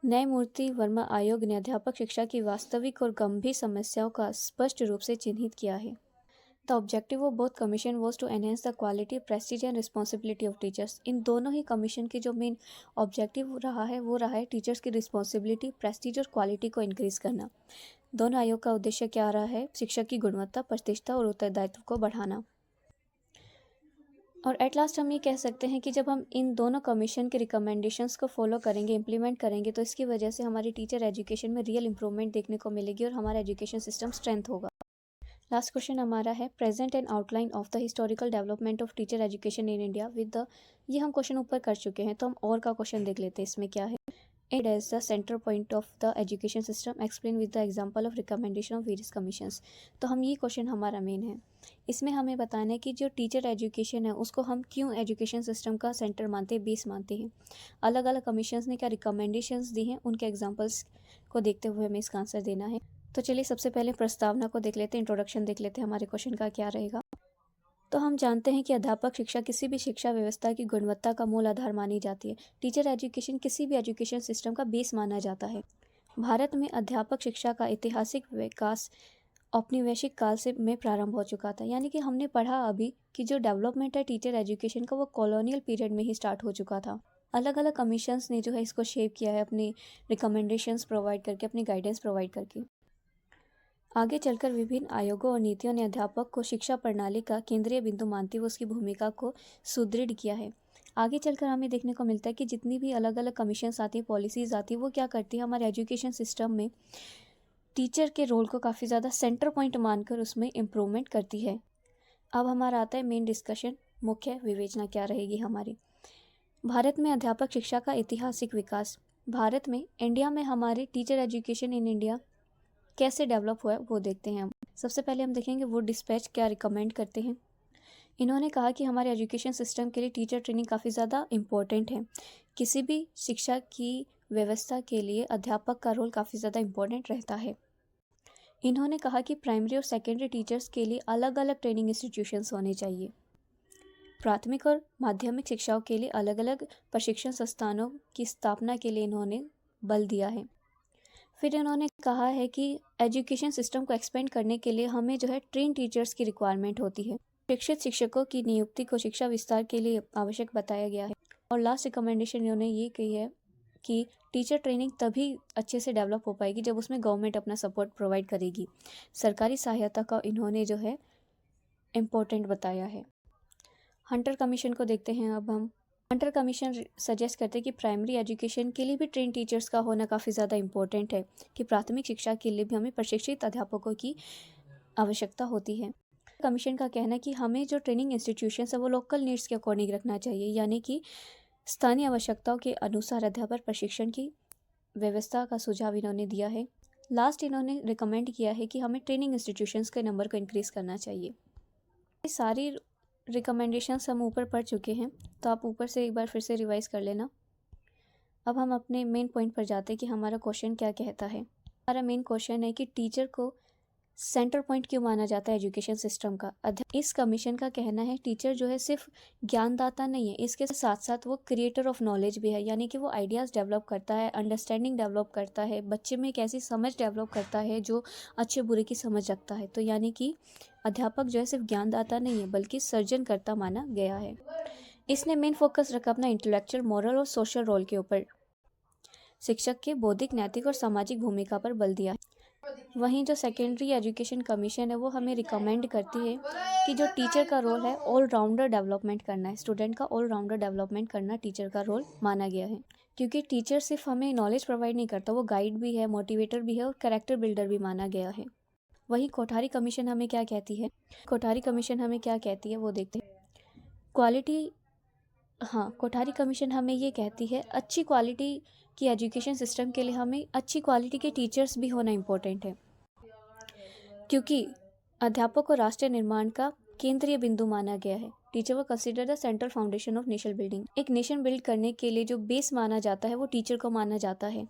Speaker 1: न्यायमूर्ति वर्मा आयोग ने अध्यापक शिक्षा की वास्तविक और गंभीर समस्याओं का स्पष्ट रूप से चिन्हित किया है। The objective of both commission was to enhance the quality, prestige and responsibility of teachers. इन दोनों ही कमीशन की जो मेन ऑब्जेक्टिव रहा है वो रहा है टीचर्स की रिस्पॉन्सिबिलिटी, प्रेस्टीज और क्वालिटी को इंक्रीज करना। दोनों आयोग का उद्देश्य क्या रहा है? शिक्षक की गुणवत्ता, प्रतिष्ठा और उत्तरदायित्व को बढ़ाना। और एट लास्ट हम ये कह सकते हैं कि जब हम इन दोनों कमीशन के रिकमेंडेशंस को फॉलो करेंगे, इम्प्लीमेंट करेंगे, तो इसकी वजह से हमारी टीचर एजुकेशन में रियल इंप्रूवमेंट देखने को मिलेगी और हमारा एजुकेशन सिस्टम स्ट्रेंथ होगा। लास्ट क्वेश्चन हमारा है present and outline of the historical development of teacher education in India with the, ये हम क्वेश्चन ऊपर कर चुके हैं तो हम और का क्वेश्चन देख लेते हैं इसमें क्या है। it as the center point of the education system explain with the example of recommendation of various commissions। तो हम ये क्वेश्चन हमारा मेन है, इसमें हमें बताना है कि जो टीचर एजुकेशन है उसको हम क्यों एजुकेशन सिस्टम का सेंटर मानते हैं, बेस मानते हैं। अलग अलग कमीशंस ने क्या रिकमेंडेशंस दी हैं, उनके एग्जांपल्स को देखते हुए हमें इसका आंसर देना है। तो चलिए सबसे पहले प्रस्तावना को देख लेते हैं, इंट्रोडक्शन देख लेते हैं हमारे क्वेश्चन का क्या रहेगा। तो हम जानते हैं कि अध्यापक शिक्षा किसी भी शिक्षा व्यवस्था की गुणवत्ता का मूल आधार मानी जाती है। टीचर एजुकेशन किसी भी एजुकेशन सिस्टम का बेस माना जाता है। भारत में अध्यापक शिक्षा का ऐतिहासिक विकास औपनिवेशिक काल से में प्रारंभ हो चुका था, यानी कि हमने पढ़ा अभी कि जो डेवलपमेंट है टीचर एजुकेशन का वो कॉलोनियल पीरियड में ही स्टार्ट हो चुका था। अलग अलग कमीशंस ने जो है इसको शेप किया है, अपनी रिकमेंडेशंस प्रोवाइड करके, अपनी गाइडेंस प्रोवाइड करके। आगे चलकर विभिन्न आयोगों और नीतियों ने अध्यापक को शिक्षा प्रणाली का केंद्रीय बिंदु मानते हुए उसकी भूमिका को सुदृढ़ किया है। आगे चलकर हमें देखने को मिलता है कि जितनी भी अलग अलग कमीशंस आती हैं, पॉलिसीज़ आती है, वो क्या करती है, हमारे एजुकेशन सिस्टम में टीचर के रोल को काफ़ी ज़्यादा सेंटर पॉइंट मानकर उसमें इम्प्रूवमेंट करती है। अब हमारा आता है मेन डिस्कशन, मुख्य विवेचना क्या रहेगी हमारी। भारत में अध्यापक शिक्षा का ऐतिहासिक विकास। भारत में, इंडिया में हमारे टीचर एजुकेशन इन इंडिया कैसे डेवलप हुआ है वो देखते हैं हम। सबसे पहले हम देखेंगे वो डिस्पैच क्या रिकमेंड करते हैं। इन्होंने कहा कि हमारे एजुकेशन सिस्टम के लिए टीचर ट्रेनिंग काफ़ी ज़्यादा इम्पोर्टेंट है। किसी भी शिक्षा की व्यवस्था के लिए अध्यापक का रोल काफ़ी ज़्यादा इम्पोर्टेंट रहता है। इन्होंने कहा कि प्राइमरी और सेकेंडरी टीचर्स के लिए अलग अलग ट्रेनिंग इंस्टीट्यूशंस होने चाहिए। प्राथमिक और माध्यमिक शिक्षाओं के लिए अलग अलग प्रशिक्षण संस्थानों की स्थापना के लिए इन्होंने बल दिया है। फिर इन्होंने कहा है कि एजुकेशन सिस्टम को एक्सपेंड करने के लिए हमें जो है ट्रेन टीचर्स की रिक्वायरमेंट होती है। शिक्षित शिक्षकों की नियुक्ति को शिक्षा विस्तार के लिए आवश्यक बताया गया है। और लास्ट रिकमेंडेशन इन्होंने ये कही है कि टीचर ट्रेनिंग तभी अच्छे से डेवलप हो पाएगी जब उसमें गवर्नमेंट अपना सपोर्ट प्रोवाइड करेगी। सरकारी सहायता का इन्होंने जो है इम्पोर्टेंट बताया है। हंटर कमीशन को देखते हैं अब हम। हंटर कमीशन सजेस्ट करते हैं कि प्राइमरी एजुकेशन के लिए भी ट्रेन टीचर्स का होना काफ़ी ज़्यादा इम्पोर्टेंट है, कि प्राथमिक शिक्षा के लिए भी हमें प्रशिक्षित अध्यापकों की आवश्यकता होती है। कमीशन का कहना है कि हमें जो ट्रेनिंग इंस्टीट्यूशंस है वो लोकल नीड्स के अकॉर्डिंग रखना चाहिए, यानी कि स्थानीय आवश्यकताओं के अनुसार अध्यापक प्रशिक्षण की व्यवस्था का सुझाव इन्होंने दिया है। लास्ट इन्होंने रिकमेंड किया है कि हमें ट्रेनिंग इंस्टीट्यूशंस के नंबर को इंक्रीज़ करना चाहिए। ये सारी रिकमेंडेशंस हम ऊपर पढ़ चुके हैं, तो आप ऊपर से एक बार फिर से रिवाइज कर लेना। अब हम अपने मेन पॉइंट पर जाते हैं कि हमारा क्वेश्चन क्या कहता है। हमारा मेन क्वेश्चन है कि टीचर को सेंटर पॉइंट क्यों माना जाता है एजुकेशन सिस्टम का। इस कमीशन का कहना है टीचर जो है सिर्फ ज्ञानदाता नहीं है, इसके साथ साथ वो क्रिएटर ऑफ नॉलेज भी है, यानी कि वो आइडियाज़ डेवलप करता है, अंडरस्टैंडिंग डेवलप करता है, बच्चे में एक ऐसी समझ डेवलप करता है जो अच्छे बुरे की समझ रखता है। तो यानी कि अध्यापक जो है सिर्फ ज्ञानदाता नहीं है बल्कि सर्जनकर्ता माना गया है। इसने मेन फोकस रखा अपना इंटेलेक्चुअल, मॉरल और सोशल रोल के ऊपर। शिक्षक के बौद्धिक, नैतिक और सामाजिक भूमिका पर बल दिया है। वहीं जो सेकेंडरी एजुकेशन कमीशन है वो हमें रिकमेंड करती है कि जो टीचर का रोल है ऑलराउंडर डेवलपमेंट करना है, स्टूडेंट का ऑलराउंडर डेवलपमेंट करना टीचर का रोल माना गया है। क्योंकि टीचर सिर्फ हमें नॉलेज प्रोवाइड नहीं करता, वो गाइड भी है, मोटिवेटर भी है और कैरेक्टर बिल्डर भी माना गया है। वहीं कोठारी कमीशन हमें क्या कहती है, कोठारी कमीशन हमें क्या कहती है वो देखते हैं। क्वालिटी, हाँ, कोठारी कमीशन हमें ये कहती है अच्छी क्वालिटी की एजुकेशन सिस्टम के लिए हमें अच्छी क्वालिटी के टीचर्स भी होना इम्पोर्टेंट है, क्योंकि अध्यापक को राष्ट्रीय निर्माण का केंद्रीय बिंदु माना गया है। टीचर को consider the central foundation of nation building. एक नेशन बिल्ड करने के लिए जो बेस माना जाता है वो टीचर को माना जाता है।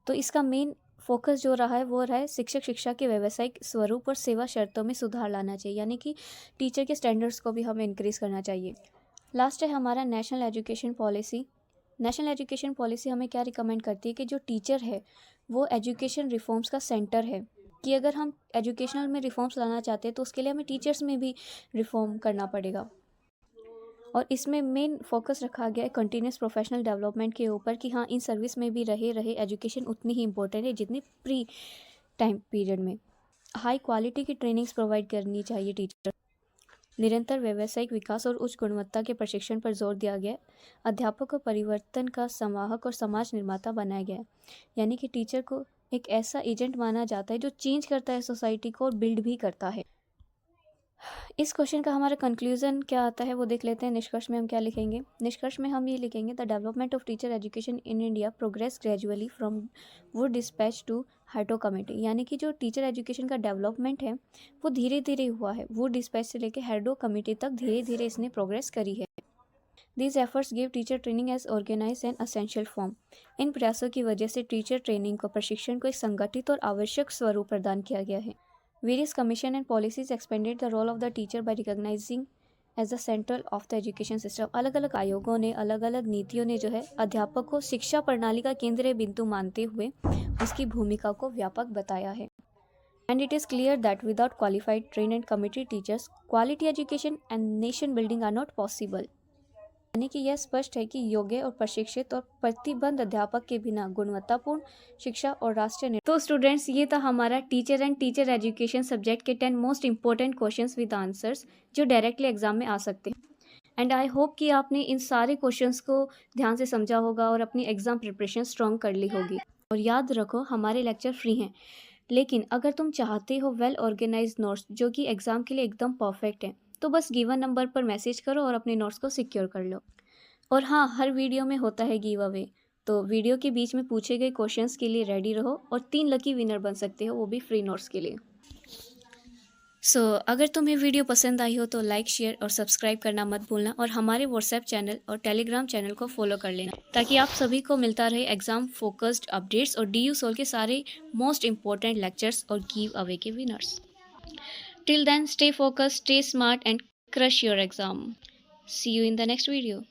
Speaker 1: तो इसका मेन फोकस जो रहा है वो रहा है शिक्षक शिक्षा के व्यावसायिक स्वरूप और सेवा शर्तों में सुधार लाना चाहिए, यानी कि टीचर के स्टैंडर्ड्स को भी हमें इंक्रीज़ करना चाहिए। लास्ट है हमारा national education policy. National education policy हमें क्या रिकमेंड करती है कि जो टीचर है वो एजुकेशन रिफॉर्म्स का सेंटर है, कि अगर हम एजुकेशनल में रिफॉर्म्स लाना चाहते हैं तो उसके लिए हमें टीचर्स में भी रिफॉर्म करना पड़ेगा। और इसमें मेन फोकस रखा गया है कंटिन्यूस प्रोफेशनल डेवलपमेंट के ऊपर, कि हाँ इन सर्विस में भी रहे एजुकेशन उतनी ही इम्पोर्टेंट है जितनी प्री टाइम पीरियड में। हाई क्वालिटी की ट्रेनिंग्स प्रोवाइड करनी चाहिए टीचर। निरंतर व्यावसायिक विकास और उच्च गुणवत्ता के प्रशिक्षण पर जोर दिया गया। अध्यापक को परिवर्तन का संवाहक और समाज निर्माता बनाया गया, यानी कि टीचर को एक ऐसा एजेंट माना जाता है जो चेंज करता है सोसाइटी को और बिल्ड भी करता है। इस क्वेश्चन का हमारा कंक्लूजन क्या आता है वो देख लेते हैं। निष्कर्ष में हम क्या लिखेंगे। निष्कर्ष में हम ये लिखेंगे, the development of teacher education in India progress gradually from Wood despatch to हाइटो कमेटी। यानी कि जो टीचर एजुकेशन का डेवलपमेंट है वो धीरे धीरे हुआ है। वुड डिस्पैच से लेकर हाइटो कमेटी तक धीरे धीरे इसने प्रोग्रेस करी है। These efforts gave teacher training as organized and essential form. इन प्रयासों की वजह से टीचर ट्रेनिंग को प्रशिक्षण को एक संगठित और आवश्यक स्वरूप प्रदान किया गया है। Various commission and policies expanded the role of the teacher by recognizing as the central of the education system. अलग अलग आयोगों ने, अलग अलग नीतियों ने जो है अध्यापक को शिक्षा प्रणाली का केंद्रीय बिंदु मानते हुए उसकी भूमिका को व्यापक बताया है। And it is clear that without qualified, trained and committed teachers, quality education and nation building are not possible. यानी कि यह स्पष्ट है कि योग्य और प्रशिक्षित और प्रतिबद्ध अध्यापक के बिना गुणवत्तापूर्ण शिक्षा और राष्ट्रीय तो स्टूडेंट्स, ये था हमारा teacher and teacher education subject के 10 most important questions with answers जो डायरेक्टली एग्जाम में आ सकते हैं। एंड आई होप कि आपने इन सारे क्वेश्चंस को ध्यान से समझा होगा और अपनी एग्जाम प्रिपरेशन स्ट्रॉन्ग कर ली होगी। और याद रखो, हमारे लेक्चर फ्री हैं, लेकिन अगर तुम चाहते हो वेल ऑर्गेनाइज नोट्स जो कि एग्जाम के लिए एकदम परफेक्ट हैं, तो बस गिवन नंबर पर मैसेज करो और अपने नोट्स को सिक्योर कर लो। और हाँ, हर वीडियो में होता है गिव अवे, तो वीडियो के बीच में पूछे गए क्वेश्चंस के लिए रेडी रहो और 3 लकी विनर बन सकते हो, वो भी फ्री नोट्स के लिए। अगर तुम्हें वीडियो पसंद आई हो तो लाइक, शेयर और सब्सक्राइब करना मत भूलना और हमारे व्हाट्सएप चैनल और टेलीग्राम चैनल को फॉलो कर लेना ताकि आप सभी को मिलता रहे एग्जाम फोकस्ड अपडेट्स और DU सोल के सारे मोस्ट इंपॉर्टेंट लेक्चर्स और गिव अवे के winners. Till then, stay focused, stay smart and crush your exam. See you in the next video.